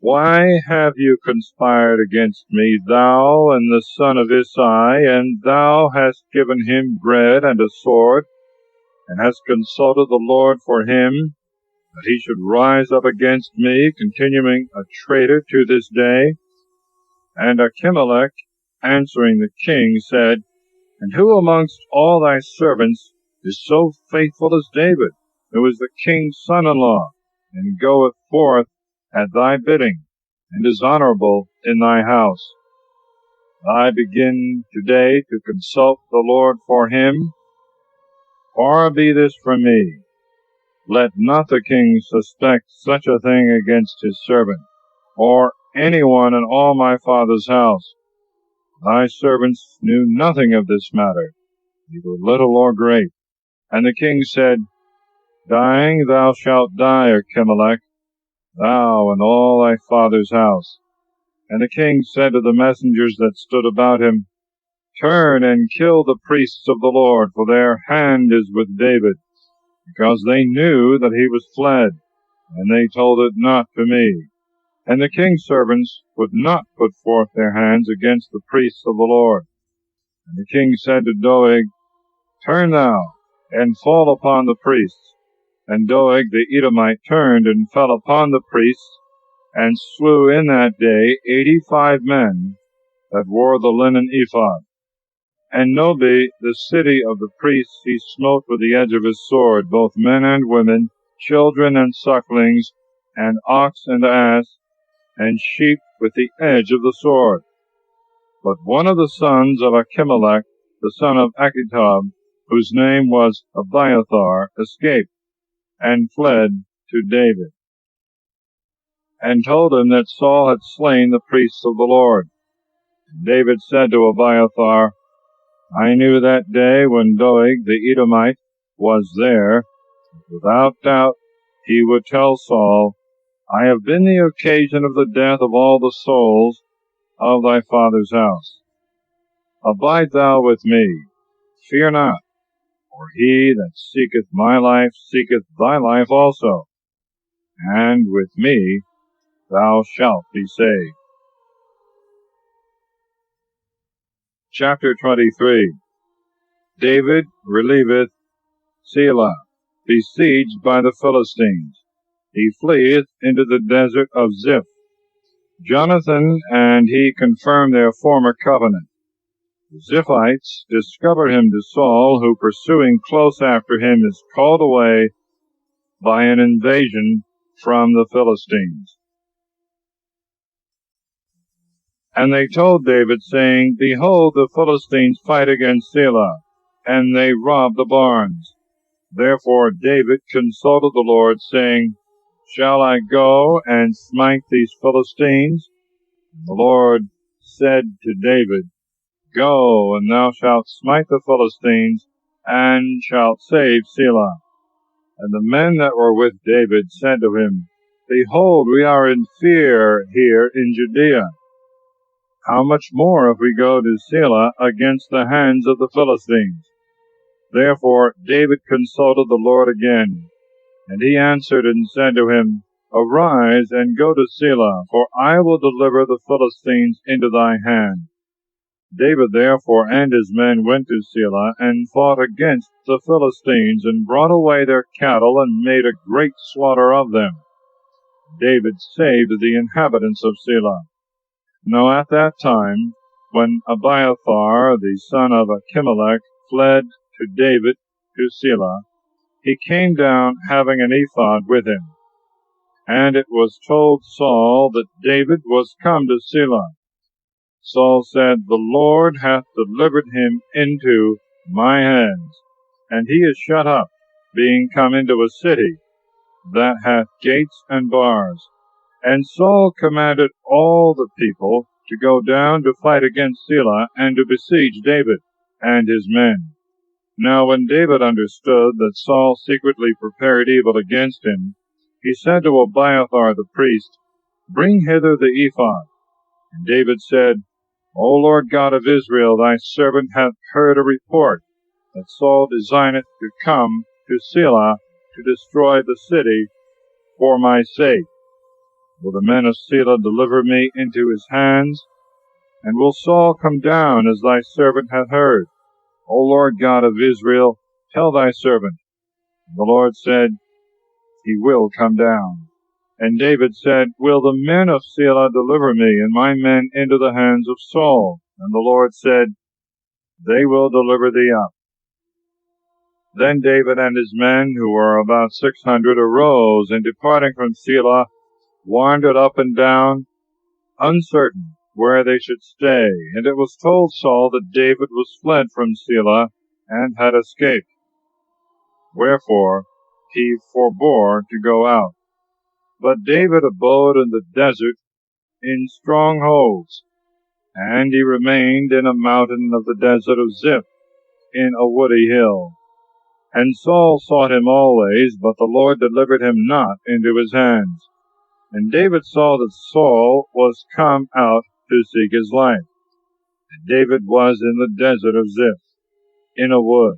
Why have you conspired against me, thou and the son of Isai, and thou hast given him bread and a sword, and hast consulted the Lord for him, that he should rise up against me, continuing a traitor to this day? And Achimelech, answering the king, said, And who amongst all thy servants is so faithful as David, who is the king's son-in-law, and goeth forth at thy bidding, and is honorable in thy house? I begin today to consult the Lord for him. Far be this from me. Let not the king suspect such a thing against his servant, or anyone in all my father's house. Thy servants knew nothing of this matter, neither little or great. And the king said, Dying thou shalt die, Achimelech, thou and all thy father's house. And the king said to the messengers that stood about him, Turn and kill the priests of the Lord, for their hand is with David, because they knew that he was fled, and they told it not to me. And the king's servants would not put forth their hands against the priests of the Lord. And the king said to Doeg, Turn thou, and fall upon the priests. And Doeg the Edomite turned and fell upon the priests, and slew in that day 85 men that wore the linen ephod. And Nobi, the city of the priests, he smote with the edge of his sword, both men and women, children and sucklings, and ox and ass, and sheep with the edge of the sword. But one of the sons of Achimelech, the son of Achitub, whose name was Abiathar, escaped, and fled to David, and told him that Saul had slain the priests of the Lord. And David said to Abiathar, I knew that day when Doeg the Edomite was there, without doubt he would tell Saul, I have been the occasion of the death of all the souls of thy father's house. Abide thou with me, fear not, for he that seeketh my life seeketh thy life also, and with me thou shalt be saved. Chapter 23. David relieveth Selah, besieged by the Philistines. He fleeth into the desert of Ziph. Jonathan and he confirm their former covenant. The Ziphites discover him to Saul, who, pursuing close after him, is called away by an invasion from the Philistines. And they told David, saying, Behold, the Philistines fight against Selah, and they rob the barns. Therefore David consulted the Lord, saying, Shall I go and smite these Philistines? And the Lord said to David, Go, and thou shalt smite the Philistines, and shalt save Selah. And the men that were with David said to him, Behold, we are in fear here in Judea. How much more if we go to Selah against the hands of the Philistines? Therefore David consulted the Lord again, and he answered and said to him, Arise and go to Selah, for I will deliver the Philistines into thy hand. David therefore and his men went to Selah, and fought against the Philistines, and brought away their cattle, and made a great slaughter of them. David saved the inhabitants of Selah. Now at that time, when Abiathar the son of Achimelech fled to David to Selah, he came down having an ephod with him. And it was told Saul that David was come to Selah. Saul said, The Lord hath delivered him into my hands, and he is shut up, being come into a city that hath gates and bars. And Saul commanded all the people to go down to fight against Selah, and to besiege David and his men. Now when David understood that Saul secretly prepared evil against him, he said to Abiathar the priest, Bring hither the ephod. And David said, O Lord God of Israel, thy servant hath heard a report that Saul designeth to come to Selah to destroy the city for my sake. Will the men of Selah deliver me into his hands? And will Saul come down as thy servant hath heard? O Lord God of Israel, tell thy servant. And the Lord said, He will come down. And David said, Will the men of Selah deliver me and my men into the hands of Saul? And the Lord said, They will deliver thee up. Then David and his men, who were about 600, arose, and departing from Selah, wandered up and down, uncertain where they should stay. And it was told Saul that David was fled from Selah, and had escaped. Wherefore he forbore to go out. But David abode in the desert in strongholds, and he remained in a mountain of the desert of Ziph, in a woody hill. And Saul sought him always, but the Lord delivered him not into his hands. And David saw that Saul was come out to seek his life. And David was in the desert of Ziph, in a wood.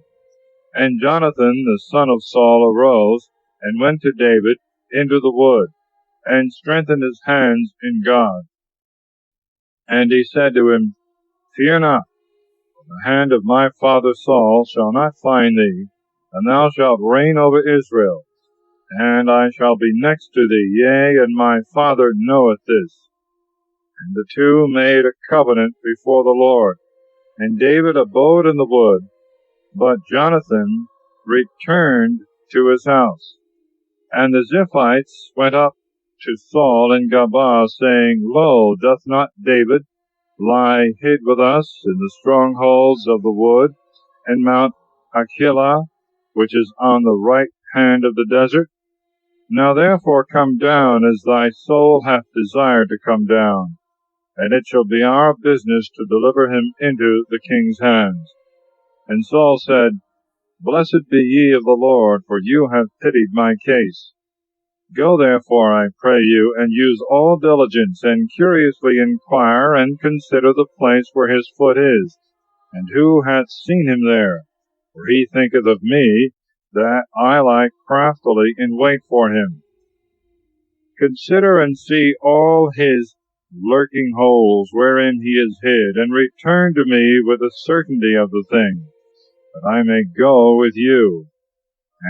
And Jonathan the son of Saul arose, and went to David into the wood, and strengthened his hands in God. And he said to him, Fear not, for the hand of my father Saul shall not find thee, and thou shalt reign over Israel, and I shall be next to thee, yea, and my father knoweth this. And the two made a covenant before the Lord. And David abode in the wood, but Jonathan returned to his house. And the Ziphites went up to Saul in Gabaa, saying, Lo, doth not David lie hid with us in the strongholds of the wood, and Mount Achilah, which is on the right hand of the desert? Now therefore come down, as thy soul hath desired to come down, and it shall be our business to deliver him into the king's hands. And Saul said, Blessed be ye of the Lord, for you have pitied my case. Go therefore, I pray you, and use all diligence, and curiously inquire, and consider the place where his foot is, and who hath seen him there. For he thinketh of me, that I lie craftily in wait for him. Consider and see all his lurking holes wherein he is hid, and return to me with the certainty of the thing, that I may go with you.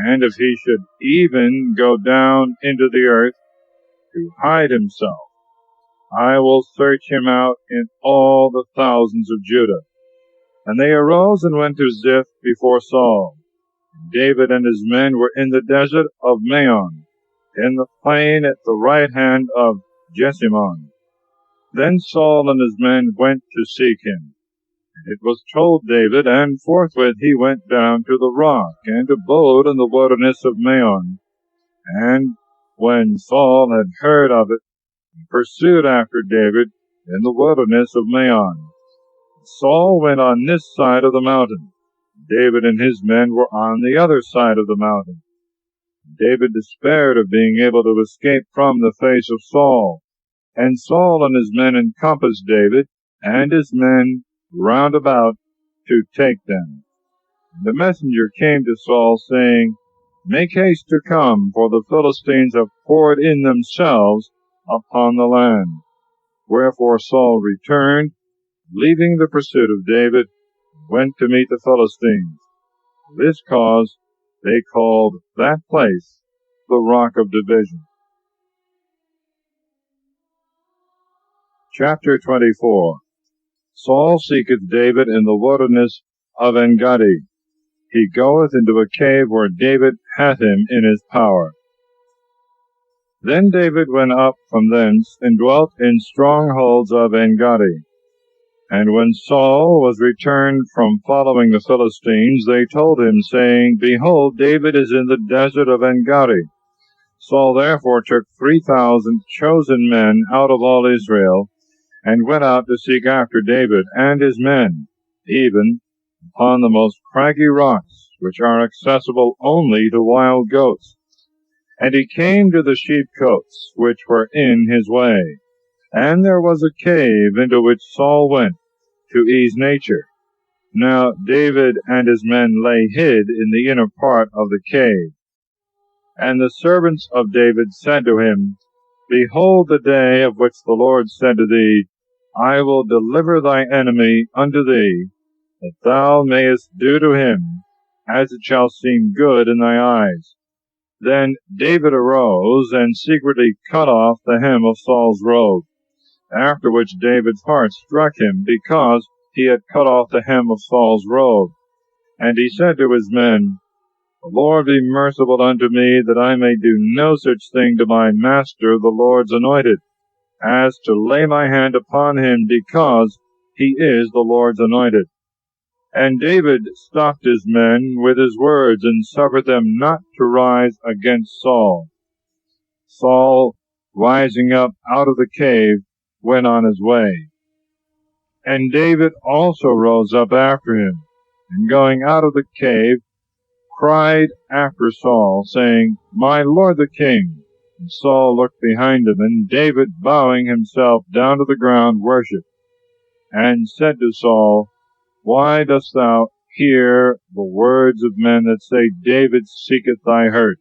And if he should even go down into the earth to hide himself, I will search him out in all the thousands of Judah. And they arose and went to Ziph before Saul. David and his men were in the desert of Maon, in the plain at the right hand of Jesimon. Then Saul and his men went to seek him. It was told David, and forthwith he went down to the rock, and abode in the wilderness of Maon. And when Saul had heard of it, he pursued after David in the wilderness of Maon. Saul went on this side of the mountain. David and his men were on the other side of the mountain. David despaired of being able to escape from the face of Saul. And Saul and his men encompassed David and his men round about to take them. The messenger came to Saul, saying, Make haste to come, for the Philistines have poured in themselves upon the land. Wherefore Saul returned, leaving the pursuit of David, went to meet the Philistines. For this cause they called that place the Rock of Division. Chapter 24. Saul seeketh David in the wilderness of En-gedi. He goeth into a cave where David hath him in his power. Then David went up from thence, and dwelt in strongholds of En-gedi. And when Saul was returned from following the Philistines, they told him, saying, Behold, David is in the desert of En-gedi. Saul therefore took 3,000 chosen men out of all Israel, and went out to seek after David and his men, even upon the most craggy rocks, which are accessible only to wild goats. And he came to the sheepcotes, which were in his way. And there was a cave into which Saul went to ease nature. Now David and his men lay hid in the inner part of the cave. And the servants of David said to him, Behold the day of which the Lord said to thee, I will deliver thy enemy unto thee, that thou mayest do to him as it shall seem good in thy eyes. Then David arose and secretly cut off the hem of Saul's robe, after which David's heart struck him, because he had cut off the hem of Saul's robe. And he said to his men, The Lord be merciful unto me, that I may do no such thing to my master the Lord's anointed, as to lay my hand upon him, because he is the Lord's anointed. And David stopped his men with his words, and suffered them not to rise against Saul. Saul, rising up out of the cave, went on his way. And David also rose up after him, and going out of the cave, cried after Saul, saying, My lord the king. And Saul looked behind him, and David, bowing himself down to the ground, worshipped, and said to Saul, Why dost thou hear the words of men that say, David seeketh thy hurt?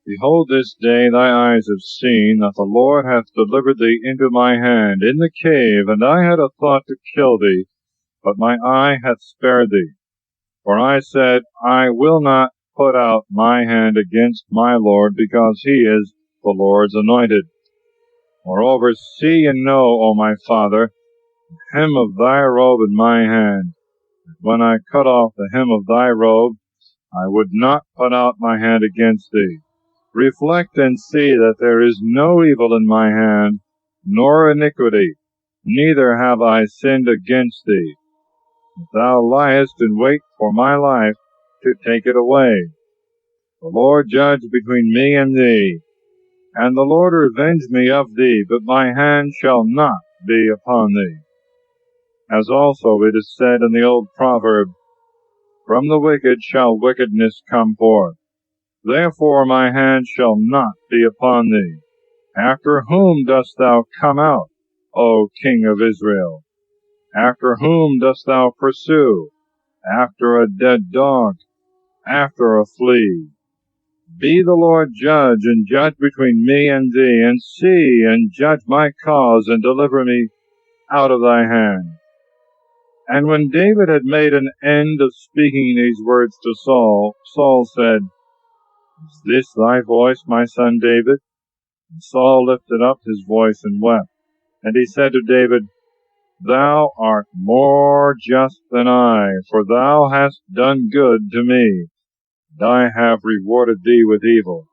Behold, this day thy eyes have seen that the Lord hath delivered thee into my hand in the cave, and I had a thought to kill thee, but my eye hath spared thee. For I said, I will not put out my hand against my Lord, because he is the Lord's anointed. Moreover, see and know, O my father, the hem of thy robe in my hand. When I cut off the hem of thy robe, I would not put out my hand against thee. Reflect and see that there is no evil in my hand, nor iniquity, neither have I sinned against thee. If thou liest in wait for my life, to take it away. The Lord judge between me and thee, and the Lord revenge me of thee, but my hand shall not be upon thee. As also it is said in the old proverb, From the wicked shall wickedness come forth. Therefore my hand shall not be upon thee. After whom dost thou come out, O King of Israel? After whom dost thou pursue? After a dead dog, after a flea. Be the Lord judge, and judge between me and thee, and see, and judge my cause, and deliver me out of thy hand. And when David had made an end of speaking these words to Saul, Saul said, Is this thy voice, my son David? And Saul lifted up his voice and wept. And he said to David, Thou art more just than I, for thou hast done good to me, and I have rewarded thee with evil.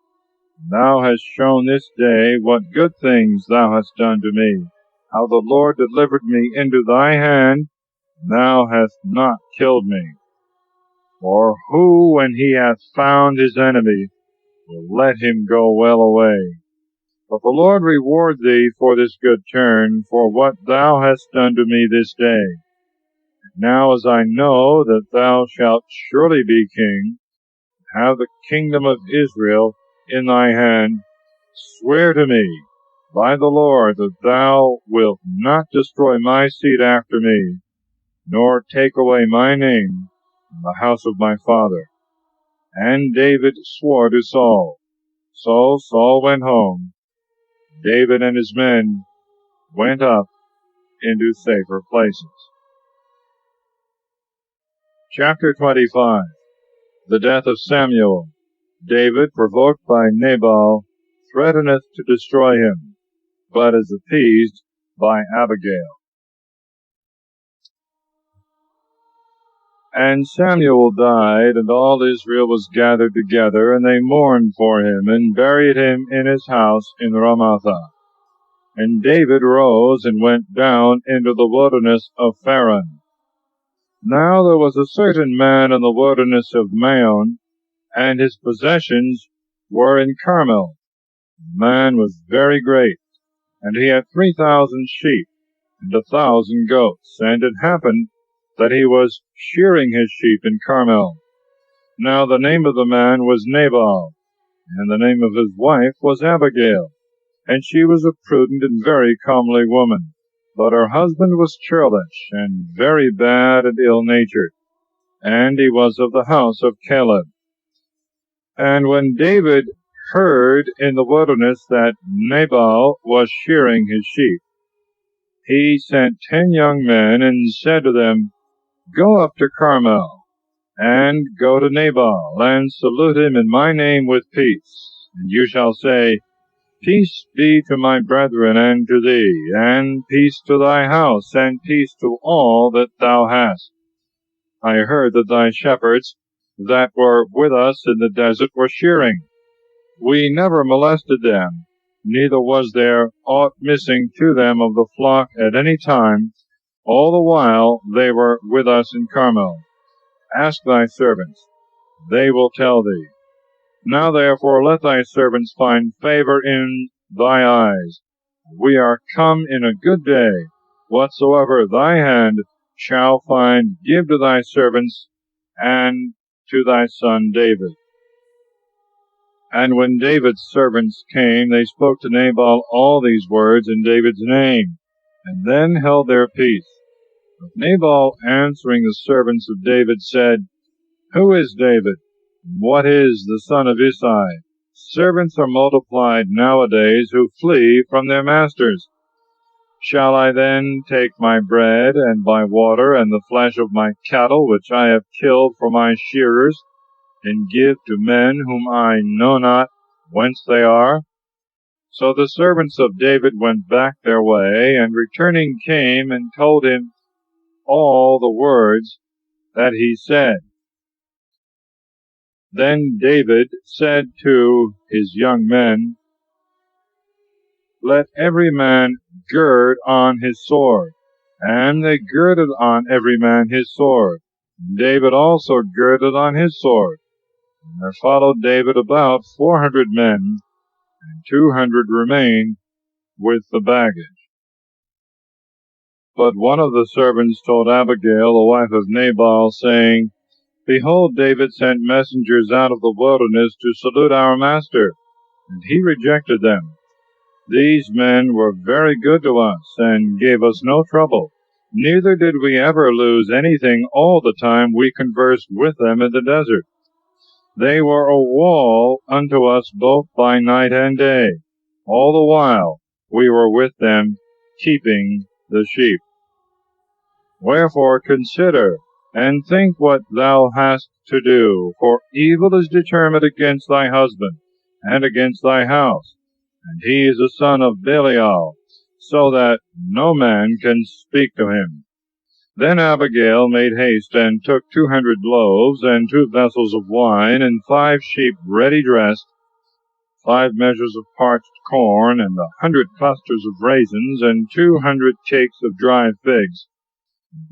And thou hast shown this day what good things thou hast done to me, how the Lord delivered me into thy hand, and thou hast not killed me. For who, when he hath found his enemy, will let him go well away? But the Lord reward thee for this good turn, for what thou hast done to me this day. Now as I know that thou shalt surely be king, and have the kingdom of Israel in thy hand, swear to me by the Lord that thou wilt not destroy my seed after me, nor take away my name from the house of my father. And David swore to Saul. So Saul went home. David and his men went up into safer places. Chapter 25. The death of Samuel. David, provoked by Nabal, threateneth to destroy him, but is appeased by Abigail. And Samuel died, and all Israel was gathered together, and they mourned for him, and buried him in his house in Ramathah. And David rose and went down into the wilderness of Pharan. Now there was a certain man in the wilderness of Maon, and his possessions were in Carmel. The man was very great, and he had 3,000 sheep, and 1,000 goats. And it happened that he was shearing his sheep in Carmel. Now the name of the man was Nabal, and the name of his wife was Abigail, and she was a prudent and very comely woman. But her husband was churlish, and very bad and ill-natured, and he was of the house of Caleb. And when David heard in the wilderness that Nabal was shearing his sheep, he sent 10 young men, and said to them, Go up to Carmel, and go to Nabal, and salute him in my name with peace. And you shall say, Peace be to my brethren and to thee, and peace to thy house, and peace to all that thou hast. I heard that thy shepherds that were with us in the desert were shearing. We never molested them, neither was there aught missing to them of the flock at any time, all the while they were with us in Carmel. Ask thy servants, they will tell thee. Now therefore let thy servants find favor in thy eyes. We are come in a good day. Whatsoever thy hand shall find, give to thy servants and to thy son David. And when David's servants came, they spoke to Nabal all these words in David's name, and then held their peace. But Nabal, answering the servants of David, said, Who is David? What is the son of Isai? Servants are multiplied nowadays who flee from their masters. Shall I then take my bread and my water and the flesh of my cattle, which I have killed for my shearers, and give to men whom I know not whence they are? So the servants of David went back their way, and returning came and told him all the words that he said. Then David said to his young men, Let every man gird on his sword. And they girded on every man his sword. David also girded on his sword. And there followed David about 400 men, and 200 remained with the baggage. But one of the servants told Abigail, the wife of Nabal, saying, Behold, David sent messengers out of the wilderness to salute our master, and he rejected them. These men were very good to us, and gave us no trouble. Neither did we ever lose anything all the time we conversed with them in the desert. They were a wall unto us both by night and day, all the while we were with them, keeping the sheep. Wherefore consider, and think what thou hast to do, for evil is determined against thy husband, and against thy house, and he is a son of Belial, so that no man can speak to him. Then Abigail made haste, and took 200 loaves, and 2 vessels of wine, and 5 sheep ready dressed, 5 measures of parched corn, and 100 clusters of raisins, and 200 cakes of dried figs,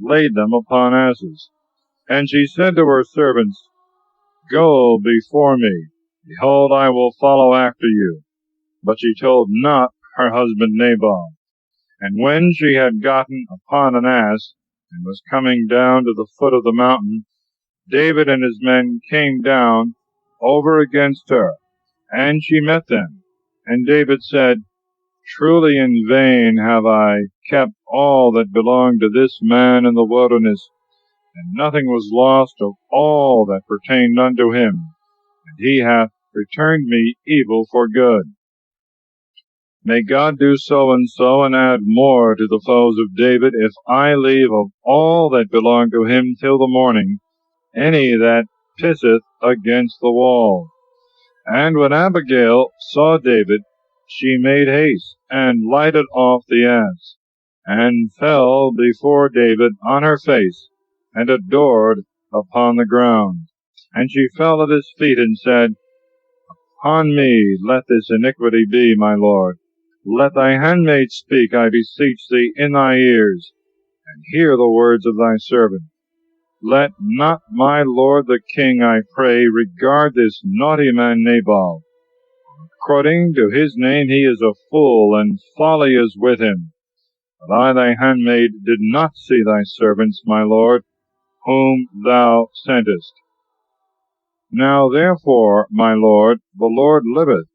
laid them upon asses. And she said to her servants, Go before me, behold, I will follow after you. But she told not her husband Nabal. And when she had gotten upon an ass, and was coming down to the foot of the mountain, David and his men came down over against her, and she met them. And David said, Truly in vain have I kept all that belonged to this man in the wilderness, and nothing was lost of all that pertained unto him, and he hath returned me evil for good. May God do so and so, and add more to the foes of David, if I leave of all that belong to him till the morning any that pisseth against the wall. And when Abigail saw David, she made haste, and lighted off the ass, and fell before David on her face, and adored upon the ground. And she fell at his feet, and said, Upon me let this iniquity be, my lord. Let thy handmaid speak, I beseech thee, in thy ears, and hear the words of thy servant. Let not my lord the king, I pray, regard this naughty man Nabal. According to his name he is a fool, and folly is with him. But I thy handmaid did not see thy servants, my lord, whom thou sentest. Now therefore, my lord, the Lord liveth,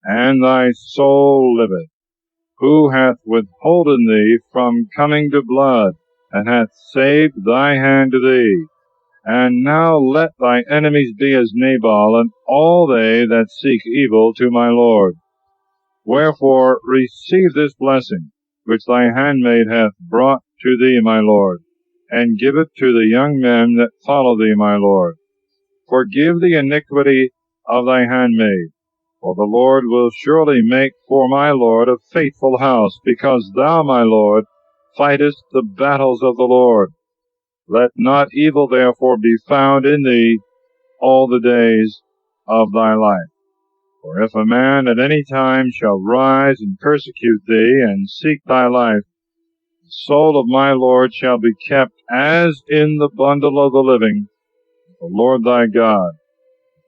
and thy soul liveth, who hath withholden thee from coming to blood, and hath saved thy hand to thee. And now let thy enemies be as Nabal, and all they that seek evil to my lord. Wherefore receive this blessing, which thy handmaid hath brought to thee, my lord, and give it to the young men that follow thee, my lord. Forgive the iniquity of thy handmaid, for the Lord will surely make for my lord a faithful house, because thou, my lord, fightest the battles of the Lord. Let not evil therefore be found in thee all the days of thy life. For if a man at any time shall rise and persecute thee, and seek thy life, the soul of my Lord shall be kept as in the bundle of the living, the Lord thy God.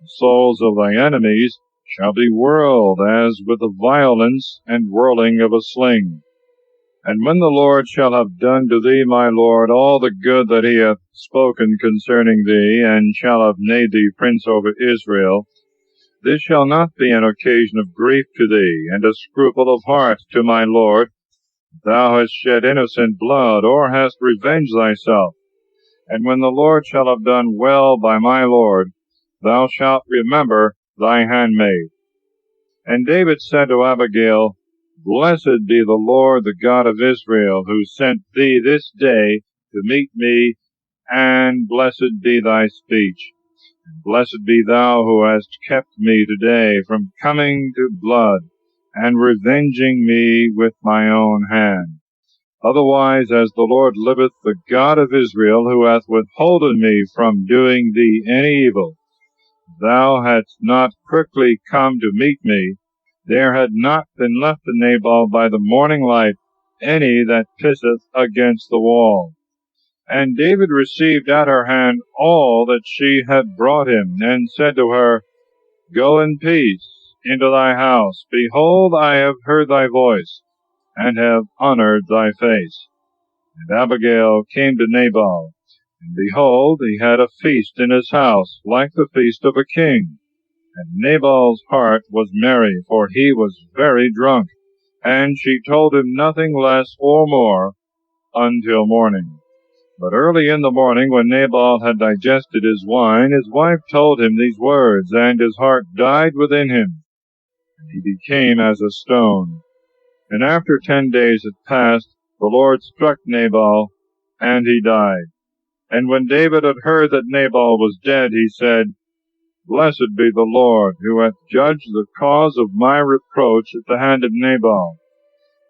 The souls of thy enemies shall be whirled as with the violence and whirling of a sling. And when the Lord shall have done to thee, my Lord, all the good that he hath spoken concerning thee, and shall have made thee prince over Israel, this shall not be an occasion of grief to thee, and a scruple of heart to my Lord. Thou hast shed innocent blood, or hast revenged thyself. And when the Lord shall have done well by my Lord, thou shalt remember thy handmaid. And David said to Abigail, Blessed be the Lord, the God of Israel, who sent thee this day to meet me, and blessed be thy speech. Blessed be thou who hast kept me today from coming to blood, and revenging me with my own hand. Otherwise, as the Lord liveth, the God of Israel, who hath withholden me from doing thee any evil, thou hadst not quickly come to meet me, there had not been left to Nabal by the morning light any that pisseth against the wall. And David received at her hand all that she had brought him, and said to her, Go in peace into thy house. Behold, I have heard thy voice, and have honored thy face. And Abigail came to Nabal, and behold, he had a feast in his house, like the feast of a king. And Nabal's heart was merry, for he was very drunk, and she told him nothing less or more until morning. But early in the morning, when Nabal had digested his wine, his wife told him these words, and his heart died within him, and he became as a stone. And after 10 days had passed, the Lord struck Nabal, and he died. And when David had heard that Nabal was dead, he said, Blessed be the Lord, who hath judged the cause of my reproach at the hand of Nabal,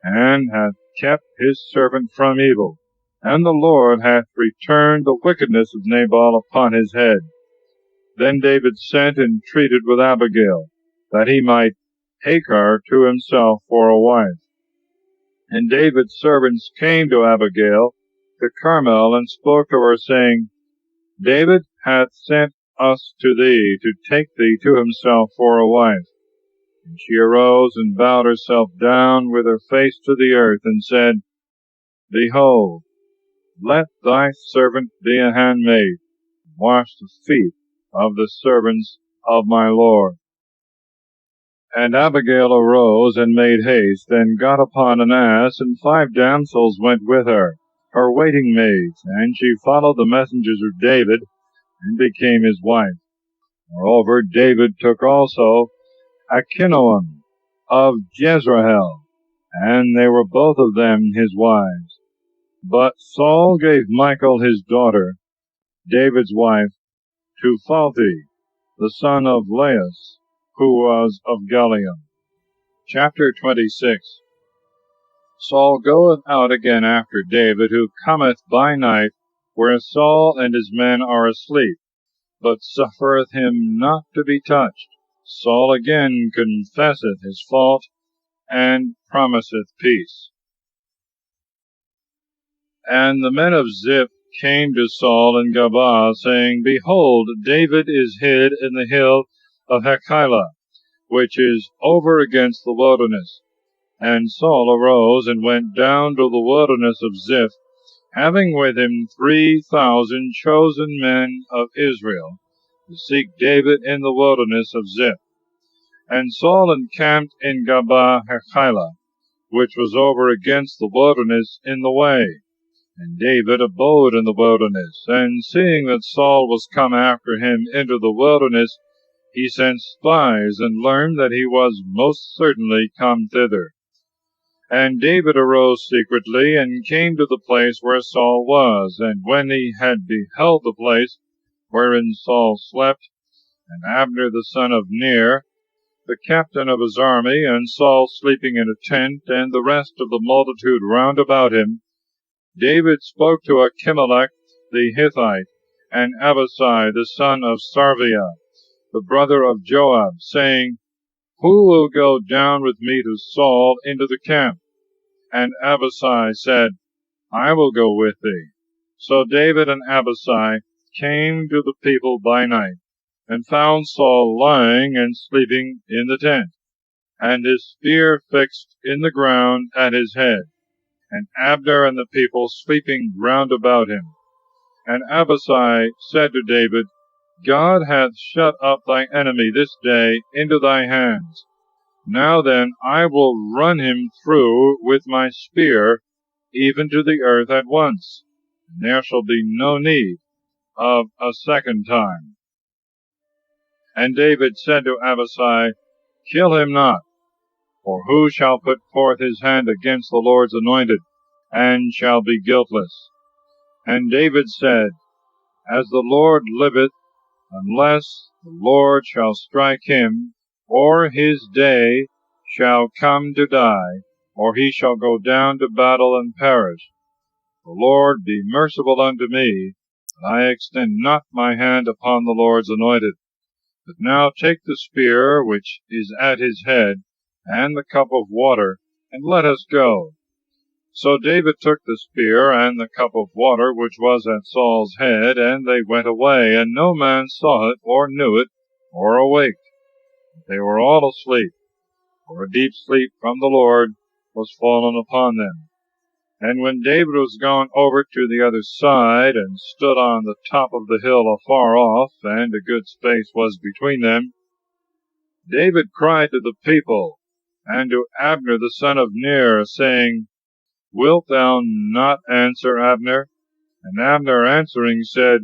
and hath kept his servant from evil. And the Lord hath returned the wickedness of Nabal upon his head. Then David sent and treated with Abigail, that he might take her to himself for a wife. And David's servants came to Abigail to Carmel, and spoke to her, saying, David hath sent us to thee, to take thee to himself for a wife. And she arose and bowed herself down with her face to the earth, and said, Behold, let thy servant be a handmaid, and wash the feet of the servants of my Lord. And Abigail arose and made haste, and got upon an ass, and 5 damsels went with her, her waiting maids, and she followed the messengers of David, and became his wife. Moreover, David took also Achinoam of Jezreel, and they were both of them his wives. But Saul gave Michal his daughter, David's wife, to Phalti, the son of Laius, who was of Galium. Chapter 26. Saul goeth out again after David, who cometh by night, where Saul and his men are asleep, but suffereth him not to be touched. Saul again confesseth his fault, and promiseth peace. And the men of Ziph came to Saul in Gabaa, saying, Behold, David is hid in the hill of Hachilah, which is over against the wilderness. And Saul arose and went down to the wilderness of Ziph, having with him 3,000 chosen men of Israel, to seek David in the wilderness of Ziph. And Saul encamped in Gabaa Hachilah, which was over against the wilderness in the way. And David abode in the wilderness, and seeing that Saul was come after him into the wilderness, he sent spies, and learned that he was most certainly come thither. And David arose secretly, and came to the place where Saul was. And when he had beheld the place wherein Saul slept, and Abner the son of Ner, the captain of his army, and Saul sleeping in a tent, and the rest of the multitude round about him, David spoke to Achimelech the Hittite, and Abishai the son of Sarviah, the brother of Joab, saying, Who will go down with me to Saul into the camp? And Abishai said, I will go with thee. So David and Abishai came to the people by night, and found Saul lying and sleeping in the tent, and his spear fixed in the ground at his head, and Abner and the people sleeping round about him. And Abishai said to David, God hath shut up thy enemy this day into thy hands. Now then, I will run him through with my spear, even to the earth at once, and there shall be no need of a second time. And David said to Abishai, Kill him not, for who shall put forth his hand against the Lord's anointed, and shall be guiltless? And David said, As the Lord liveth, unless the Lord shall strike him, or his day shall come to die, or he shall go down to battle and perish, the Lord be merciful unto me, that I extend not my hand upon the Lord's anointed. But now take the spear which is at his head, and the cup of water, and let us go. So David took the spear and the cup of water which was at Saul's head, and they went away, and no man saw it, or knew it, or awaked. They were all asleep, for a deep sleep from the Lord was fallen upon them. And when David was gone over to the other side, and stood on the top of the hill afar off, and a good space was between them, David cried to the people, and to Abner the son of Ner, saying, Wilt thou not answer, Abner? And Abner answering said,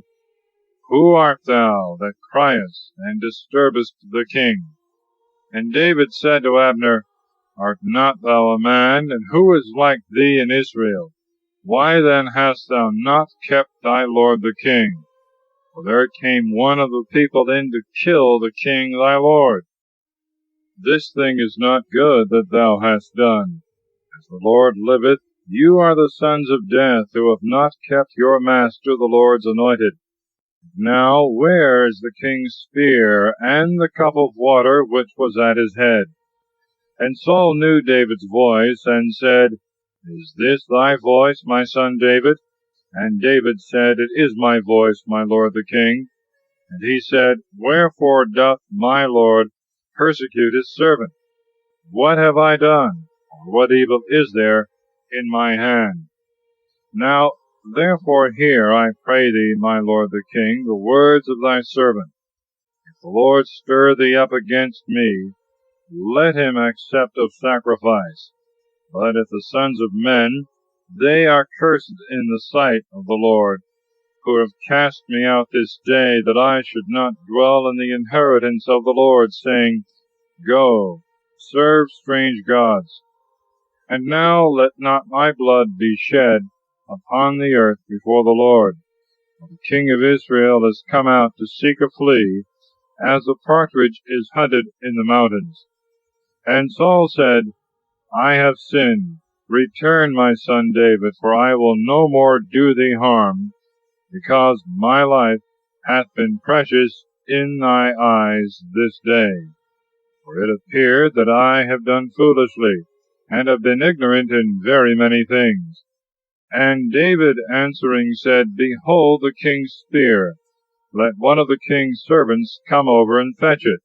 Who art thou that criest, and disturbest the king? And David said to Abner, Art not thou a man, and who is like thee in Israel? Why then hast thou not kept thy lord the king? For there came one of the people in to kill the king thy lord. This thing is not good that thou hast done. As the Lord liveth, you are the sons of death, who have not kept your master the Lord's anointed. Now where is the king's spear, and the cup of water which was at his head? And Saul knew David's voice, and said, Is this thy voice, my son David? And David said, It is my voice, my lord the king. And he said, Wherefore doth my lord persecute his servant? What have I done? Or what evil is there in my hand? Now therefore hear, I pray thee, my lord the king, the words of thy servant. If the Lord stir thee up against me, let him accept of sacrifice. But if the sons of men, they are cursed in the sight of the Lord, who have cast me out this day, that I should not dwell in the inheritance of the Lord, saying, Go, serve strange gods. And now let not my blood be shed upon the earth before the Lord. For the king of Israel is come out to seek a flea, as a partridge is hunted in the mountains. And Saul said, I have sinned. Return, my son David, for I will no more do thee harm, because my life hath been precious in thy eyes this day. For it appeared that I have done foolishly, and have been ignorant in very many things. And David answering said, Behold the king's spear. Let one of the king's servants come over and fetch it.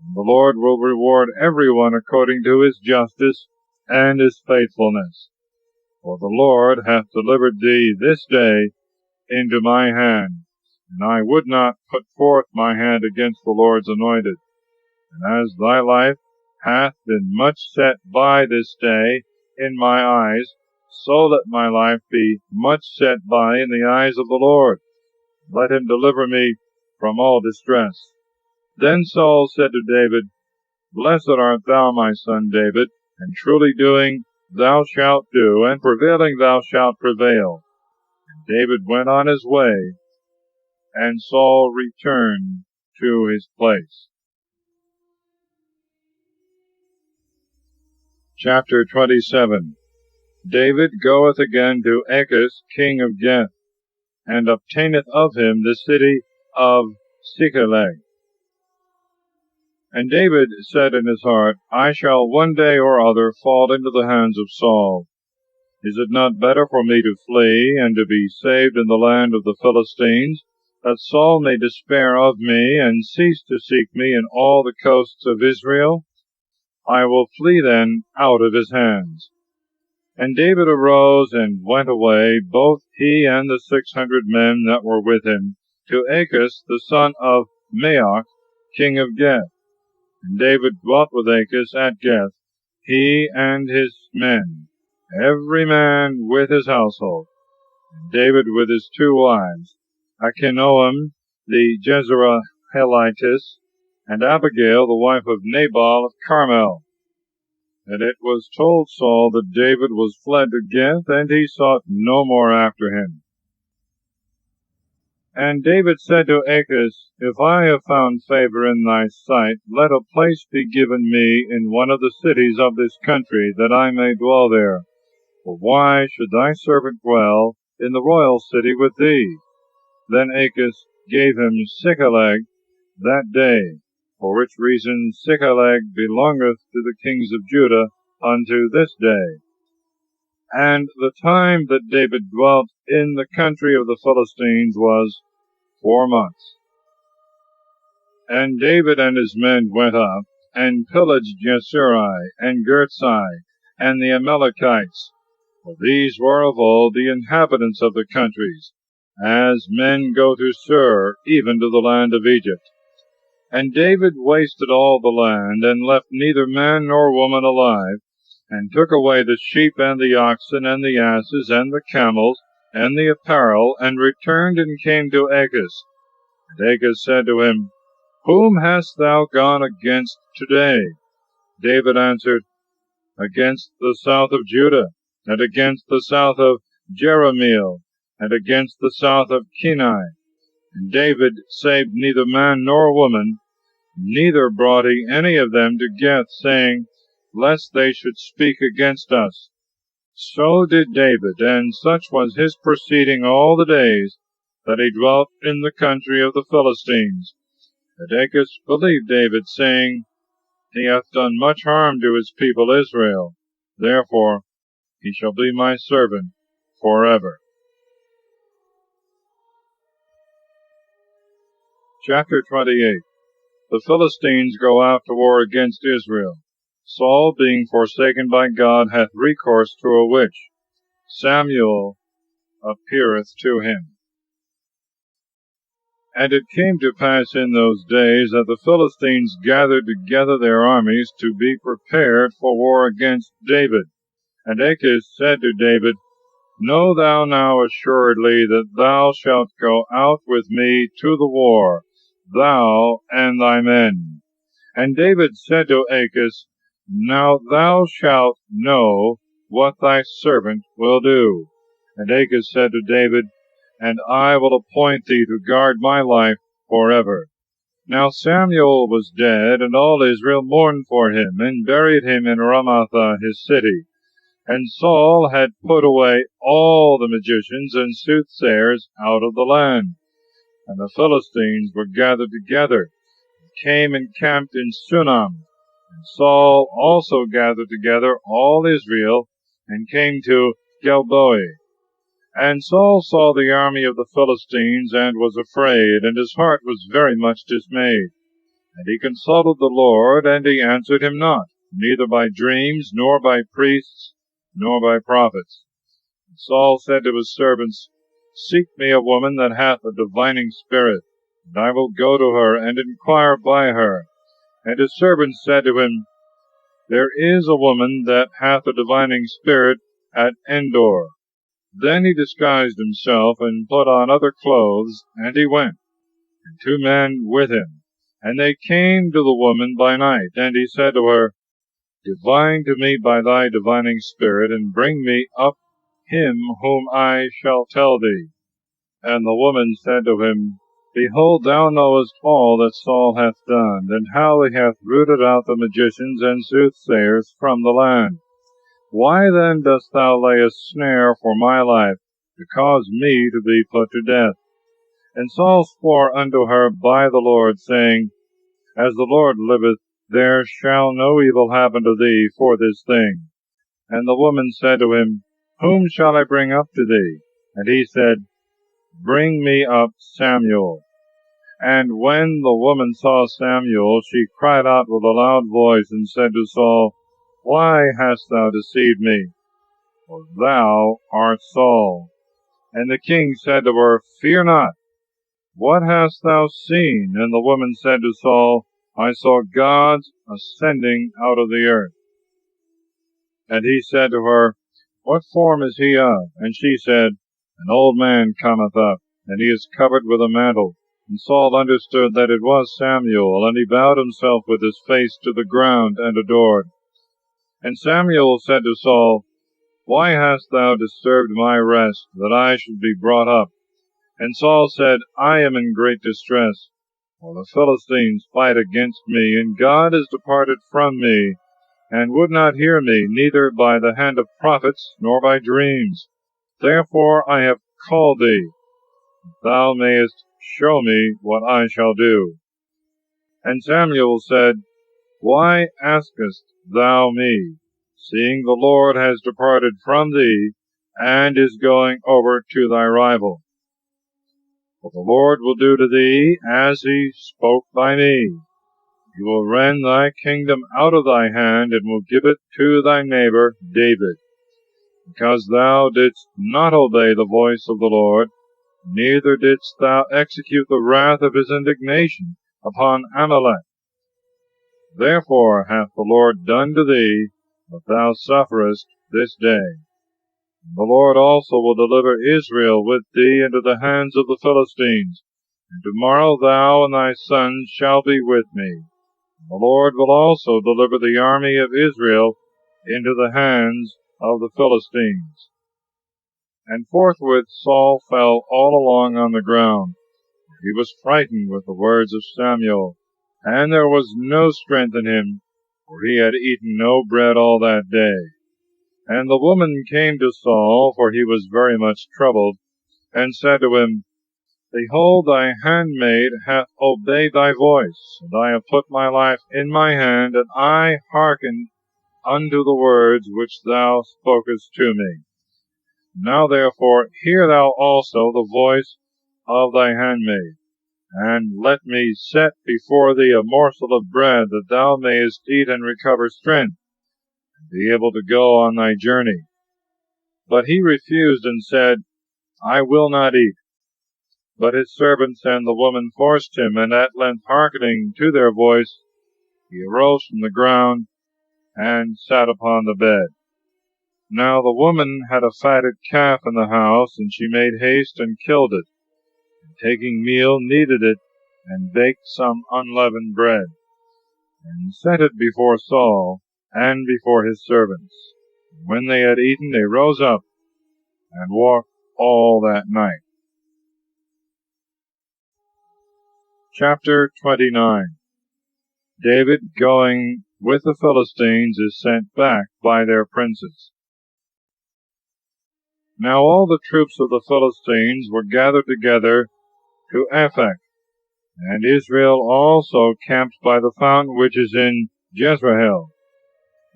And the Lord will reward every one according to his justice and his faithfulness. For the Lord hath delivered thee this day into my hand, and I would not put forth my hand against the Lord's anointed. And as thy life hath been much set by this day, in my eyes, so let my life be much set by in the eyes of the Lord. Let him deliver me from all distress. Then Saul said to David, Blessed art thou, my son David, and truly doing thou shalt do, and prevailing thou shalt prevail. And David went on his way, and Saul returned to his place. Chapter 27. David goeth again to Achish, king of Gath, and obtaineth of him the city of Ziklag. And David said in his heart, I shall one day or other fall into the hands of Saul. Is it not better for me to flee, and to be saved in the land of the Philistines, that Saul may despair of me, and cease to seek me in all the coasts of Israel? I will flee then out of his hands. And David arose and went away, both he and the 600 men that were with him, to Achish the son of Maoch, king of Gath. And David dwelt with Achish at Gath, he and his men, every man with his household, and David with his 2 wives, Ahinoam the Jezreelitess, and Abigail the wife of Nabal of Carmel. And it was told Saul that David was fled to Gath, and he sought no more after him. And David said to Achish, If I have found favor in thy sight, let a place be given me in one of the cities of this country, that I may dwell there. For why should thy servant dwell in the royal city with thee? Then Achish gave him Ziklag that day, for which reason Ziklag belongeth to the kings of Judah unto this day. And the time that David dwelt in the country of the Philistines was 4 months. And David and his men went up, and pillaged Jeshurun, and Girtzai, and the Amalekites, for these were of old the inhabitants of the countries, as men go to Sur, even to the land of Egypt. And David wasted all the land, and left neither man nor woman alive, and took away the sheep and the oxen and the asses and the camels and the apparel, and returned and came to Achish. And Achish said to him, Whom hast thou gone against today? David answered, Against the south of Judah, and against the south of Jerahmeel, and against the south of Kenai. And David saved neither man nor woman, neither brought he any of them to Gath, saying, Lest they should speak against us. So did David, and such was his proceeding all the days that he dwelt in the country of the Philistines. And Achish believed David, saying, He hath done much harm to his people Israel. Therefore he shall be my servant forever. Chapter 28. The Philistines go out to war against Israel. Saul, being forsaken by God, hath recourse to a witch. Samuel appeareth to him. And it came to pass in those days that the Philistines gathered together their armies to be prepared for war against David. And Achish said to David, Know thou now assuredly that thou shalt go out with me to the war, thou and thy men. And David said to Achish, Now thou shalt know what thy servant will do. And Achish said to David, And I will appoint thee to guard my life forever. Now Samuel was dead, and all Israel mourned for him, and buried him in Ramathah his city. And Saul had put away all the magicians and soothsayers out of the land. And the Philistines were gathered together, and came and camped in Sunam. And Saul also gathered together all Israel, and came to Gilboa. And Saul saw the army of the Philistines, and was afraid, and his heart was very much dismayed. And he consulted the Lord, and he answered him not, neither by dreams, nor by priests, nor by prophets. And Saul said to his servants, Seek me a woman that hath a divining spirit, and I will go to her, and inquire by her. And his servants said to him, There is a woman that hath a divining spirit at Endor. Then he disguised himself, and put on other clothes, and he went, and 2 men with him. And they came to the woman by night, and he said to her, Divine to me by thy divining spirit, and bring me up him whom I shall tell thee. And the woman said to him, Behold, thou knowest all that Saul hath done, and how he hath rooted out the magicians and soothsayers from the land. Why then dost thou lay a snare for my life, to cause me to be put to death? And Saul swore unto her by the Lord, saying, As the Lord liveth, there shall no evil happen to thee for this thing. And the woman said to him, Whom shall I bring up to thee? And he said, Bring me up Samuel. And when the woman saw Samuel, she cried out with a loud voice, and said to Saul, Why hast thou deceived me? For thou art Saul. And the king said to her, Fear not. What hast thou seen? And the woman said to Saul, I saw gods ascending out of the earth. And he said to her, What form is he of? And she said, An old man cometh up, and he is covered with a mantle. And Saul understood that it was Samuel, and he bowed himself with his face to the ground, and adored. And Samuel said to Saul, Why hast thou disturbed my rest, that I should be brought up? And Saul said, I am in great distress, for the Philistines fight against me, and God is departed from me, and would not hear me, neither by the hand of prophets, nor by dreams. Therefore I have called thee, that thou mayest show me what I shall do. And Samuel said, Why askest thou me, seeing the Lord has departed from thee, and is going over to thy rival? For the Lord will do to thee as he spoke by me. He will rend thy kingdom out of thy hand, and will give it to thy neighbor David, because thou didst not obey the voice of the Lord, neither didst thou execute the wrath of his indignation upon Amalek. Therefore hath the Lord done to thee what thou sufferest this day. The Lord also will deliver Israel with thee into the hands of the Philistines, and tomorrow thou and thy sons shall be with me. The Lord will also deliver the army of Israel into the hands of the Philistines. And forthwith Saul fell all along on the ground. He was frightened with the words of Samuel, and there was no strength in him, for he had eaten no bread all that day. And the woman came to Saul, for he was very much troubled, and said to him, Behold, thy handmaid hath obeyed thy voice, and I have put my life in my hand, and I hearkened unto the words which thou spokest to me. Now therefore hear thou also the voice of thy handmaid, and let me set before thee a morsel of bread, that thou mayest eat and recover strength, and be able to go on thy journey. But he refused, and said, I will not eat. But his servants and the woman forced him, and at length hearkening to their voice, he arose from the ground, and sat upon the bed. Now the woman had a fatted calf in the house, and she made haste and killed it, and taking meal kneaded it, and baked some unleavened bread, and set it before Saul, and before his servants. When they had eaten, they rose up, and walked all that night. Chapter 29. David, going with the Philistines, is sent back by their princes. Now all the troops of the Philistines were gathered together to Aphek, and Israel also camped by the fountain which is in Jezreel.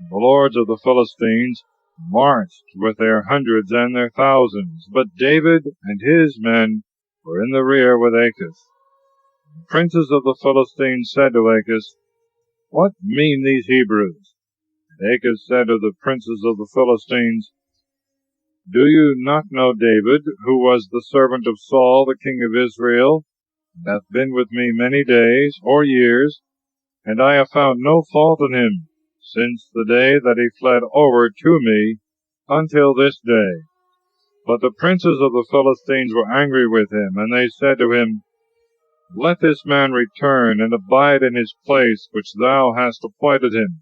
The lords of the Philistines marched with their hundreds and their thousands, but David and his men were in the rear with Achish. The princes of the Philistines said to Achish, What mean these Hebrews? And Achish said to the princes of the Philistines, Do you not know David, who was the servant of Saul the king of Israel, and hath been with me many days or years, and I have found no fault in him, since the day that he fled over to me until this day. But the princes of the Philistines were angry with him, and they said to him, Let this man return and abide in his place which thou hast appointed him.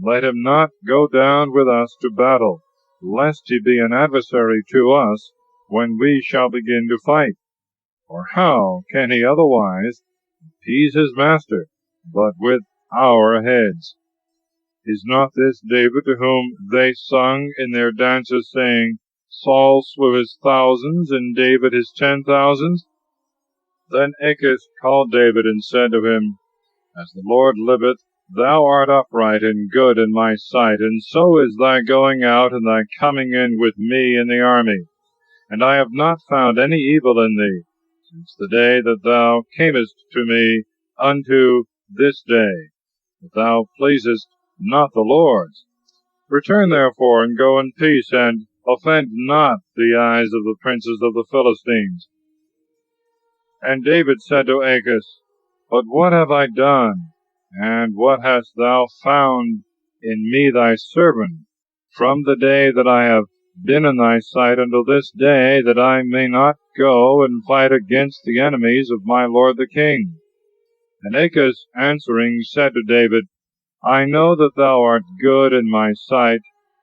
Let him not go down with us to battle, lest he be an adversary to us when we shall begin to fight. For how can he otherwise appease his master, but with our heads? Is not this David to whom they sung in their dances, saying, Saul slew his thousands, and David his 10,000s? Then Achish called David, and said to him, As the Lord liveth, thou art upright and good in my sight, and so is thy going out and thy coming in with me in the army. And I have not found any evil in thee, since the day that thou camest to me unto this day, that thou pleasest not the Lord. Return therefore, and go in peace, and offend not the eyes of the princes of the Philistines. And David said to Achish, But what have I done, and what hast thou found in me thy servant, from the day that I have been in thy sight until this day, that I may not go and fight against the enemies of my lord the king? And Achish answering said to David, I know that thou art good in my sight,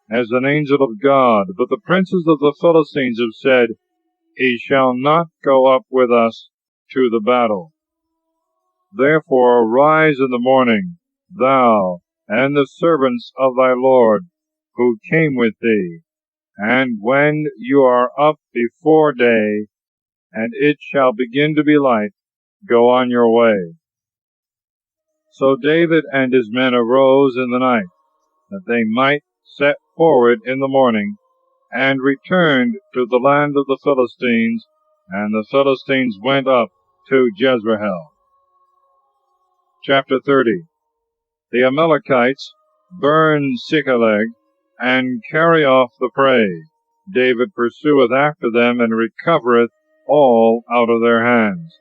as an angel of God, but the princes of the Philistines have said, He shall not go up with us to the battle. Therefore arise in the morning, thou and the servants of thy Lord, who came with thee, and when you are up before day, and it shall begin to be light, go on your way. So David and his men arose in the night, that they might set forward in the morning, and returned to the land of the Philistines, and the Philistines went up to Jezreel. Chapter 30. The Amalekites burn Ziklag, and carry off the prey. David pursueth after them, and recovereth all out of their hands.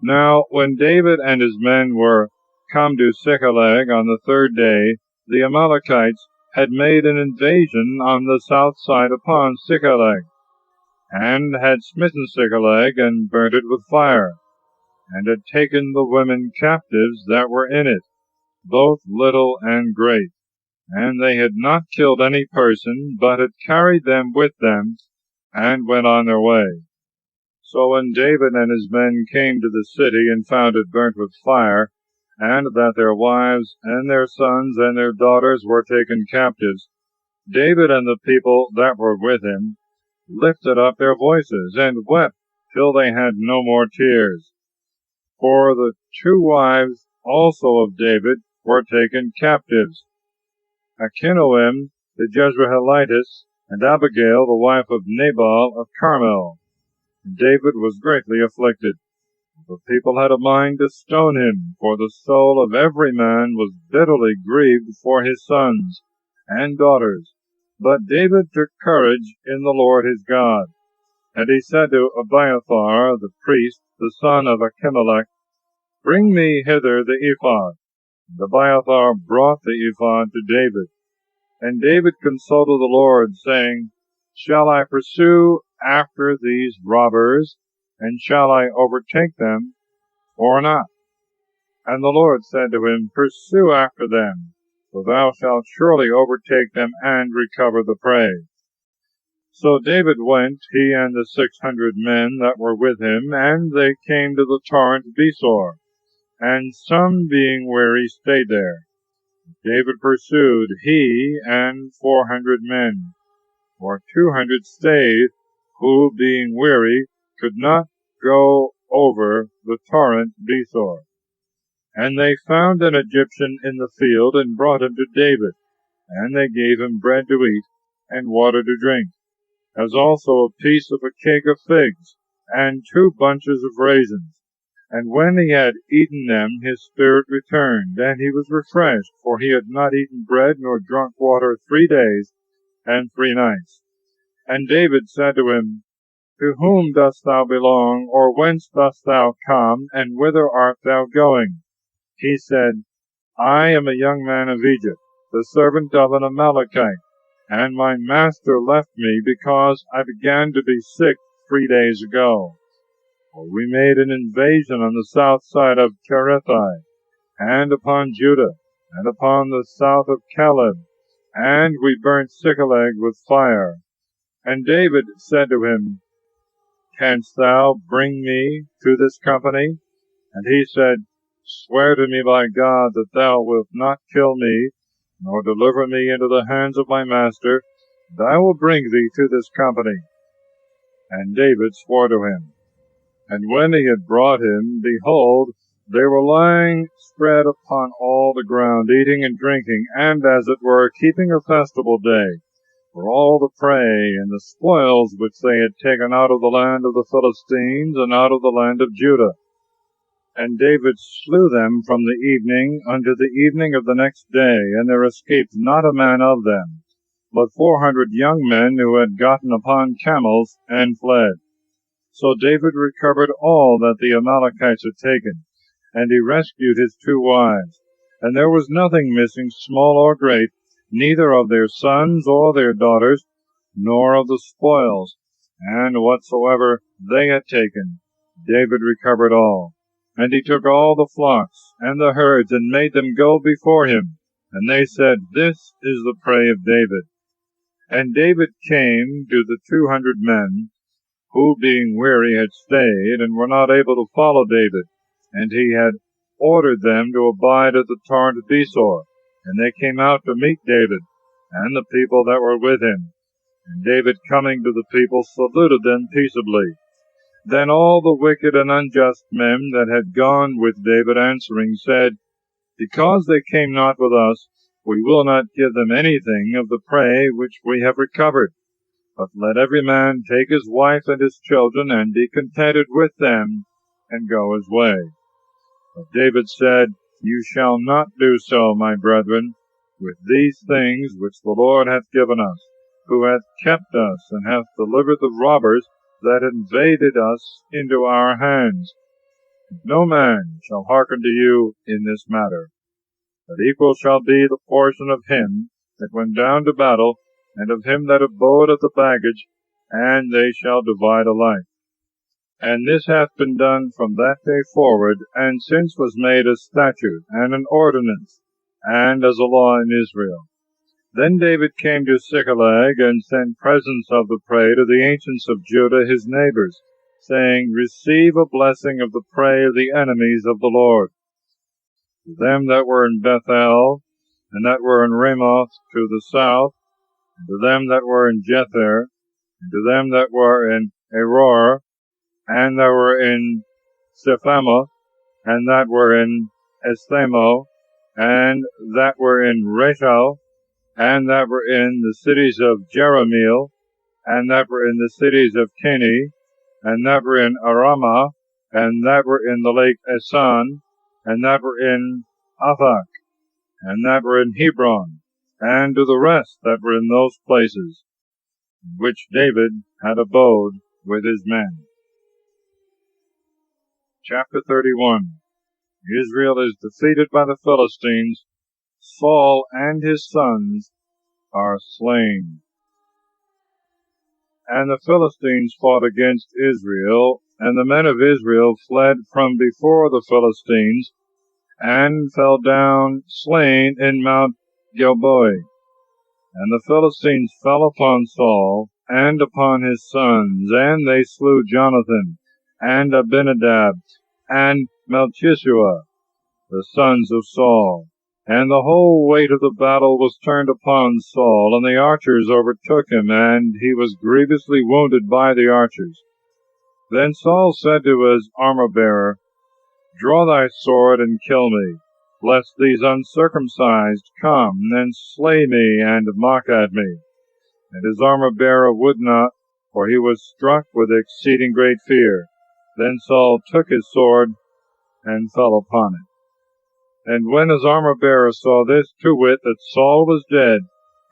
Now when David and his men were come to Ziklag on the third day, the Amalekites had made an invasion on the south side upon Ziklag, and had smitten Ziklag, and burnt it with fire, and had taken the women captives that were in it, both little and great. And they had not killed any person, but had carried them with them, and went on their way. So when David and his men came to the city, and found it burnt with fire, and that their wives and their sons and their daughters were taken captives, David and the people that were with him lifted up their voices, and wept till they had no more tears. For the two wives also of David were taken captives, Achinoam the Jezreelitess, and Abigail the wife of Nabal of Carmel. And David was greatly afflicted. The people had a mind to stone him, for the soul of every man was bitterly grieved for his sons and daughters. But David took courage in the Lord his God. And he said to Abiathar the priest, the son of Achimelech, Bring me hither the ephod. And Abiathar brought the ephod to David. And David consulted the Lord, saying, Shall I pursue after these robbers, and shall I overtake them, or not? And the Lord said to him, Pursue after them, for thou shalt surely overtake them, and recover the prey. So David went, he and the 600 men that were with him, and they came to the torrent Besor, and some being weary stayed there. David pursued, he and 400 men, for 200 stayed, who, being weary, could not go over the torrent Besor. And they found an Egyptian in the field, and brought him to David, and they gave him bread to eat, and water to drink, as also a piece of a cake of figs, and 2 bunches of raisins. And when he had eaten them, his spirit returned, and he was refreshed, for he had not eaten bread nor drunk water 3 days and 3 nights. And David said to him, To whom dost thou belong, or whence dost thou come, and whither art thou going? He said, I am a young man of Egypt, the servant of an Amalekite, and my master left me because I began to be sick 3 days ago. For we made an invasion on the south side of Cherethiah, and upon Judah, and upon the south of Caleb, and we burnt Ziklag with fire. And David said to him, Canst thou bring me to this company? And he said, Swear to me by God that thou wilt not kill me, nor deliver me into the hands of my master, and I will bring thee to this company. And David swore to him. And when he had brought him, behold, they were lying spread upon all the ground, eating and drinking, and, as it were, keeping a festival day, for all the prey and the spoils which they had taken out of the land of the Philistines and out of the land of Judah. And David slew them from the evening unto the evening of the next day, and there escaped not a man of them, but 400 young men who had gotten upon camels and fled. So David recovered all that the Amalekites had taken, and he rescued his 2 wives. And there was nothing missing, small or great, neither of their sons or their daughters, nor of the spoils. And whatsoever they had taken, David recovered all. And he took all the flocks and the herds, and made them go before him. And they said, This is the prey of David. And David came to the 200 men, who, being weary, had stayed, and were not able to follow David. And he had ordered them to abide at the torrent of Besor. And they came out to meet David, and the people that were with him. And David, coming to the people, saluted them peaceably. Then all the wicked and unjust men that had gone with David answering said, Because they came not with us, we will not give them anything of the prey which we have recovered. But let every man take his wife and his children, and be contented with them, and go his way. But David said, You shall not do so, my brethren, with these things which the Lord hath given us, who hath kept us, and hath delivered the robbers that invaded us into our hands. No man shall hearken to you in this matter. But equal shall be the portion of him that went down to battle, and of him that abode at the baggage, and they shall divide alike. And this hath been done from that day forward, and since was made a statute and an ordinance, and as a law in Israel. Then David came to Ziklag, and sent presents of the prey to the ancients of Judah his neighbors, saying, Receive a blessing of the prey of the enemies of the Lord. To them that were in Bethel, and that were in Ramoth to the south, and to them that were in Jether, and to them that were in Aror, and that were in Sephamoth, and that were in Esthemo, and that were in Rachel, and that were in the cities of Jerahmeel, and that were in the cities of Keni, and that were in Arama, and that were in the lake Esan, and that were in Athak, and that were in Hebron, and to the rest that were in those places, in which David had abode with his men. Chapter 31. Israel is defeated by the Philistines. Saul and his sons are slain. And the Philistines fought against Israel, and the men of Israel fled from before the Philistines, and fell down slain in Mount Gilboa. And the Philistines fell upon Saul, and upon his sons, and they slew Jonathan, and Abinadab, and Melchishua, the sons of Saul. And the whole weight of the battle was turned upon Saul, and the archers overtook him, and he was grievously wounded by the archers. Then Saul said to his armor-bearer, Draw thy sword and kill me, lest these uncircumcised come and slay me and mock at me. And his armor-bearer would not, for he was struck with exceeding great fear. Then Saul took his sword and fell upon it. And when his armor-bearer saw this, to wit, that Saul was dead,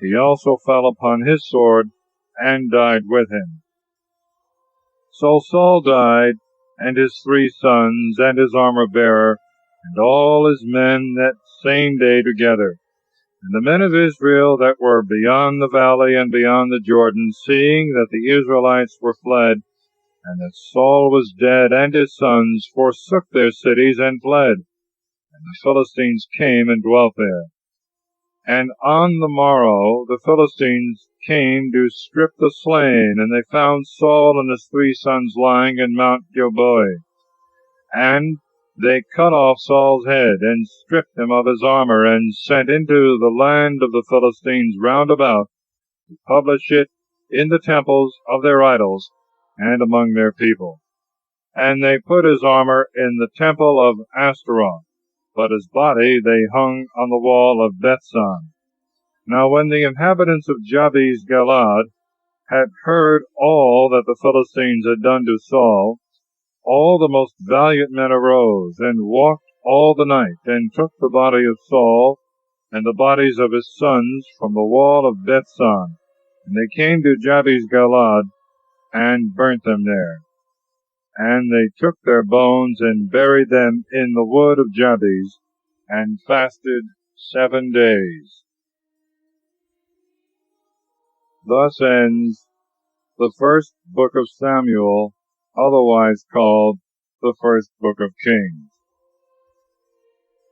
he also fell upon his sword and died with him. So Saul died, and his 3 sons, and his armor-bearer, and all his men that same day together. And the men of Israel that were beyond the valley and beyond the Jordan, seeing that the Israelites were fled, and that Saul was dead, and his sons forsook their cities and fled. And the Philistines came and dwelt there. And on the morrow the Philistines came to strip the slain, and they found Saul and his 3 sons lying in Mount Gilboa. And they cut off Saul's head, and stripped him of his armor, and sent into the land of the Philistines round about, to publish it in the temples of their idols, and among their people. And they put his armor in the temple of Ashtaroth, but his body they hung on the wall of Bethsan. Now when the inhabitants of Jabes Galad had heard all that the Philistines had done to Saul, all the most valiant men arose, and walked all the night, and took the body of Saul, and the bodies of his sons, from the wall of Bethsan. And they came to Jabes Galad, and burnt them there. And they took their bones, and buried them in the wood of Jabes, and fasted 7 days. Thus ends the first book of Samuel, otherwise called the first book of Kings.